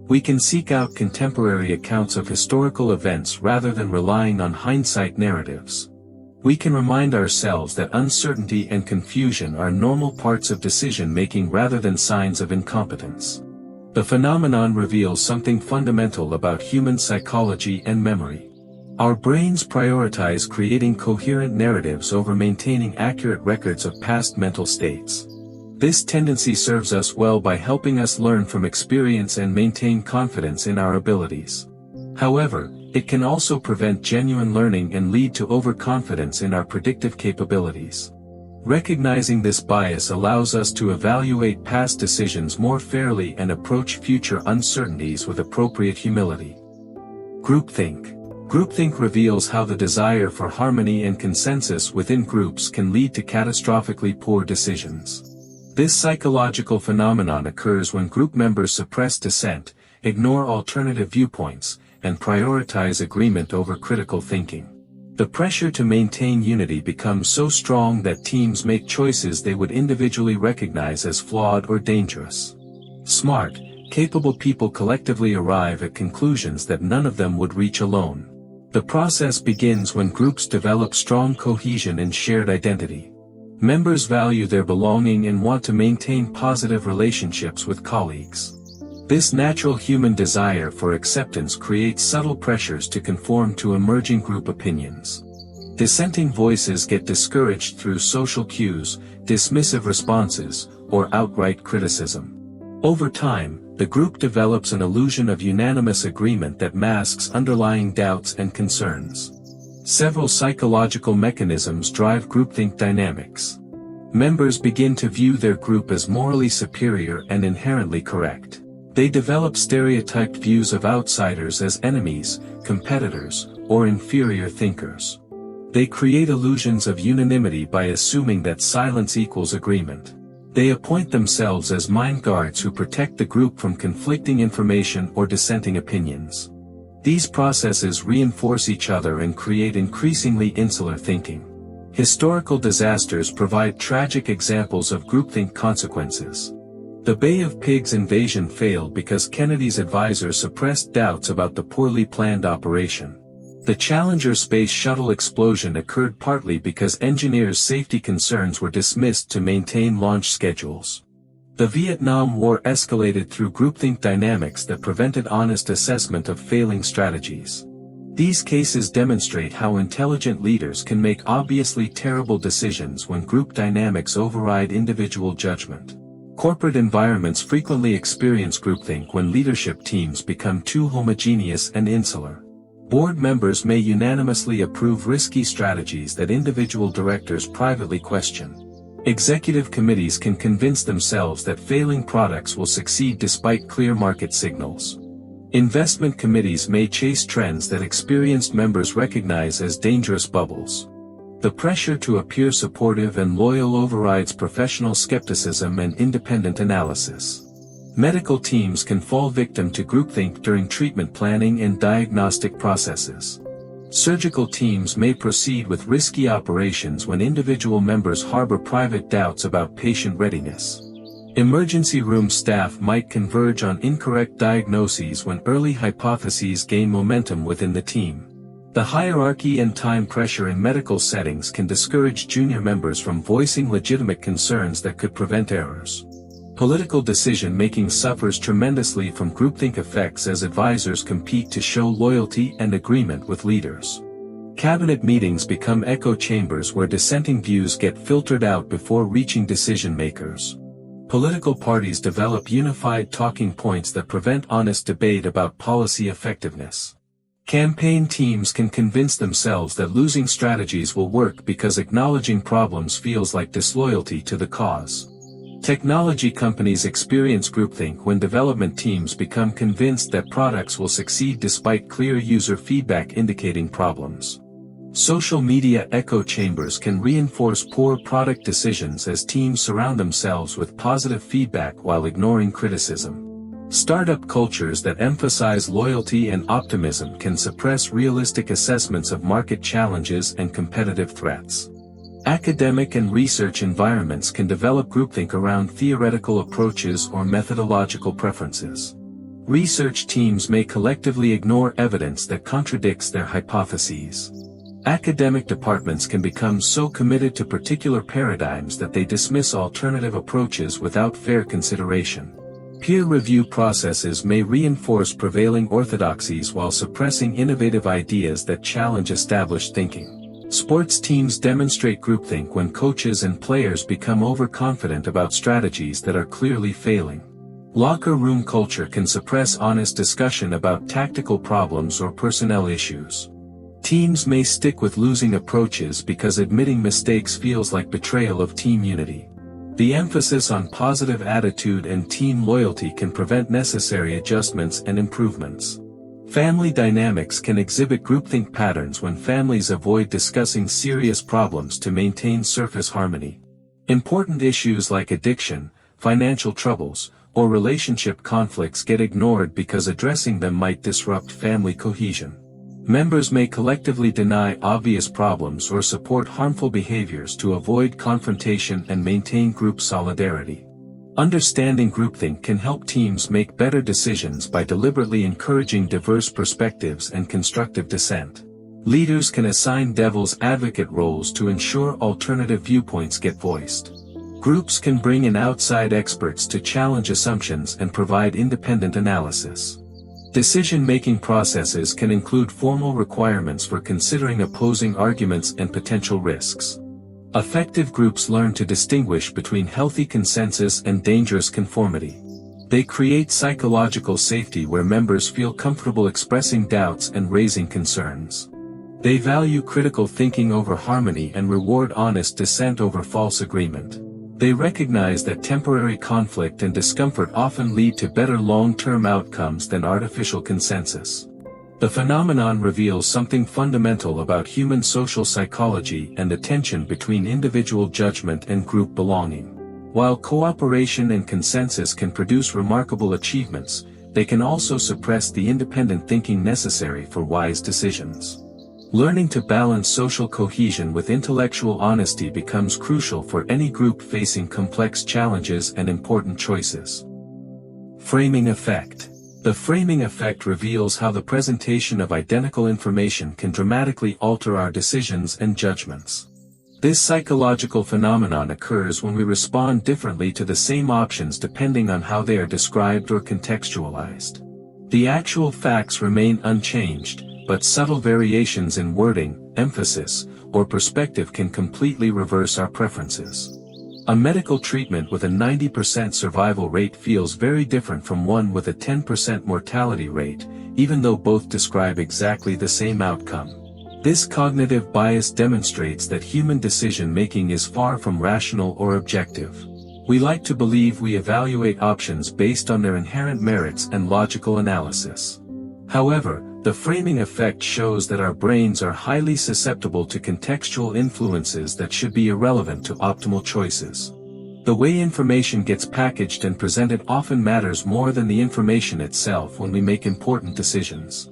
We can seek out contemporary accounts of historical events rather than relying on hindsight narratives. We can remind ourselves that uncertainty and confusion are normal parts of decision-making rather than signs of incompetence. The phenomenon reveals something fundamental about human psychology and memory. Our brains prioritize creating coherent narratives over maintaining accurate records of past mental states. This tendency serves us well by helping us learn from experience and maintain confidence in our abilities. However, it can also prevent genuine learning and lead to overconfidence in our predictive capabilities. Recognizing this bias allows us to evaluate past decisions more fairly and approach future uncertainties with appropriate humility. Groupthink. Groupthink reveals how the desire for harmony and consensus within groups can lead to catastrophically poor decisions. This psychological phenomenon occurs when group members suppress dissent, ignore alternative viewpoints, and prioritize agreement over critical thinking. The pressure to maintain unity becomes so strong that teams make choices they would individually recognize as flawed or dangerous. Smart, capable people collectively arrive at conclusions that none of them would reach alone. The process begins when groups develop strong cohesion and shared identity. Members value their belonging and want to maintain positive relationships with colleagues. This natural human desire for acceptance creates subtle pressures to conform to emerging group opinions. Dissenting voices get discouraged through social cues, dismissive responses, or outright criticism. Over time, the group develops an illusion of unanimous agreement that masks underlying doubts and concerns. Several psychological mechanisms drive groupthink dynamics. Members begin to view their group as morally superior and inherently correct. They develop stereotyped views of outsiders as enemies, competitors, or inferior thinkers. They create illusions of unanimity by assuming that silence equals agreement. They appoint themselves as mind guards who protect the group from conflicting information or dissenting opinions. These processes reinforce each other and create increasingly insular thinking. Historical disasters provide tragic examples of groupthink consequences. The Bay of Pigs invasion failed because Kennedy's advisors suppressed doubts about the poorly planned operation. The Challenger space shuttle explosion occurred partly because engineers' safety concerns were dismissed to maintain launch schedules. The Vietnam War escalated through groupthink dynamics that prevented honest assessment of failing strategies. These cases demonstrate how intelligent leaders can make obviously terrible decisions when group dynamics override individual judgment. Corporate environments frequently experience groupthink when leadership teams become too homogeneous and insular. Board members may unanimously approve risky strategies that individual directors privately question. Executive committees can convince themselves that failing products will succeed despite clear market signals. Investment committees may chase trends that experienced members recognize as dangerous bubbles. The pressure to appear supportive and loyal overrides professional skepticism and independent analysis. Medical teams can fall victim to groupthink during treatment planning and diagnostic processes. Surgical teams may proceed with risky operations when individual members harbor private doubts about patient readiness. Emergency room staff might converge on incorrect diagnoses when early hypotheses gain momentum within the team. The hierarchy and time pressure in medical settings can discourage junior members from voicing legitimate concerns that could prevent errors. Political decision-making suffers tremendously from groupthink effects as advisors compete to show loyalty and agreement with leaders. Cabinet meetings become echo chambers where dissenting views get filtered out before reaching decision-makers. Political parties develop unified talking points that prevent honest debate about policy effectiveness. Campaign teams can convince themselves that losing strategies will work because acknowledging problems feels like disloyalty to the cause. Technology companies experience groupthink when development teams become convinced that products will succeed despite clear user feedback indicating problems. Social media echo chambers can reinforce poor product decisions as teams surround themselves with positive feedback while ignoring criticism. Startup cultures that emphasize loyalty and optimism can suppress realistic assessments of market challenges and competitive threats. Academic and research environments can develop groupthink around theoretical approaches or methodological preferences. Research teams may collectively ignore evidence that contradicts their hypotheses. Academic departments can become so committed to particular paradigms that they dismiss alternative approaches without fair consideration. Peer review processes may reinforce prevailing orthodoxies while suppressing innovative ideas that challenge established thinking. Sports teams demonstrate groupthink when coaches and players become overconfident about strategies that are clearly failing. Locker room culture can suppress honest discussion about tactical problems or personnel issues. Teams may stick with losing approaches because admitting mistakes feels like betrayal of team unity. The emphasis on positive attitude and team loyalty can prevent necessary adjustments and improvements. Family dynamics can exhibit groupthink patterns when families avoid discussing serious problems to maintain surface harmony. Important issues like addiction, financial troubles, or relationship conflicts get ignored because addressing them might disrupt family cohesion. Members may collectively deny obvious problems or support harmful behaviors to avoid confrontation and maintain group solidarity. Understanding groupthink can help teams make better decisions by deliberately encouraging diverse perspectives and constructive dissent. Leaders can assign devil's advocate roles to ensure alternative viewpoints get voiced. Groups can bring in outside experts to challenge assumptions and provide independent analysis. Decision-making processes can include formal requirements for considering opposing arguments and potential risks. Effective groups learn to distinguish between healthy consensus and dangerous conformity. They create psychological safety where members feel comfortable expressing doubts and raising concerns. They value critical thinking over harmony and reward honest dissent over false agreement. They recognize that temporary conflict and discomfort often lead to better long-term outcomes than artificial consensus. The phenomenon reveals something fundamental about human social psychology and the tension between individual judgment and group belonging. While cooperation and consensus can produce remarkable achievements, they can also suppress the independent thinking necessary for wise decisions. Learning to balance social cohesion with intellectual honesty becomes crucial for any group facing complex challenges and important choices. Framing effect. The framing effect reveals how the presentation of identical information can dramatically alter our decisions and judgments. This psychological phenomenon occurs when we respond differently to the same options depending on how they are described or contextualized. The actual facts remain unchanged, but subtle variations in wording, emphasis, or perspective can completely reverse our preferences. A medical treatment with a 90% survival rate feels very different from one with a 10% mortality rate, even though both describe exactly the same outcome. This cognitive bias demonstrates that human decision-making is far from rational or objective. We like to believe we evaluate options based on their inherent merits and logical analysis. However, the framing effect shows that our brains are highly susceptible to contextual influences that should be irrelevant to optimal choices. The way information gets packaged and presented often matters more than the information itself when we make important decisions.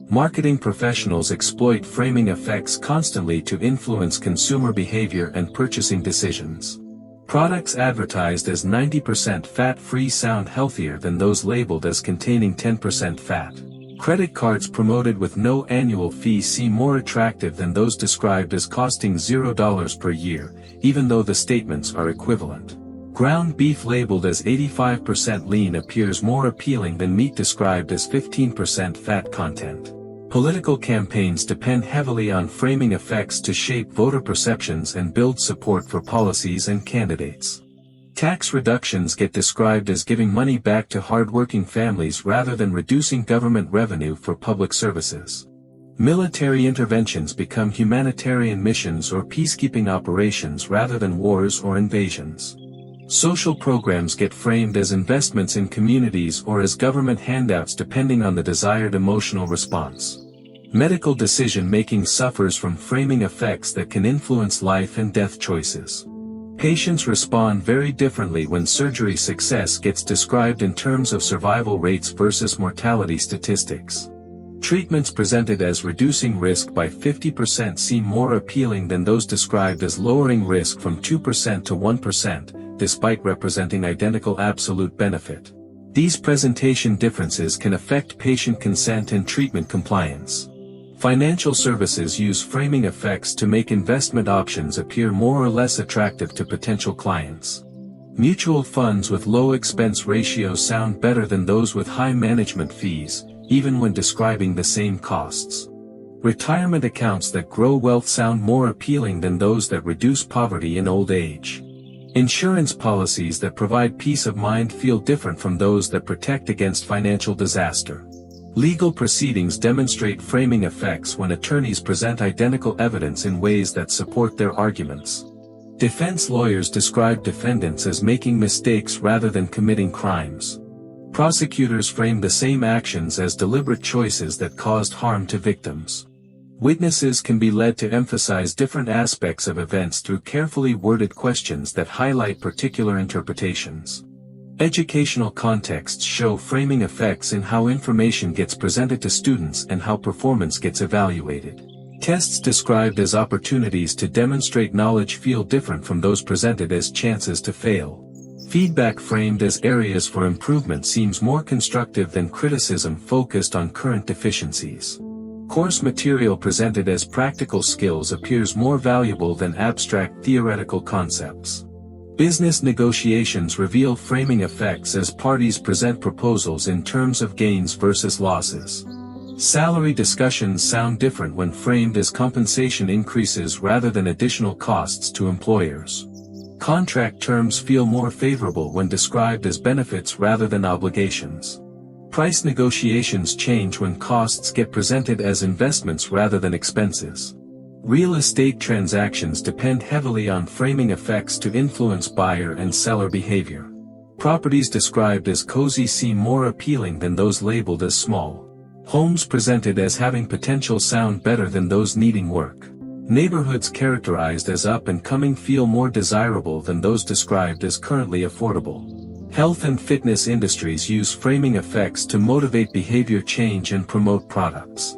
Marketing professionals exploit framing effects constantly to influence consumer behavior and purchasing decisions. Products advertised as 90% fat-free sound healthier than those labeled as containing 10% fat. Credit cards promoted with no annual fee seem more attractive than those described as costing $0 per year, even though the statements are equivalent. Ground beef labeled as 85% lean appears more appealing than meat described as 15% fat content. Political campaigns depend heavily on framing effects to shape voter perceptions and build support for policies and candidates. Tax reductions get described as giving money back to hard-working families rather than reducing government revenue for public services. Military interventions become humanitarian missions or peacekeeping operations rather than wars or invasions. Social programs get framed as investments in communities or as government handouts depending on the desired emotional response. Medical decision-making suffers from framing effects that can influence life and death choices. Patients respond very differently when surgery success gets described in terms of survival rates versus mortality statistics. Treatments presented as reducing risk by 50% seem more appealing than those described as lowering risk from 2% to 1%, despite representing identical absolute benefit. These presentation differences can affect patient consent and treatment compliance. Financial services use framing effects to make investment options appear more or less attractive to potential clients. Mutual funds with low expense ratios sound better than those with high management fees, even when describing the same costs. Retirement accounts that grow wealth sound more appealing than those that reduce poverty in old age. Insurance policies that provide peace of mind feel different from those that protect against financial disaster. Legal proceedings demonstrate framing effects when attorneys present identical evidence in ways that support their arguments. Defense lawyers describe defendants as making mistakes rather than committing crimes. Prosecutors frame the same actions as deliberate choices that caused harm to victims. Witnesses can be led to emphasize different aspects of events through carefully worded questions that highlight particular interpretations. Educational contexts show framing effects in how information gets presented to students and how performance gets evaluated. Tests described as opportunities to demonstrate knowledge feel different from those presented as chances to fail. Feedback framed as areas for improvement seems more constructive than criticism focused on current deficiencies. Course material presented as practical skills appears more valuable than abstract theoretical concepts. Business negotiations reveal framing effects as parties present proposals in terms of gains versus losses. Salary discussions sound different when framed as compensation increases rather than additional costs to employers. Contract terms feel more favorable when described as benefits rather than obligations. Price negotiations change when costs get presented as investments rather than expenses. Real estate transactions depend heavily on framing effects to influence buyer and seller behavior. Properties described as cozy seem more appealing than those labeled as small. Homes presented as having potential sound better than those needing work. Neighborhoods characterized as up and coming feel more desirable than those described as currently affordable. Health and fitness industries use framing effects to motivate behavior change and promote products.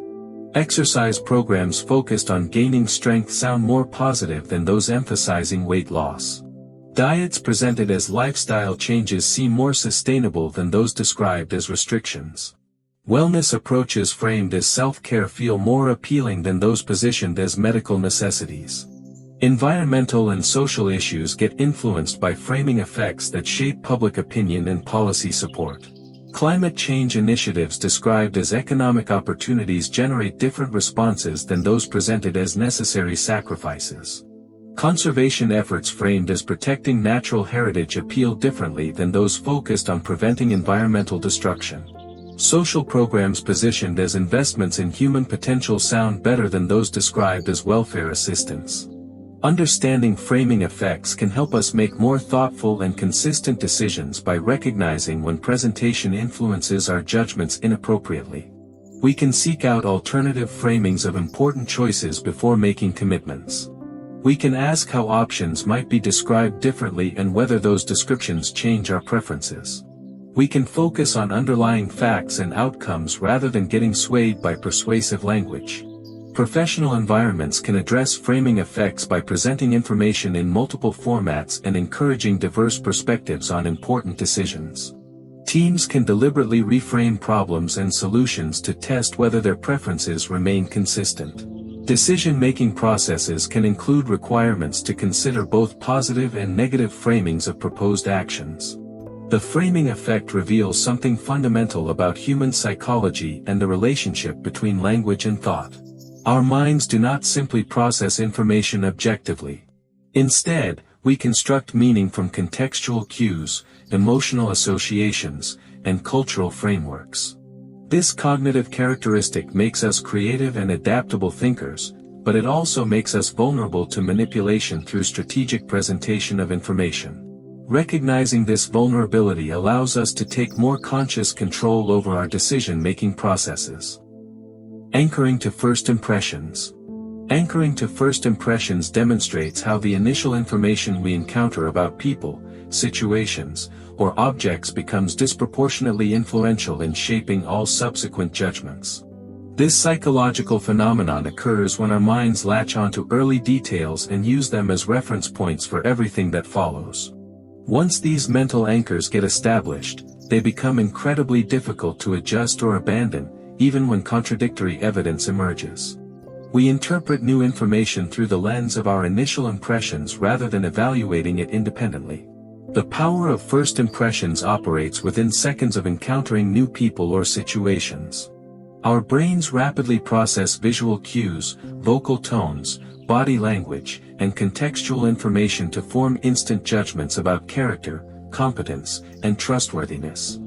Exercise programs focused on gaining strength sound more positive than those emphasizing weight loss. Diets presented as lifestyle changes seem more sustainable than those described as restrictions. Wellness approaches framed as self-care feel more appealing than those positioned as medical necessities. Environmental and social issues get influenced by framing effects that shape public opinion and policy support. Climate change initiatives described as economic opportunities generate different responses than those presented as necessary sacrifices. Conservation efforts framed as protecting natural heritage appeal differently than those focused on preventing environmental destruction. Social programs positioned as investments in human potential sound better than those described as welfare assistance. Understanding framing effects can help us make more thoughtful and consistent decisions by recognizing when presentation influences our judgments inappropriately. We can seek out alternative framings of important choices before making commitments. We can ask how options might be described differently and whether those descriptions change our preferences. We can focus on underlying facts and outcomes rather than getting swayed by persuasive language. Professional environments can address framing effects by presenting information in multiple formats and encouraging diverse perspectives on important decisions. Teams can deliberately reframe problems and solutions to test whether their preferences remain consistent. Decision-making processes can include requirements to consider both positive and negative framings of proposed actions. The framing effect reveals something fundamental about human psychology and the relationship between language and thought. Our minds do not simply process information objectively. Instead, we construct meaning from contextual cues, emotional associations, and cultural frameworks. This cognitive characteristic makes us creative and adaptable thinkers, but it also makes us vulnerable to manipulation through strategic presentation of information. Recognizing this vulnerability allows us to take more conscious control over our decision-making processes. Anchoring to first impressions. Anchoring to first impressions demonstrates how the initial information we encounter about people, situations, or objects becomes disproportionately influential in shaping all subsequent judgments. This psychological phenomenon occurs when our minds latch onto early details and use them as reference points for everything that follows. Once these mental anchors get established, they become incredibly difficult to adjust or abandon, even when contradictory evidence emerges. We interpret new information through the lens of our initial impressions rather than evaluating it independently. The power of first impressions operates within seconds of encountering new people or situations. Our brains rapidly process visual cues, vocal tones, body language, and contextual information to form instant judgments about character, competence, and trustworthiness.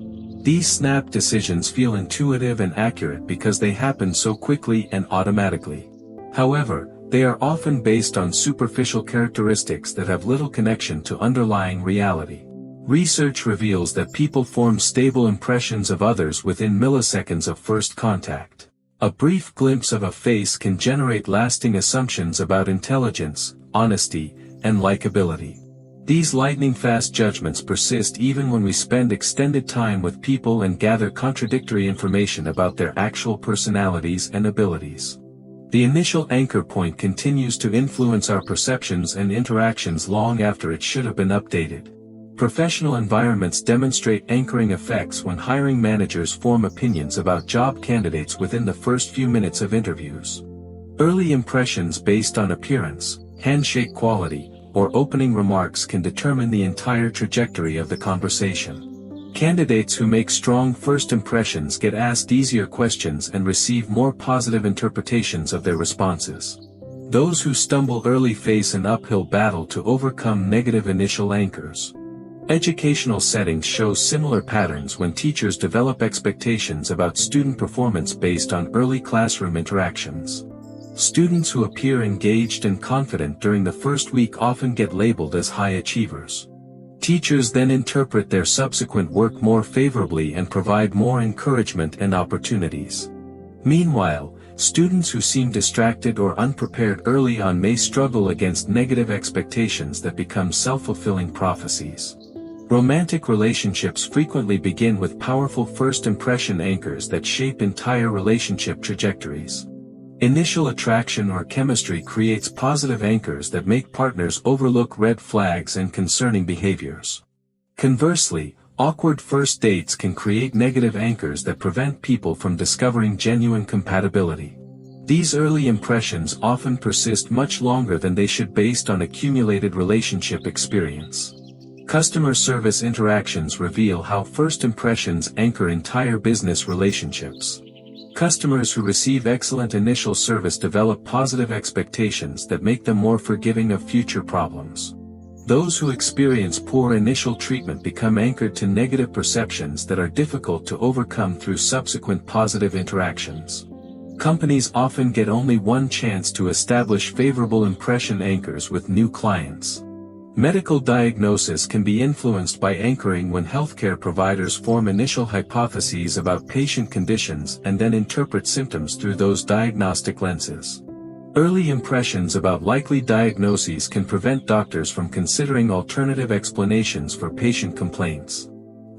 These snap decisions feel intuitive and accurate because they happen so quickly and automatically. However, they are often based on superficial characteristics that have little connection to underlying reality. Research reveals that people form stable impressions of others within milliseconds of first contact. A brief glimpse of a face can generate lasting assumptions about intelligence, honesty, and likability. These lightning-fast judgments persist even when we spend extended time with people and gather contradictory information about their actual personalities and abilities. The initial anchor point continues to influence our perceptions and interactions long after it should have been updated. Professional environments demonstrate anchoring effects when hiring managers form opinions about job candidates within the first few minutes of interviews. Early impressions based on appearance, handshake quality, or opening remarks can determine the entire trajectory of the conversation. Candidates who make strong first impressions get asked easier questions and receive more positive interpretations of their responses. Those who stumble early face an uphill battle to overcome negative initial anchors. Educational settings show similar patterns when teachers develop expectations about student performance based on early classroom interactions. Students who appear engaged and confident during the first week often get labeled as high achievers. Teachers then interpret their subsequent work more favorably and provide more encouragement and opportunities. Meanwhile, students who seem distracted or unprepared early on may struggle against negative expectations that become self-fulfilling prophecies. Romantic relationships frequently begin with powerful first impression anchors that shape entire relationship trajectories. Initial attraction or chemistry creates positive anchors that make partners overlook red flags and concerning behaviors. Conversely, awkward first dates can create negative anchors that prevent people from discovering genuine compatibility. These early impressions often persist much longer than they should based on accumulated relationship experience. Customer service interactions reveal how first impressions anchor entire business relationships. Customers who receive excellent initial service develop positive expectations that make them more forgiving of future problems. Those who experience poor initial treatment become anchored to negative perceptions that are difficult to overcome through subsequent positive interactions. Companies often get only one chance to establish favorable impression anchors with new clients. Medical diagnosis can be influenced by anchoring when healthcare providers form initial hypotheses about patient conditions and then interpret symptoms through those diagnostic lenses. Early impressions about likely diagnoses can prevent doctors from considering alternative explanations for patient complaints.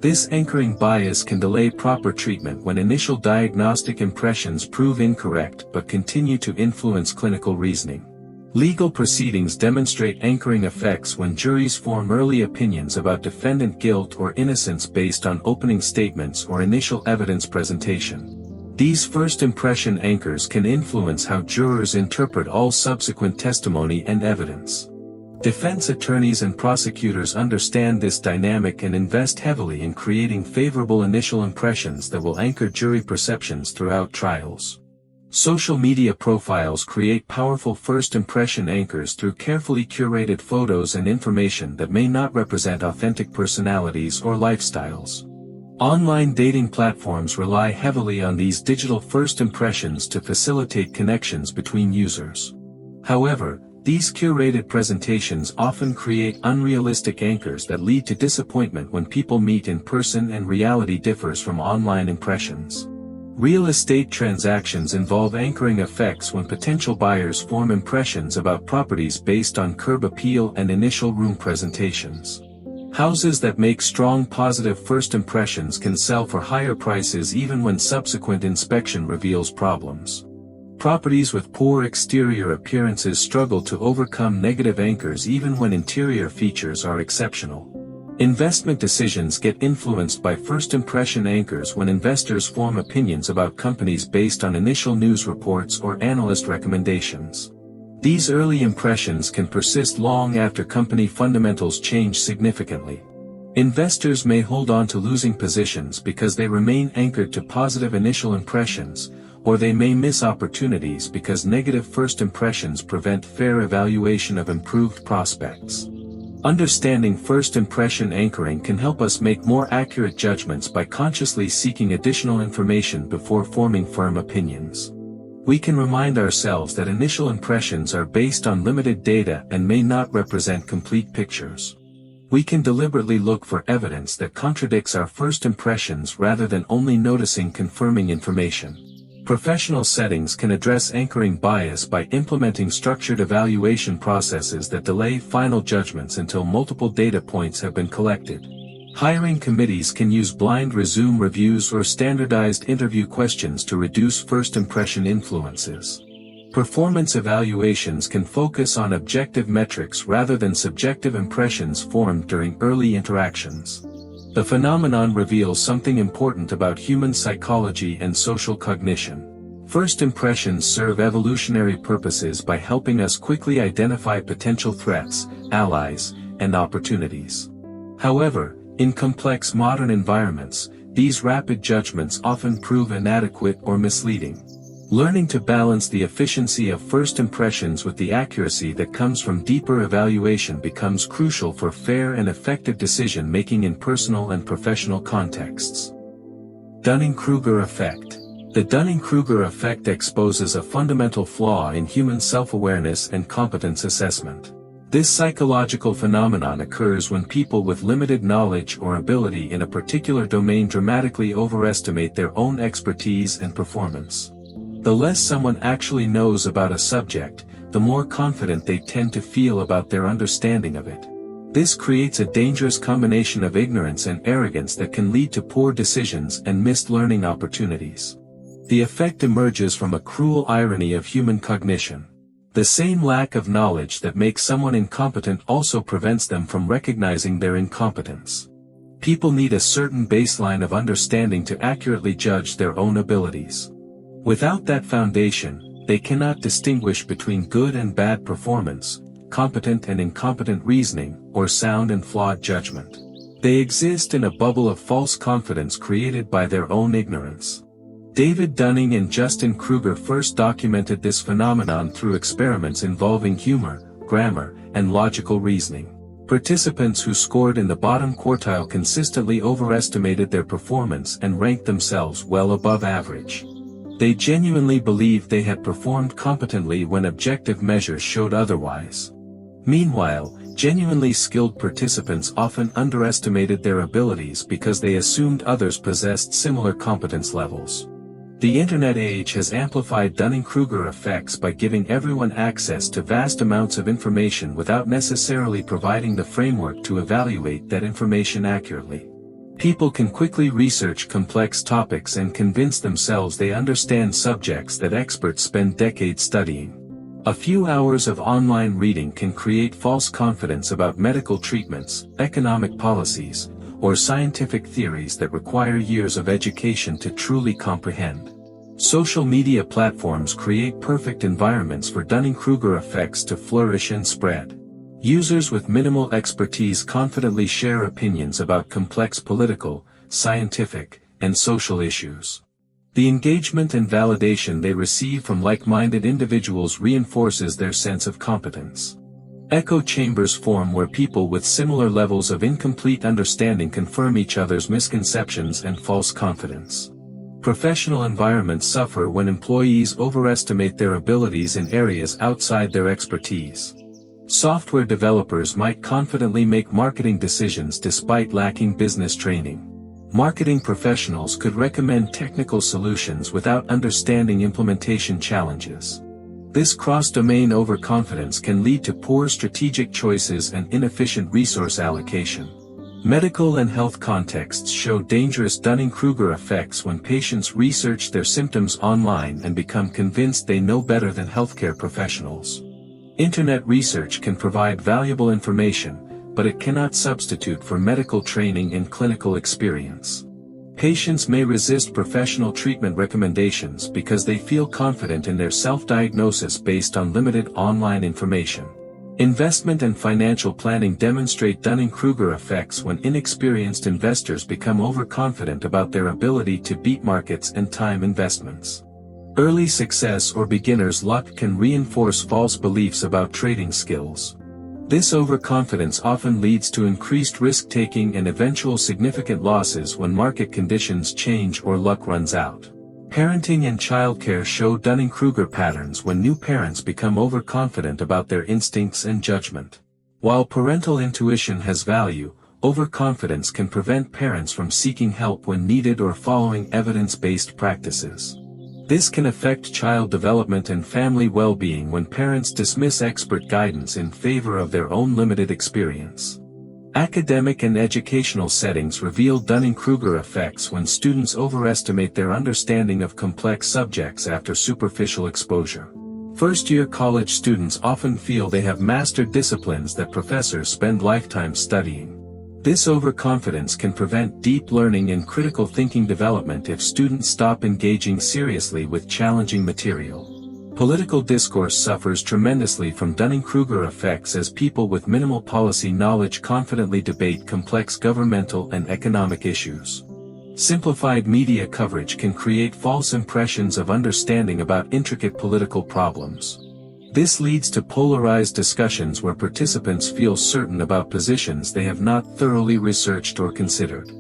This anchoring bias can delay proper treatment when initial diagnostic impressions prove incorrect but continue to influence clinical reasoning. Legal proceedings demonstrate anchoring effects when juries form early opinions about defendant guilt or innocence based on opening statements or initial evidence presentation. These first impression anchors can influence how jurors interpret all subsequent testimony and evidence. Defense attorneys and prosecutors understand this dynamic and invest heavily in creating favorable initial impressions that will anchor jury perceptions throughout trials. Social media profiles create powerful first impression anchors through carefully curated photos and information that may not represent authentic personalities or lifestyles. Online dating platforms rely heavily on these digital first impressions to facilitate connections between users. However, these curated presentations often create unrealistic anchors that lead to disappointment when people meet in person and reality differs from online impressions. Real estate transactions involve anchoring effects when potential buyers form impressions about properties based on curb appeal and initial room presentations. Houses that make strong positive first impressions can sell for higher prices even when subsequent inspection reveals problems. Properties with poor exterior appearances struggle to overcome negative anchors even when interior features are exceptional. Investment decisions get influenced by first impression anchors when investors form opinions about companies based on initial news reports or analyst recommendations. These early impressions can persist long after company fundamentals change significantly. Investors may hold on to losing positions because they remain anchored to positive initial impressions, or they may miss opportunities because negative first impressions prevent fair evaluation of improved prospects. Understanding first impression anchoring can help us make more accurate judgments by consciously seeking additional information before forming firm opinions. We can remind ourselves that initial impressions are based on limited data and may not represent complete pictures. We can deliberately look for evidence that contradicts our first impressions rather than only noticing confirming information. Professional settings can address anchoring bias by implementing structured evaluation processes that delay final judgments until multiple data points have been collected. Hiring committees can use blind resume reviews or standardized interview questions to reduce first impression influences. Performance evaluations can focus on objective metrics rather than subjective impressions formed during early interactions. The phenomenon reveals something important about human psychology and social cognition. First impressions serve evolutionary purposes by helping us quickly identify potential threats, allies, and opportunities. However, in complex modern environments, these rapid judgments often prove inadequate or misleading. Learning to balance the efficiency of first impressions with the accuracy that comes from deeper evaluation becomes crucial for fair and effective decision-making in personal and professional contexts. Dunning-Kruger effect. The Dunning-Kruger effect exposes a fundamental flaw in human self-awareness and competence assessment. This psychological phenomenon occurs when people with limited knowledge or ability in a particular domain dramatically overestimate their own expertise and performance. The less someone actually knows about a subject, the more confident they tend to feel about their understanding of it. This creates a dangerous combination of ignorance and arrogance that can lead to poor decisions and missed learning opportunities. The effect emerges from a cruel irony of human cognition. The same lack of knowledge that makes someone incompetent also prevents them from recognizing their incompetence. People need a certain baseline of understanding to accurately judge their own abilities. Without that foundation, they cannot distinguish between good and bad performance, competent and incompetent reasoning, or sound and flawed judgment. They exist in a bubble of false confidence created by their own ignorance. David Dunning and Justin Kruger first documented this phenomenon through experiments involving humor, grammar, and logical reasoning. Participants who scored in the bottom quartile consistently overestimated their performance and ranked themselves well above average. They genuinely believed they had performed competently when objective measures showed otherwise. Meanwhile, genuinely skilled participants often underestimated their abilities because they assumed others possessed similar competence levels. The Internet age has amplified Dunning-Kruger effects by giving everyone access to vast amounts of information without necessarily providing the framework to evaluate that information accurately. People can quickly research complex topics and convince themselves they understand subjects that experts spend decades studying. A few hours of online reading can create false confidence about medical treatments, economic policies, or scientific theories that require years of education to truly comprehend. Social media platforms create perfect environments for Dunning-Kruger effects to flourish and spread. Users with minimal expertise confidently share opinions about complex political, scientific, and social issues. The engagement and validation they receive from like-minded individuals reinforces their sense of competence. Echo chambers form where people with similar levels of incomplete understanding confirm each other's misconceptions and false confidence. Professional environments suffer when employees overestimate their abilities in areas outside their expertise. Software developers might confidently make marketing decisions despite lacking business training. Marketing professionals could recommend technical solutions without understanding implementation challenges. This cross-domain overconfidence can lead to poor strategic choices and inefficient resource allocation. Medical and health contexts show dangerous Dunning-Kruger effects when patients research their symptoms online and become convinced they know better than healthcare professionals. Internet research can provide valuable information, but it cannot substitute for medical training and clinical experience. Patients may resist professional treatment recommendations because they feel confident in their self-diagnosis based on limited online information. Investment and financial planning demonstrate Dunning-Kruger effects when inexperienced investors become overconfident about their ability to beat markets and time investments. Early success or beginner's luck can reinforce false beliefs about trading skills. This overconfidence often leads to increased risk-taking and eventual significant losses when market conditions change or luck runs out. Parenting and childcare show Dunning-Kruger patterns when new parents become overconfident about their instincts and judgment. While parental intuition has value, overconfidence can prevent parents from seeking help when needed or following evidence-based practices. This can affect child development and family well-being when parents dismiss expert guidance in favor of their own limited experience. Academic and educational settings reveal Dunning-Kruger effects when students overestimate their understanding of complex subjects after superficial exposure. First-year college students often feel they have mastered disciplines that professors spend lifetimes studying. This overconfidence can prevent deep learning and critical thinking development if students stop engaging seriously with challenging material. Political discourse suffers tremendously from Dunning-Kruger effects as people with minimal policy knowledge confidently debate complex governmental and economic issues. Simplified media coverage can create false impressions of understanding about intricate political problems. This leads to polarized discussions where participants feel certain about positions they have not thoroughly researched or considered.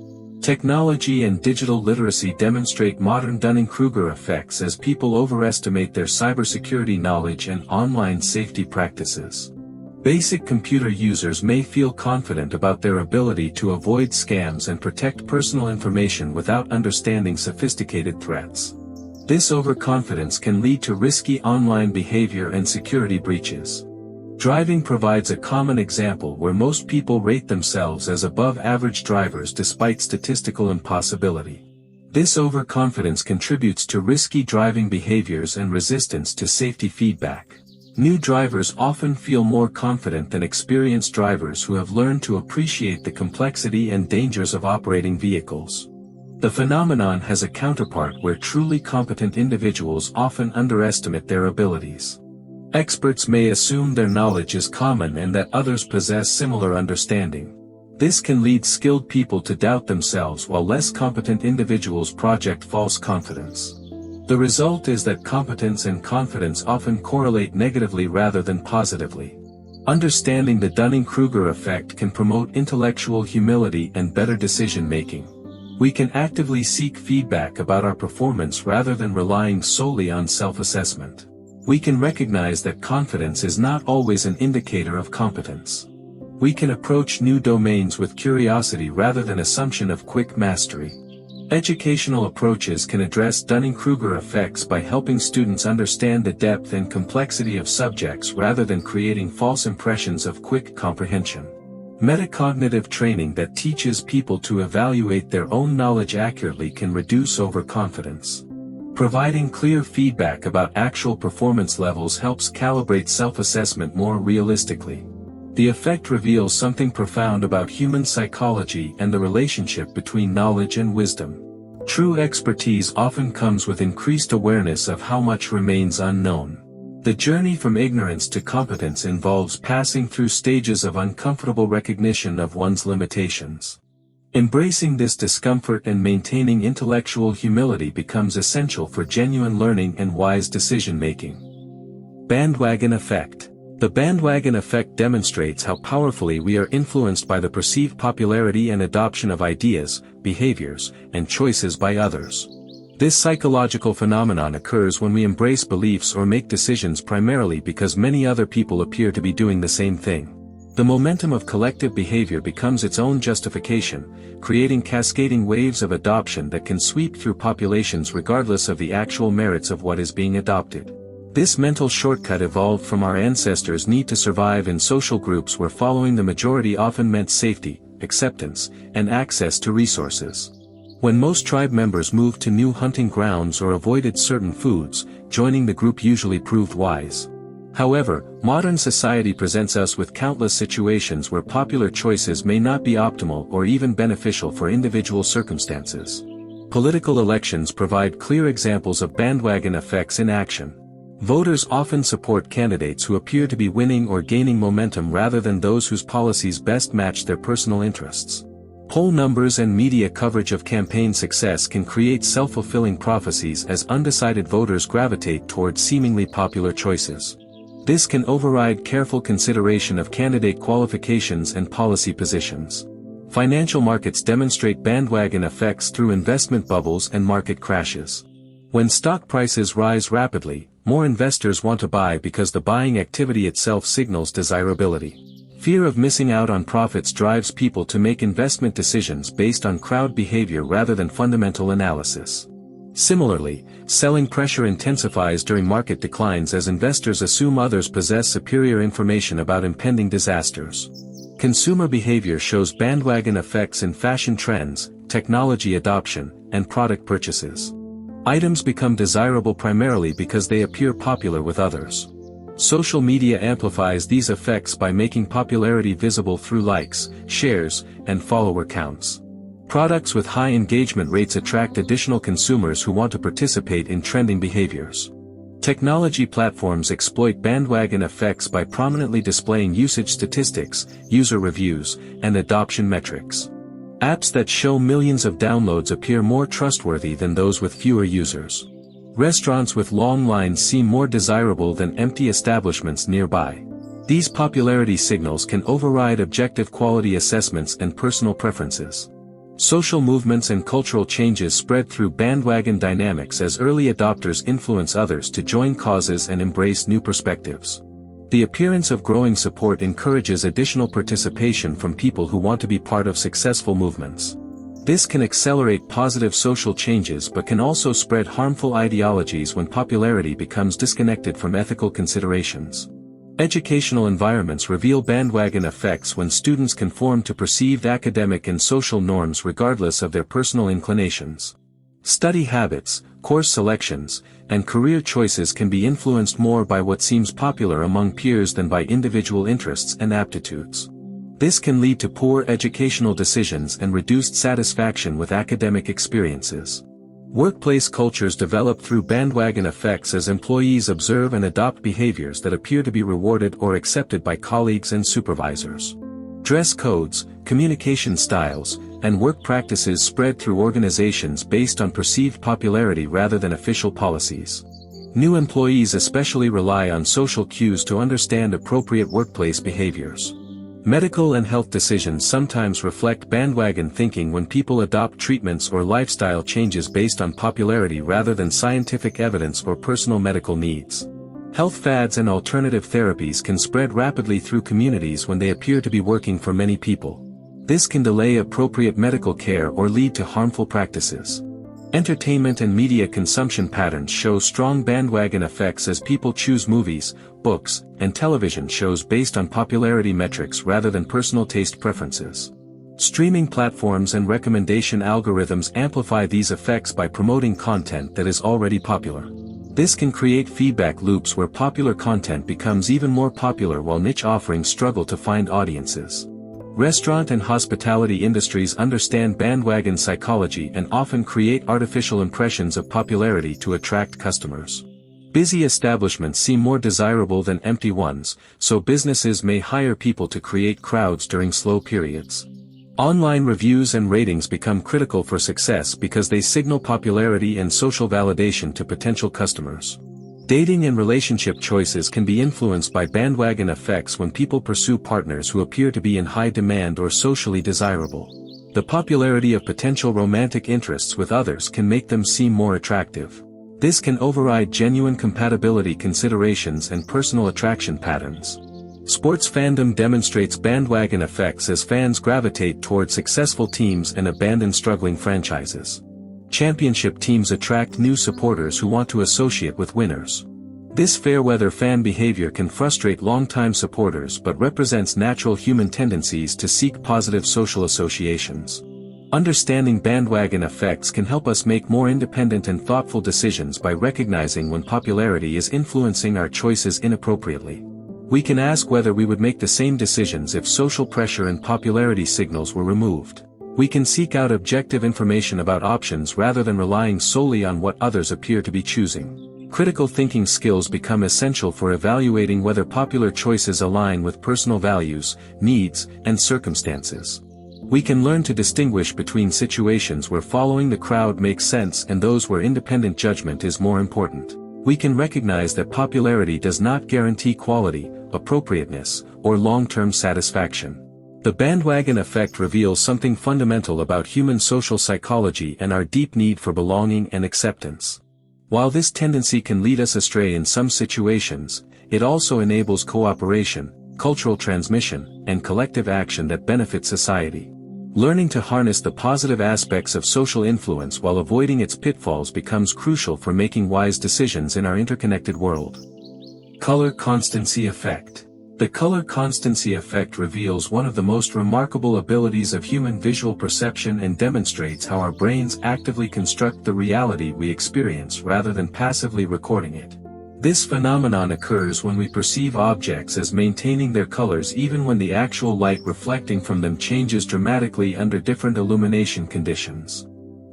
Technology and digital literacy demonstrate modern Dunning-Kruger effects as people overestimate their cybersecurity knowledge and online safety practices. Basic computer users may feel confident about their ability to avoid scams and protect personal information without understanding sophisticated threats. This overconfidence can lead to risky online behavior and security breaches. Driving provides a common example where most people rate themselves as above-average drivers despite statistical impossibility. This overconfidence contributes to risky driving behaviors and resistance to safety feedback. New drivers often feel more confident than experienced drivers who have learned to appreciate the complexity and dangers of operating vehicles. The phenomenon has a counterpart where truly competent individuals often underestimate their abilities. Experts may assume their knowledge is common and that others possess similar understanding. This can lead skilled people to doubt themselves while less competent individuals project false confidence. The result is that competence and confidence often correlate negatively rather than positively. Understanding the Dunning-Kruger effect can promote intellectual humility and better decision-making. We can actively seek feedback about our performance rather than relying solely on self-assessment. We can recognize that confidence is not always an indicator of competence. We can approach new domains with curiosity rather than assumption of quick mastery. Educational approaches can address Dunning-Kruger effects by helping students understand the depth and complexity of subjects rather than creating false impressions of quick comprehension. Metacognitive training that teaches people to evaluate their own knowledge accurately can reduce overconfidence. Providing clear feedback about actual performance levels helps calibrate self-assessment more realistically. The effect reveals something profound about human psychology and the relationship between knowledge and wisdom. True expertise often comes with increased awareness of how much remains unknown. The journey from ignorance to competence involves passing through stages of uncomfortable recognition of one's limitations. Embracing this discomfort and maintaining intellectual humility becomes essential for genuine learning and wise decision-making. Bandwagon effect. The bandwagon effect demonstrates how powerfully we are influenced by the perceived popularity and adoption of ideas, behaviors, and choices by others. This psychological phenomenon occurs when we embrace beliefs or make decisions primarily because many other people appear to be doing the same thing. The momentum of collective behavior becomes its own justification, creating cascading waves of adoption that can sweep through populations regardless of the actual merits of what is being adopted. This mental shortcut evolved from our ancestors' need to survive in social groups where following the majority often meant safety, acceptance, and access to resources. When most tribe members moved to new hunting grounds or avoided certain foods, joining the group usually proved wise. However, modern society presents us with countless situations where popular choices may not be optimal or even beneficial for individual circumstances. Political elections provide clear examples of bandwagon effects in action. Voters often support candidates who appear to be winning or gaining momentum rather than those whose policies best match their personal interests. Poll numbers and media coverage of campaign success can create self-fulfilling prophecies as undecided voters gravitate towards seemingly popular choices. This can override careful consideration of candidate qualifications and policy positions. Financial markets demonstrate bandwagon effects through investment bubbles and market crashes. When stock prices rise rapidly, more investors want to buy because the buying activity itself signals desirability. Fear of missing out on profits drives people to make investment decisions based on crowd behavior rather than fundamental analysis. Similarly, selling pressure intensifies during market declines as investors assume others possess superior information about impending disasters. Consumer behavior shows bandwagon effects in fashion trends, technology adoption, and product purchases. Items become desirable primarily because they appear popular with others. Social media amplifies these effects by making popularity visible through likes, shares, and follower counts. Products with high engagement rates attract additional consumers who want to participate in trending behaviors. Technology platforms exploit bandwagon effects by prominently displaying usage statistics, user reviews, and adoption metrics. Apps that show millions of downloads appear more trustworthy than those with fewer users. Restaurants with long lines seem more desirable than empty establishments nearby. These popularity signals can override objective quality assessments and personal preferences. Social movements and cultural changes spread through bandwagon dynamics as early adopters influence others to join causes and embrace new perspectives. The appearance of growing support encourages additional participation from people who want to be part of successful movements. This can accelerate positive social changes but can also spread harmful ideologies when popularity becomes disconnected from ethical considerations. Educational environments reveal bandwagon effects when students conform to perceived academic and social norms regardless of their personal inclinations. Study habits, course selections, and career choices can be influenced more by what seems popular among peers than by individual interests and aptitudes. This can lead to poor educational decisions and reduced satisfaction with academic experiences. Workplace cultures develop through bandwagon effects as employees observe and adopt behaviors that appear to be rewarded or accepted by colleagues and supervisors. Dress codes, communication styles, and work practices spread through organizations based on perceived popularity rather than official policies. New employees especially rely on social cues to understand appropriate workplace behaviors. Medical and health decisions sometimes reflect bandwagon thinking when people adopt treatments or lifestyle changes based on popularity rather than scientific evidence or personal medical needs. Health fads and alternative therapies can spread rapidly through communities when they appear to be working for many people. This can delay appropriate medical care or lead to harmful practices. Entertainment and media consumption patterns show strong bandwagon effects as people choose movies, books, and television shows based on popularity metrics rather than personal taste preferences. Streaming platforms and recommendation algorithms amplify these effects by promoting content that is already popular. This can create feedback loops where popular content becomes even more popular while niche offerings struggle to find audiences. Restaurant and hospitality industries understand bandwagon psychology and often create artificial impressions of popularity to attract customers. Busy establishments seem more desirable than empty ones, so businesses may hire people to create crowds during slow periods. Online reviews and ratings become critical for success because they signal popularity and social validation to potential customers. Dating and relationship choices can be influenced by bandwagon effects when people pursue partners who appear to be in high demand or socially desirable. The popularity of potential romantic interests with others can make them seem more attractive. This can override genuine compatibility considerations and personal attraction patterns. Sports fandom demonstrates bandwagon effects as fans gravitate toward successful teams and abandon struggling franchises. Championship teams attract new supporters who want to associate with winners. This fair-weather fan behavior can frustrate longtime supporters but represents natural human tendencies to seek positive social associations. Understanding bandwagon effects can help us make more independent and thoughtful decisions by recognizing when popularity is influencing our choices inappropriately. We can ask whether we would make the same decisions if social pressure and popularity signals were removed. We can seek out objective information about options rather than relying solely on what others appear to be choosing. Critical thinking skills become essential for evaluating whether popular choices align with personal values, needs, and circumstances. We can learn to distinguish between situations where following the crowd makes sense and those where independent judgment is more important. We can recognize that popularity does not guarantee quality, appropriateness, or long-term satisfaction. The bandwagon effect reveals something fundamental about human social psychology and our deep need for belonging and acceptance. While this tendency can lead us astray in some situations, it also enables cooperation, cultural transmission, and collective action that benefit society. Learning to harness the positive aspects of social influence while avoiding its pitfalls becomes crucial for making wise decisions in our interconnected world. Color constancy effect. The color constancy effect reveals one of the most remarkable abilities of human visual perception and demonstrates how our brains actively construct the reality we experience rather than passively recording it. This phenomenon occurs when we perceive objects as maintaining their colors even when the actual light reflecting from them changes dramatically under different illumination conditions.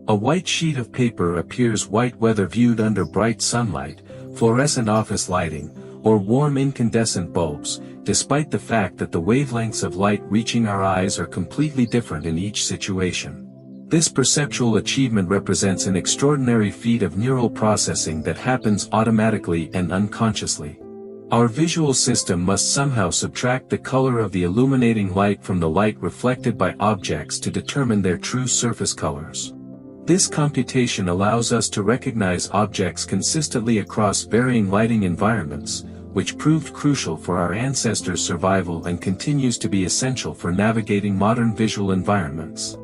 A white sheet of paper appears white whether viewed under bright sunlight, fluorescent office lighting, or warm incandescent bulbs, despite the fact that the wavelengths of light reaching our eyes are completely different in each situation. This perceptual achievement represents an extraordinary feat of neural processing that happens automatically and unconsciously. Our visual system must somehow subtract the color of the illuminating light from the light reflected by objects to determine their true surface colors. This computation allows us to recognize objects consistently across varying lighting environments, which proved crucial for our ancestors' survival and continues to be essential for navigating modern visual environments.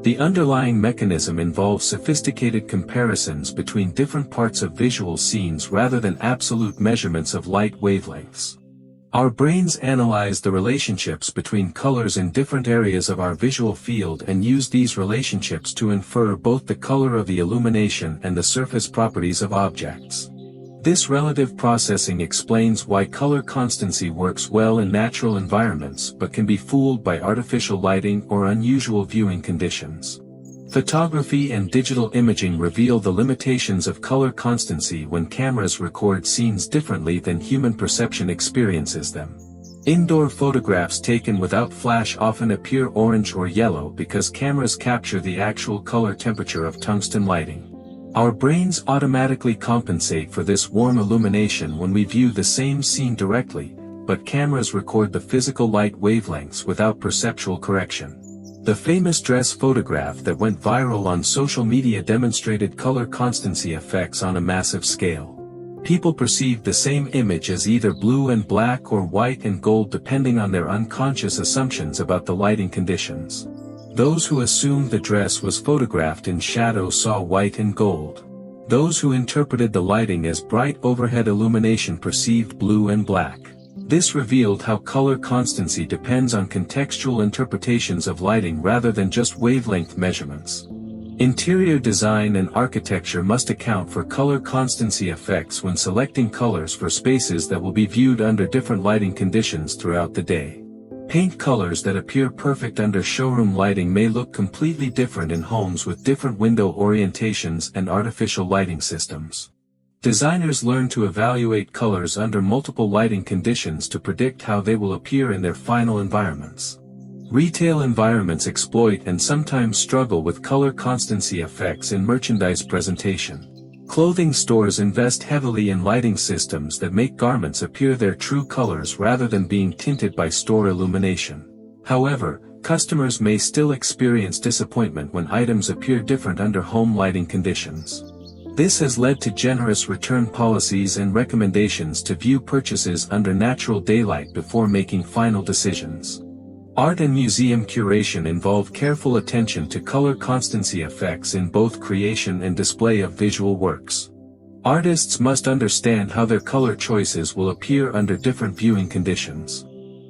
The underlying mechanism involves sophisticated comparisons between different parts of visual scenes rather than absolute measurements of light wavelengths. Our brains analyze the relationships between colors in different areas of our visual field and use these relationships to infer both the color of the illumination and the surface properties of objects. This relative processing explains why color constancy works well in natural environments but can be fooled by artificial lighting or unusual viewing conditions. Photography and digital imaging reveal the limitations of color constancy when cameras record scenes differently than human perception experiences them. Indoor photographs taken without flash often appear orange or yellow because cameras capture the actual color temperature of tungsten lighting. Our brains automatically compensate for this warm illumination when we view the same scene directly, but cameras record the physical light wavelengths without perceptual correction. The famous dress photograph that went viral on social media demonstrated color constancy effects on a massive scale. People perceived the same image as either blue and black or white and gold depending on their unconscious assumptions about the lighting conditions. Those who assumed the dress was photographed in shadow saw white and gold. Those who interpreted the lighting as bright overhead illumination perceived blue and black. This revealed how color constancy depends on contextual interpretations of lighting rather than just wavelength measurements. Interior design and architecture must account for color constancy effects when selecting colors for spaces that will be viewed under different lighting conditions throughout the day. Paint colors that appear perfect under showroom lighting may look completely different in homes with different window orientations and artificial lighting systems. Designers learn to evaluate colors under multiple lighting conditions to predict how they will appear in their final environments. Retail environments exploit and sometimes struggle with color constancy effects in merchandise presentation. Clothing stores invest heavily in lighting systems that make garments appear their true colors rather than being tinted by store illumination. However, customers may still experience disappointment when items appear different under home lighting conditions. This has led to generous return policies and recommendations to view purchases under natural daylight before making final decisions. Art and museum curation involve careful attention to color constancy effects in both creation and display of visual works. Artists must understand how their color choices will appear under different viewing conditions.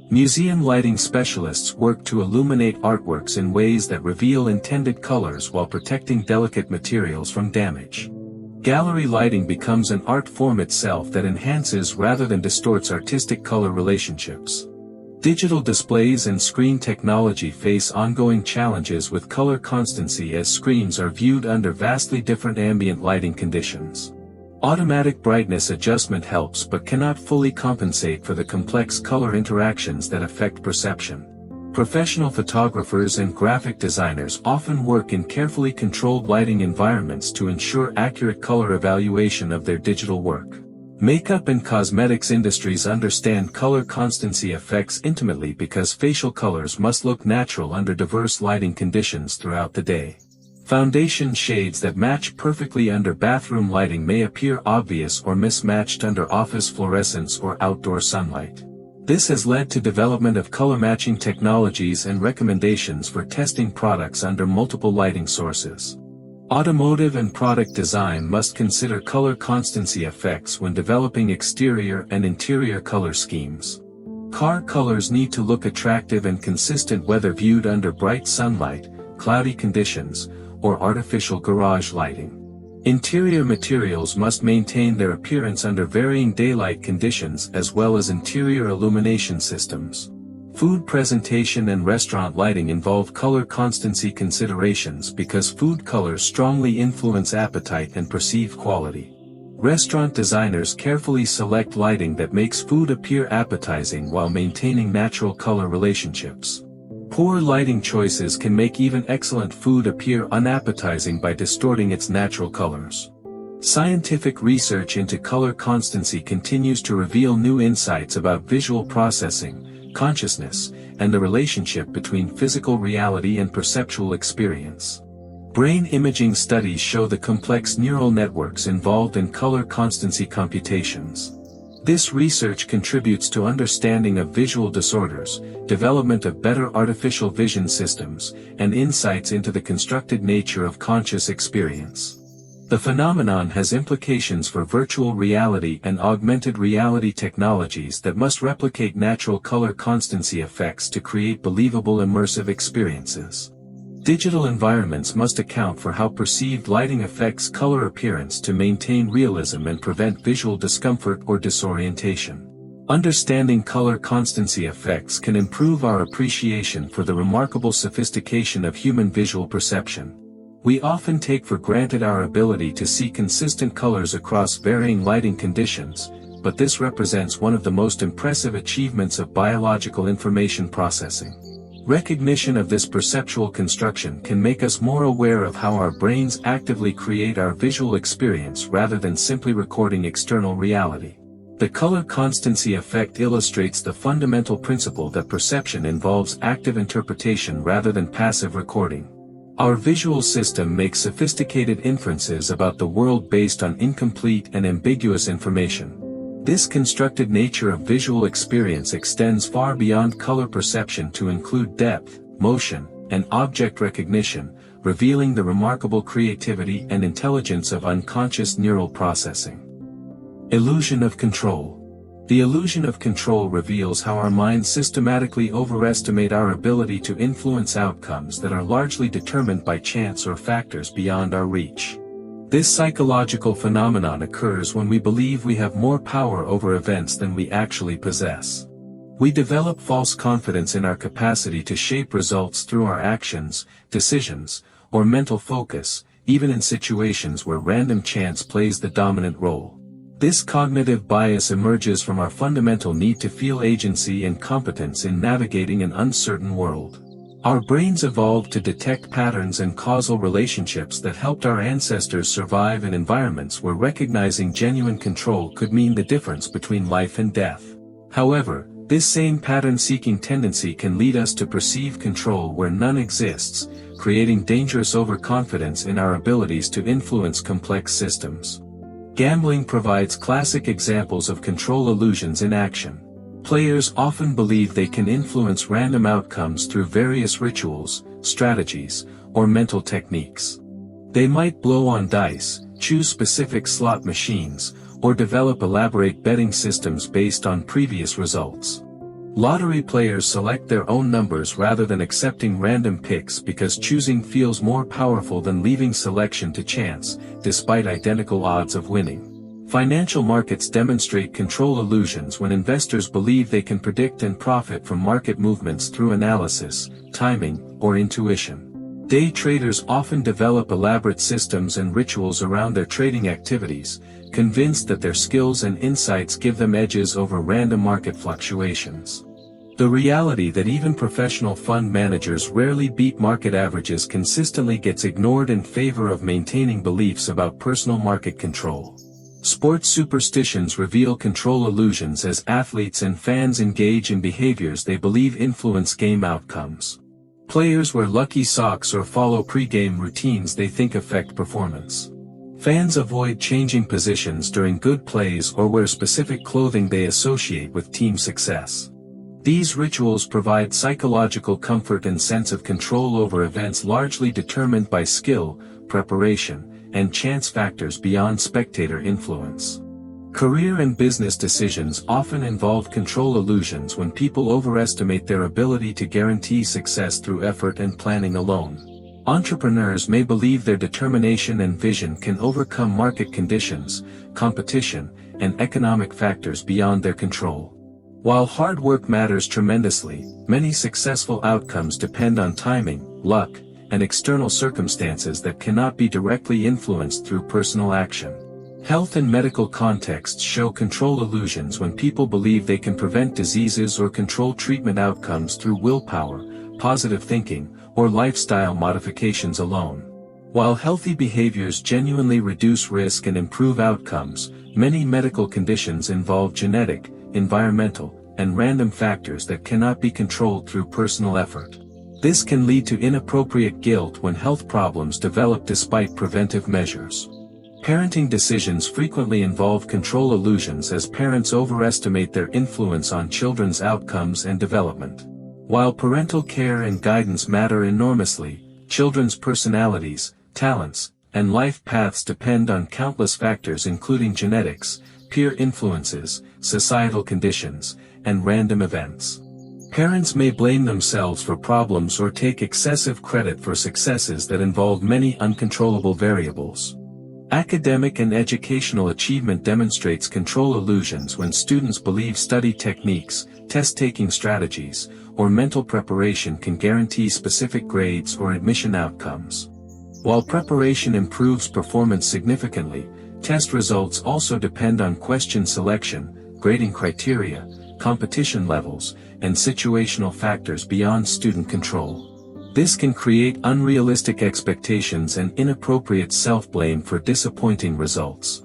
Museum lighting specialists work to illuminate artworks in ways that reveal intended colors while protecting delicate materials from damage. Gallery lighting becomes an art form itself that enhances rather than distorts artistic color relationships. Digital displays and screen technology face ongoing challenges with color constancy as screens are viewed under vastly different ambient lighting conditions. Automatic brightness adjustment helps but cannot fully compensate for the complex color interactions that affect perception. Professional photographers and graphic designers often work in carefully controlled lighting environments to ensure accurate color evaluation of their digital work. Makeup and cosmetics industries understand color constancy effects intimately because facial colors must look natural under diverse lighting conditions throughout the day. Foundation shades that match perfectly under bathroom lighting may appear obvious or mismatched under office fluorescence or outdoor sunlight. This has led to development of color matching technologies and recommendations for testing products under multiple lighting sources. Automotive and product design must consider color constancy effects when developing exterior and interior color schemes. Car colors need to look attractive and consistent whether viewed under bright sunlight, cloudy conditions, or artificial garage lighting. Interior materials must maintain their appearance under varying daylight conditions as well as interior illumination systems. Food presentation and restaurant lighting involve color constancy considerations because food colors strongly influence appetite and perceived quality. Restaurant designers carefully select lighting that makes food appear appetizing while maintaining natural color relationships. Poor lighting choices can make even excellent food appear unappetizing by distorting its natural colors. Scientific research into color constancy continues to reveal new insights about visual processing, consciousness, and the relationship between physical reality and perceptual experience. Brain imaging studies show the complex neural networks involved in color constancy computations. This research contributes to understanding of visual disorders, development of better artificial vision systems, and insights into the constructed nature of conscious experience. The phenomenon has implications for virtual reality and augmented reality technologies that must replicate natural color constancy effects to create believable immersive experiences. Digital environments must account for how perceived lighting affects color appearance to maintain realism and prevent visual discomfort or disorientation. Understanding color constancy effects can improve our appreciation for the remarkable sophistication of human visual perception. We often take for granted our ability to see consistent colors across varying lighting conditions, but this represents one of the most impressive achievements of biological information processing. Recognition of this perceptual construction can make us more aware of how our brains actively create our visual experience rather than simply recording external reality. The color constancy effect illustrates the fundamental principle that perception involves active interpretation rather than passive recording. Our visual system makes sophisticated inferences about the world based on incomplete and ambiguous information. This constructed nature of visual experience extends far beyond color perception to include depth, motion, and object recognition, revealing the remarkable creativity and intelligence of unconscious neural processing. Illusion of control. The illusion of control reveals how our minds systematically overestimate our ability to influence outcomes that are largely determined by chance or factors beyond our reach. This psychological phenomenon occurs when we believe we have more power over events than we actually possess. We develop false confidence in our capacity to shape results through our actions, decisions, or mental focus, even in situations where random chance plays the dominant role. This cognitive bias emerges from our fundamental need to feel agency and competence in navigating an uncertain world. Our brains evolved to detect patterns and causal relationships that helped our ancestors survive in environments where recognizing genuine control could mean the difference between life and death. However, this same pattern-seeking tendency can lead us to perceive control where none exists, creating dangerous overconfidence in our abilities to influence complex systems. Gambling provides classic examples of control illusions in action. Players often believe they can influence random outcomes through various rituals, strategies, or mental techniques. They might blow on dice, choose specific slot machines, or develop elaborate betting systems based on previous results. Lottery players select their own numbers rather than accepting random picks because choosing feels more powerful than leaving selection to chance, despite identical odds of winning. Financial markets demonstrate control illusions when investors believe they can predict and profit from market movements through analysis, timing, or intuition. Day traders often develop elaborate systems and rituals around their trading activities, convinced that their skills and insights give them edges over random market fluctuations. The reality that even professional fund managers rarely beat market averages consistently gets ignored in favor of maintaining beliefs about personal market control. Sports superstitions reveal control illusions as athletes and fans engage in behaviors they believe influence game outcomes. Players wear lucky socks or follow pre-game routines they think affect performance. Fans avoid changing positions during good plays or wear specific clothing they associate with team success. These rituals provide psychological comfort and sense of control over events largely determined by skill, preparation, and chance factors beyond spectator influence. Career and business decisions often involve control illusions when people overestimate their ability to guarantee success through effort and planning alone. Entrepreneurs may believe their determination and vision can overcome market conditions, competition, and economic factors beyond their control. While hard work matters tremendously, many successful outcomes depend on timing, luck, and external circumstances that cannot be directly influenced through personal action. Health and medical contexts show control illusions when people believe they can prevent diseases or control treatment outcomes through willpower, positive thinking, or lifestyle modifications alone. While healthy behaviors genuinely reduce risk and improve outcomes, many medical conditions involve genetic, environmental, and random factors that cannot be controlled through personal effort. This can lead to inappropriate guilt when health problems develop despite preventive measures. Parenting decisions frequently involve control illusions as parents overestimate their influence on children's outcomes and development. While parental care and guidance matter enormously, children's personalities, talents, and life paths depend on countless factors including genetics, peer influences, societal conditions, and random events. Parents may blame themselves for problems or take excessive credit for successes that involve many uncontrollable variables. Academic and educational achievement demonstrates control illusions when students believe study techniques, test-taking strategies, or mental preparation can guarantee specific grades or admission outcomes. While preparation improves performance significantly, test results also depend on question selection, grading criteria, competition levels, and situational factors beyond student control. This can create unrealistic expectations and inappropriate self-blame for disappointing results.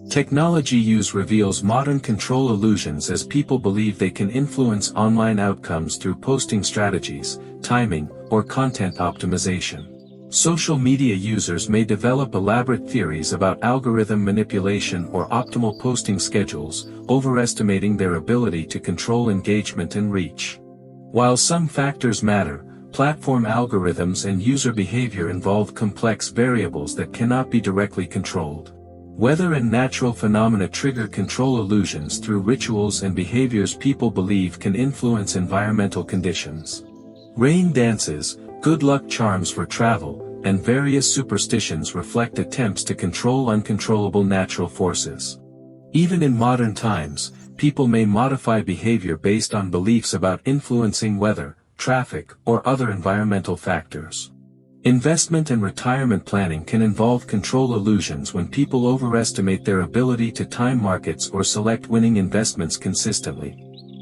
Technology use reveals modern control illusions as people believe they can influence online outcomes through posting strategies, timing, or content optimization. Social media users may develop elaborate theories about algorithm manipulation or optimal posting schedules, overestimating their ability to control engagement and reach. While some factors matter, platform algorithms and user behavior involve complex variables that cannot be directly controlled. Weather and natural phenomena trigger control illusions through rituals and behaviors people believe can influence environmental conditions. Rain dances, good luck charms for travel, and various superstitions reflect attempts to control uncontrollable natural forces. Even in modern times, people may modify behavior based on beliefs about influencing weather, traffic, or other environmental factors. Investment and retirement planning can involve control illusions when people overestimate their ability to time markets or select winning investments consistently.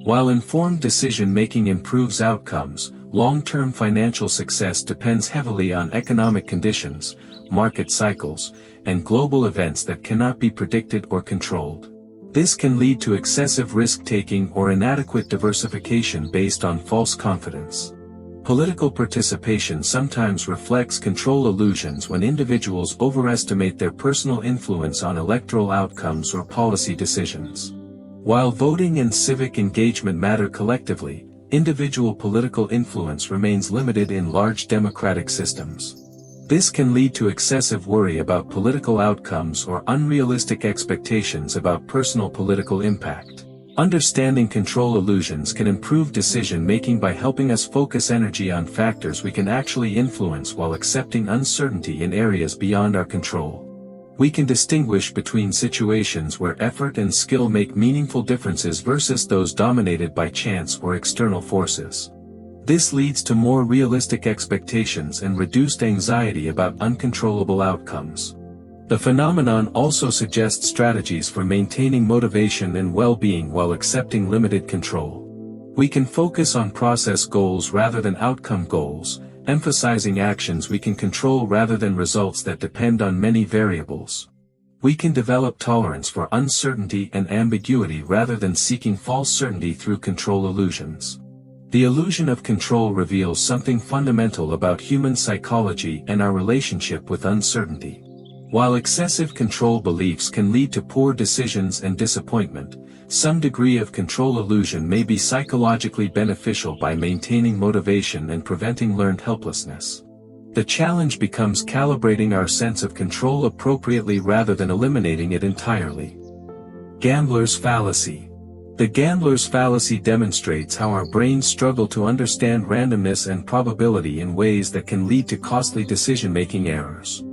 While informed decision-making improves outcomes, long-term financial success depends heavily on economic conditions, market cycles, and global events that cannot be predicted or controlled. This can lead to excessive risk-taking or inadequate diversification based on false confidence. Political participation sometimes reflects control illusions when individuals overestimate their personal influence on electoral outcomes or policy decisions. While voting and civic engagement matter collectively, individual political influence remains limited in large democratic systems. This can lead to excessive worry about political outcomes or unrealistic expectations about personal political impact. Understanding control illusions can improve decision-making by helping us focus energy on factors we can actually influence while accepting uncertainty in areas beyond our control. We can distinguish between situations where effort and skill make meaningful differences versus those dominated by chance or external forces. This leads to more realistic expectations and reduced anxiety about uncontrollable outcomes. The phenomenon also suggests strategies for maintaining motivation and well-being while accepting limited control. We can focus on process goals rather than outcome goals, emphasizing actions we can control rather than results that depend on many variables. We can develop tolerance for uncertainty and ambiguity rather than seeking false certainty through control illusions. The illusion of control reveals something fundamental about human psychology and our relationship with uncertainty. While excessive control beliefs can lead to poor decisions and disappointment, some degree of control illusion may be psychologically beneficial by maintaining motivation and preventing learned helplessness. The challenge becomes calibrating our sense of control appropriately rather than eliminating it entirely. Gambler's fallacy. The gambler's fallacy demonstrates how our brains struggle to understand randomness and probability in ways that can lead to costly decision-making errors.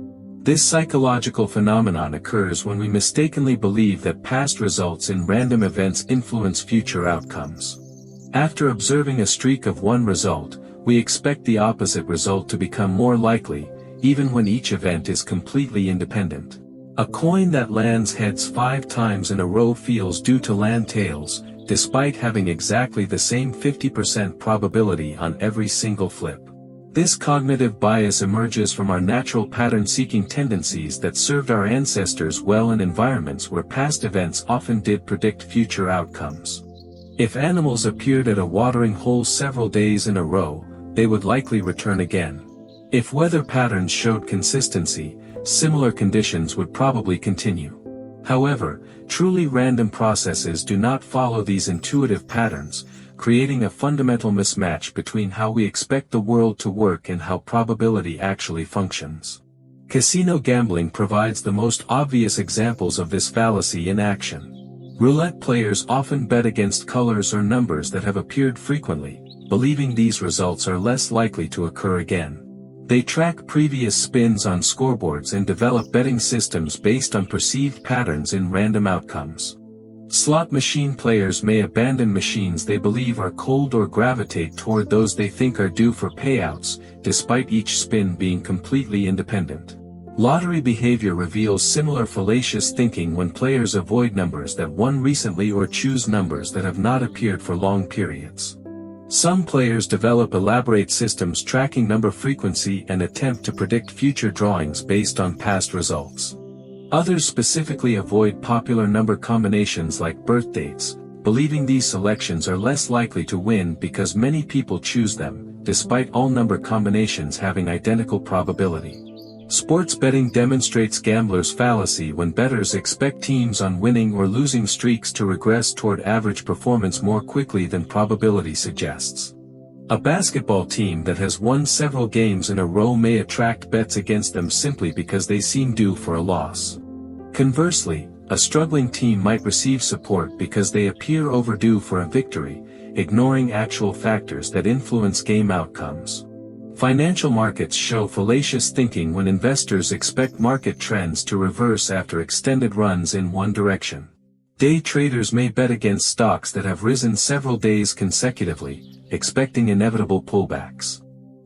This psychological phenomenon occurs when we mistakenly believe that past results in random events influence future outcomes. After observing a streak of one result, we expect the opposite result to become more likely, even when each event is completely independent. A coin that lands heads 5 times in a row feels due to land tails, despite having exactly the same 50% probability on every single flip. This cognitive bias emerges from our natural pattern-seeking tendencies that served our ancestors well in environments where past events often did predict future outcomes. If animals appeared at a watering hole several days in a row, they would likely return again. If weather patterns showed consistency, similar conditions would probably continue. However, truly random processes do not follow these intuitive patterns, creating a fundamental mismatch between how we expect the world to work and how probability actually functions. Casino gambling provides the most obvious examples of this fallacy in action. Roulette players often bet against colors or numbers that have appeared frequently, believing these results are less likely to occur again. They track previous spins on scoreboards and develop betting systems based on perceived patterns in random outcomes. Slot machine players may abandon machines they believe are cold or gravitate toward those they think are due for payouts, despite each spin being completely independent. Lottery behavior reveals similar fallacious thinking when players avoid numbers that won recently or choose numbers that have not appeared for long periods. Some players develop elaborate systems tracking number frequency and attempt to predict future drawings based on past results. Others specifically avoid popular number combinations like birth dates, believing these selections are less likely to win because many people choose them, despite all number combinations having identical probability. Sports betting demonstrates gambler's fallacy when bettors expect teams on winning or losing streaks to regress toward average performance more quickly than probability suggests. A basketball team that has won several games in a row may attract bets against them simply because they seem due for a loss. Conversely, a struggling team might receive support because they appear overdue for a victory, ignoring actual factors that influence game outcomes. Financial markets show fallacious thinking when investors expect market trends to reverse after extended runs in one direction. Day traders may bet against stocks that have risen several days consecutively, expecting inevitable pullbacks.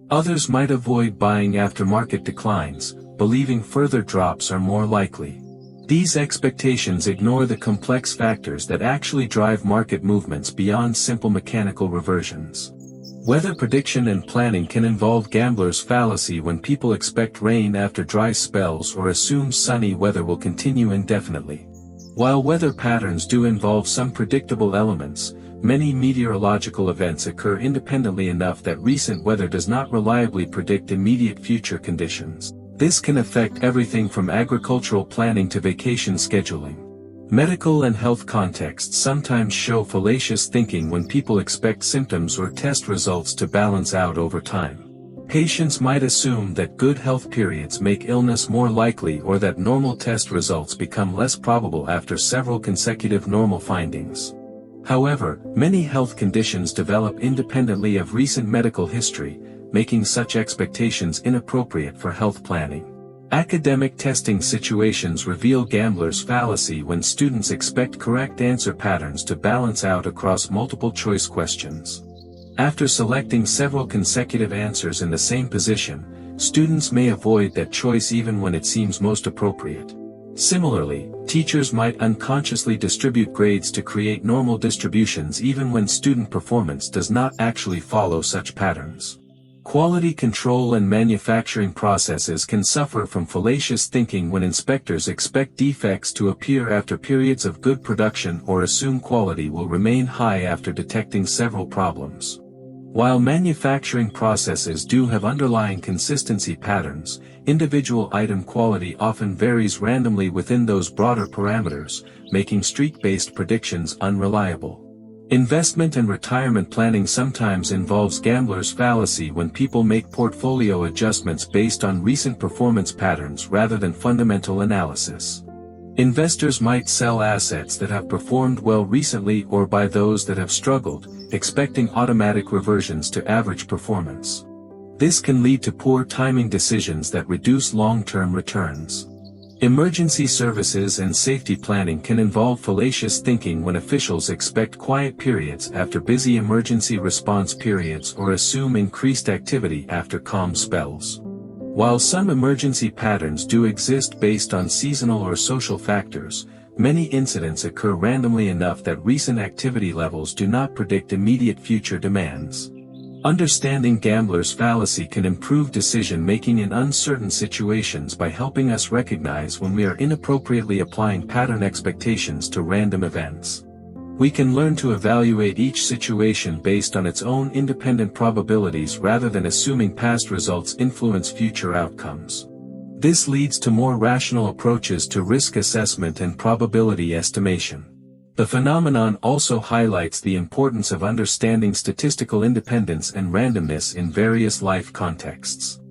Others might avoid buying after market declines, believing further drops are more likely. These expectations ignore the complex factors that actually drive market movements beyond simple mechanical reversions. Weather prediction and planning can involve gambler's fallacy when people expect rain after dry spells or assume sunny weather will continue indefinitely. While weather patterns do involve some predictable elements, many meteorological events occur independently enough that recent weather does not reliably predict immediate future conditions. This can affect everything from agricultural planning to vacation scheduling. Medical and health contexts sometimes show fallacious thinking when people expect symptoms or test results to balance out over time. Patients might assume that good health periods make illness more likely or that normal test results become less probable after several consecutive normal findings. However, many health conditions develop independently of recent medical history, making such expectations inappropriate for health planning. Academic testing situations reveal gambler's fallacy when students expect correct answer patterns to balance out across multiple choice questions. After selecting several consecutive answers in the same position, students may avoid that choice even when it seems most appropriate. Similarly, teachers might unconsciously distribute grades to create normal distributions even when student performance does not actually follow such patterns. Quality control and manufacturing processes can suffer from fallacious thinking when inspectors expect defects to appear after periods of good production or assume quality will remain high after detecting several problems. While manufacturing processes do have underlying consistency patterns, individual item quality often varies randomly within those broader parameters, making streak-based predictions unreliable. Investment and retirement planning sometimes involves gambler's fallacy when people make portfolio adjustments based on recent performance patterns rather than fundamental analysis. Investors might sell assets that have performed well recently or buy those that have struggled, expecting automatic reversions to average performance. This can lead to poor timing decisions that reduce long-term returns. Emergency services and safety planning can involve fallacious thinking when officials expect quiet periods after busy emergency response periods or assume increased activity after calm spells. While some emergency patterns do exist based on seasonal or social factors, many incidents occur randomly enough that recent activity levels do not predict immediate future demands. Understanding gambler's fallacy can improve decision-making in uncertain situations by helping us recognize when we are inappropriately applying pattern expectations to random events. We can learn to evaluate each situation based on its own independent probabilities rather than assuming past results influence future outcomes. This leads to more rational approaches to risk assessment and probability estimation. The phenomenon also highlights the importance of understanding statistical independence and randomness in various life contexts.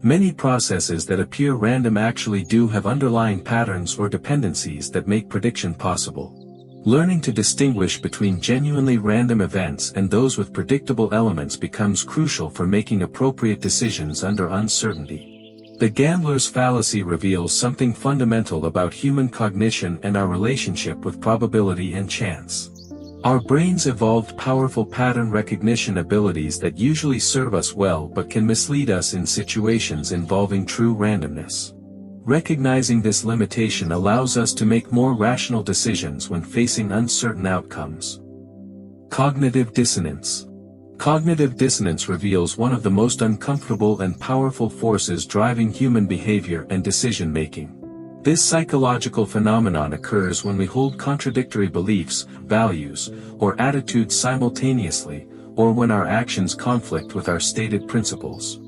Many processes that appear random actually do have underlying patterns or dependencies that make prediction possible. Learning to distinguish between genuinely random events and those with predictable elements becomes crucial for making appropriate decisions under uncertainty. The gambler's fallacy reveals something fundamental about human cognition and our relationship with probability and chance. Our brains evolved powerful pattern recognition abilities that usually serve us well but can mislead us in situations involving true randomness. Recognizing this limitation allows us to make more rational decisions when facing uncertain outcomes. Cognitive dissonance. Cognitive dissonance reveals one of the most uncomfortable and powerful forces driving human behavior and decision-making. This psychological phenomenon occurs when we hold contradictory beliefs, values, or attitudes simultaneously, or when our actions conflict with our stated principles.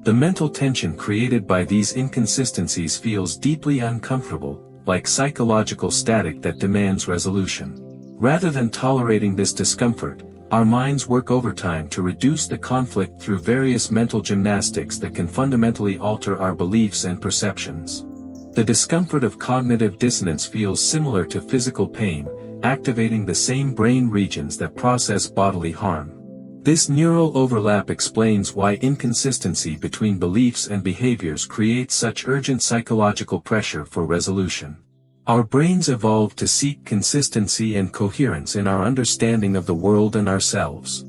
The mental tension created by these inconsistencies feels deeply uncomfortable, like psychological static that demands resolution. Rather than tolerating this discomfort, our minds work overtime to reduce the conflict through various mental gymnastics that can fundamentally alter our beliefs and perceptions. The discomfort of cognitive dissonance feels similar to physical pain, activating the same brain regions that process bodily harm. This neural overlap explains why inconsistency between beliefs and behaviors creates such urgent psychological pressure for resolution. Our brains evolved to seek consistency and coherence in our understanding of the world and ourselves.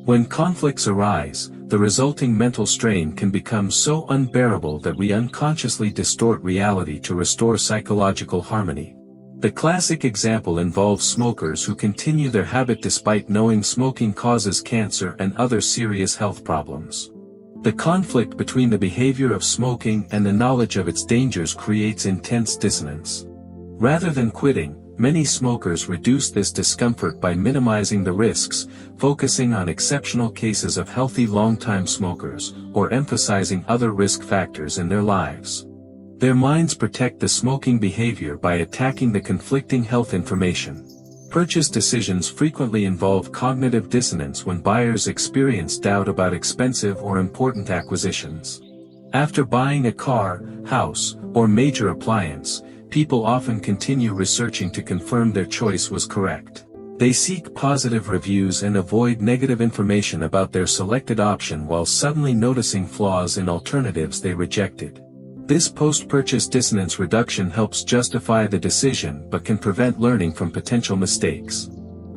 When conflicts arise, the resulting mental strain can become so unbearable that we unconsciously distort reality to restore psychological harmony. The classic example involves smokers who continue their habit despite knowing smoking causes cancer and other serious health problems. The conflict between the behavior of smoking and the knowledge of its dangers creates intense dissonance. Rather than quitting, many smokers reduce this discomfort by minimizing the risks, focusing on exceptional cases of healthy long-time smokers, or emphasizing other risk factors in their lives. Their minds protect the smoking behavior by attacking the conflicting health information. Purchase decisions frequently involve cognitive dissonance when buyers experience doubt about expensive or important acquisitions. After buying a car, house, or major appliance, people often continue researching to confirm their choice was correct. They seek positive reviews and avoid negative information about their selected option while suddenly noticing flaws in alternatives they rejected. This post-purchase dissonance reduction helps justify the decision but can prevent learning from potential mistakes.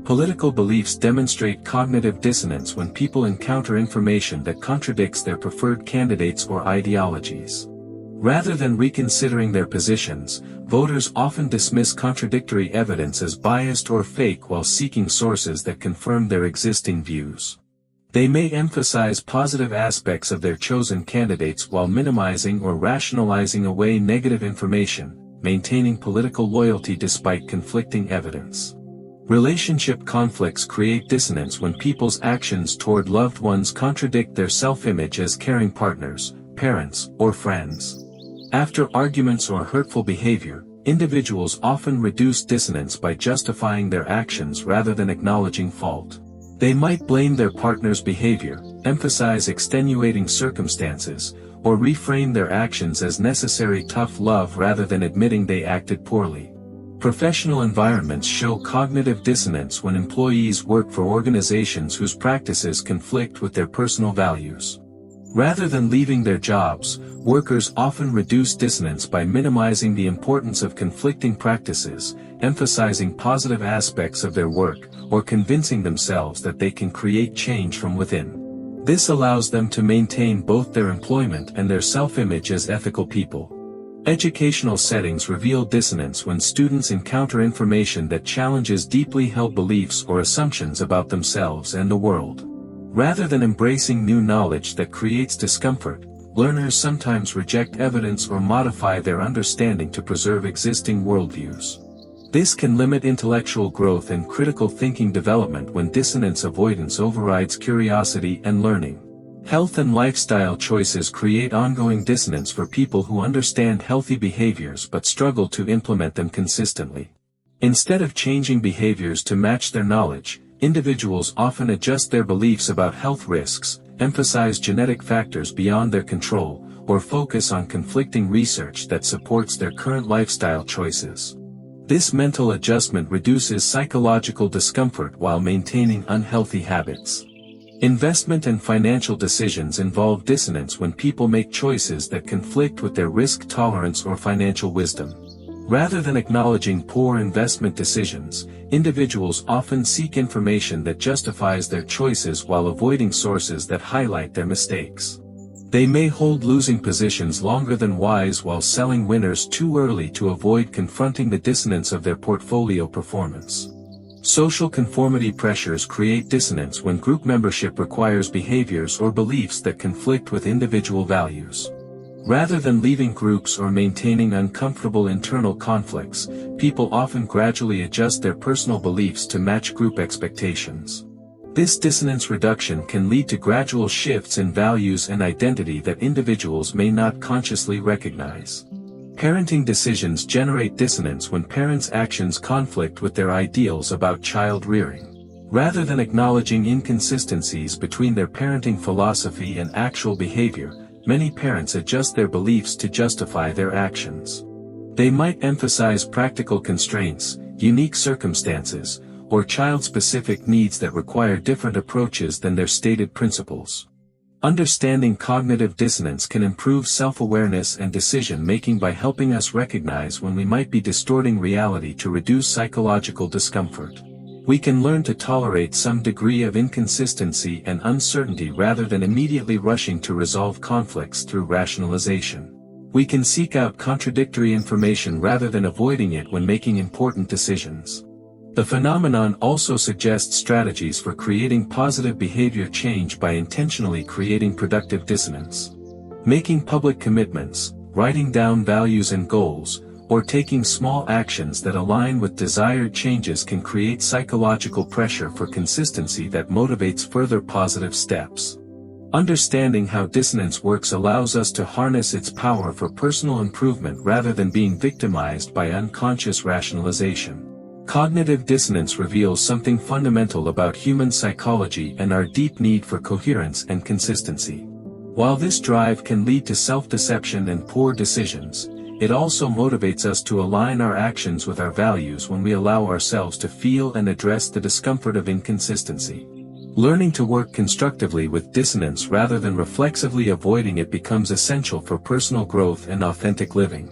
Political beliefs demonstrate cognitive dissonance when people encounter information that contradicts their preferred candidates or ideologies. Rather than reconsidering their positions, voters often dismiss contradictory evidence as biased or fake while seeking sources that confirm their existing views. They may emphasize positive aspects of their chosen candidates while minimizing or rationalizing away negative information, maintaining political loyalty despite conflicting evidence. Relationship conflicts create dissonance when people's actions toward loved ones contradict their self-image as caring partners, parents, or friends. After arguments or hurtful behavior, individuals often reduce dissonance by justifying their actions rather than acknowledging fault. They might blame their partner's behavior, emphasize extenuating circumstances, or reframe their actions as necessary tough love rather than admitting they acted poorly. Professional environments show cognitive dissonance when employees work for organizations whose practices conflict with their personal values. Rather than leaving their jobs, workers often reduce dissonance by minimizing the importance of conflicting practices, emphasizing positive aspects of their work, or convincing themselves that they can create change from within. This allows them to maintain both their employment and their self-image as ethical people. Educational settings reveal dissonance when students encounter information that challenges deeply held beliefs or assumptions about themselves and the world. Rather than embracing new knowledge that creates discomfort, learners sometimes reject evidence or modify their understanding to preserve existing worldviews. This can limit intellectual growth and critical thinking development when dissonance avoidance overrides curiosity and learning. Health and lifestyle choices create ongoing dissonance for people who understand healthy behaviors but struggle to implement them consistently. Instead of changing behaviors to match their knowledge, individuals often adjust their beliefs about health risks, emphasize genetic factors beyond their control, or focus on conflicting research that supports their current lifestyle choices. This mental adjustment reduces psychological discomfort while maintaining unhealthy habits. Investment and financial decisions involve dissonance when people make choices that conflict with their risk tolerance or financial wisdom. Rather than acknowledging poor investment decisions, individuals often seek information that justifies their choices while avoiding sources that highlight their mistakes. They may hold losing positions longer than wise while selling winners too early to avoid confronting the dissonance of their portfolio performance. Social conformity pressures create dissonance when group membership requires behaviors or beliefs that conflict with individual values. Rather than leaving groups or maintaining uncomfortable internal conflicts, people often gradually adjust their personal beliefs to match group expectations. This dissonance reduction can lead to gradual shifts in values and identity that individuals may not consciously recognize. Parenting decisions generate dissonance when parents' actions conflict with their ideals about child rearing. Rather than acknowledging inconsistencies between their parenting philosophy and actual behavior, many parents adjust their beliefs to justify their actions. They might emphasize practical constraints, unique circumstances, or child-specific needs that require different approaches than their stated principles. Understanding cognitive dissonance can improve self-awareness and decision-making by helping us recognize when we might be distorting reality to reduce psychological discomfort. We can learn to tolerate some degree of inconsistency and uncertainty rather than immediately rushing to resolve conflicts through rationalization. We can seek out contradictory information rather than avoiding it when making important decisions. The phenomenon also suggests strategies for creating positive behavior change by intentionally creating productive dissonance. Making public commitments, writing down values and goals, or taking small actions that align with desired changes can create psychological pressure for consistency that motivates further positive steps. Understanding how dissonance works allows us to harness its power for personal improvement rather than being victimized by unconscious rationalization. Cognitive dissonance reveals something fundamental about human psychology and our deep need for coherence and consistency. While this drive can lead to self-deception and poor decisions, It also motivates us to align our actions with our values when we allow ourselves to feel and address the discomfort of inconsistency. Learning to work constructively with dissonance rather than reflexively avoiding it becomes essential for personal growth and authentic living.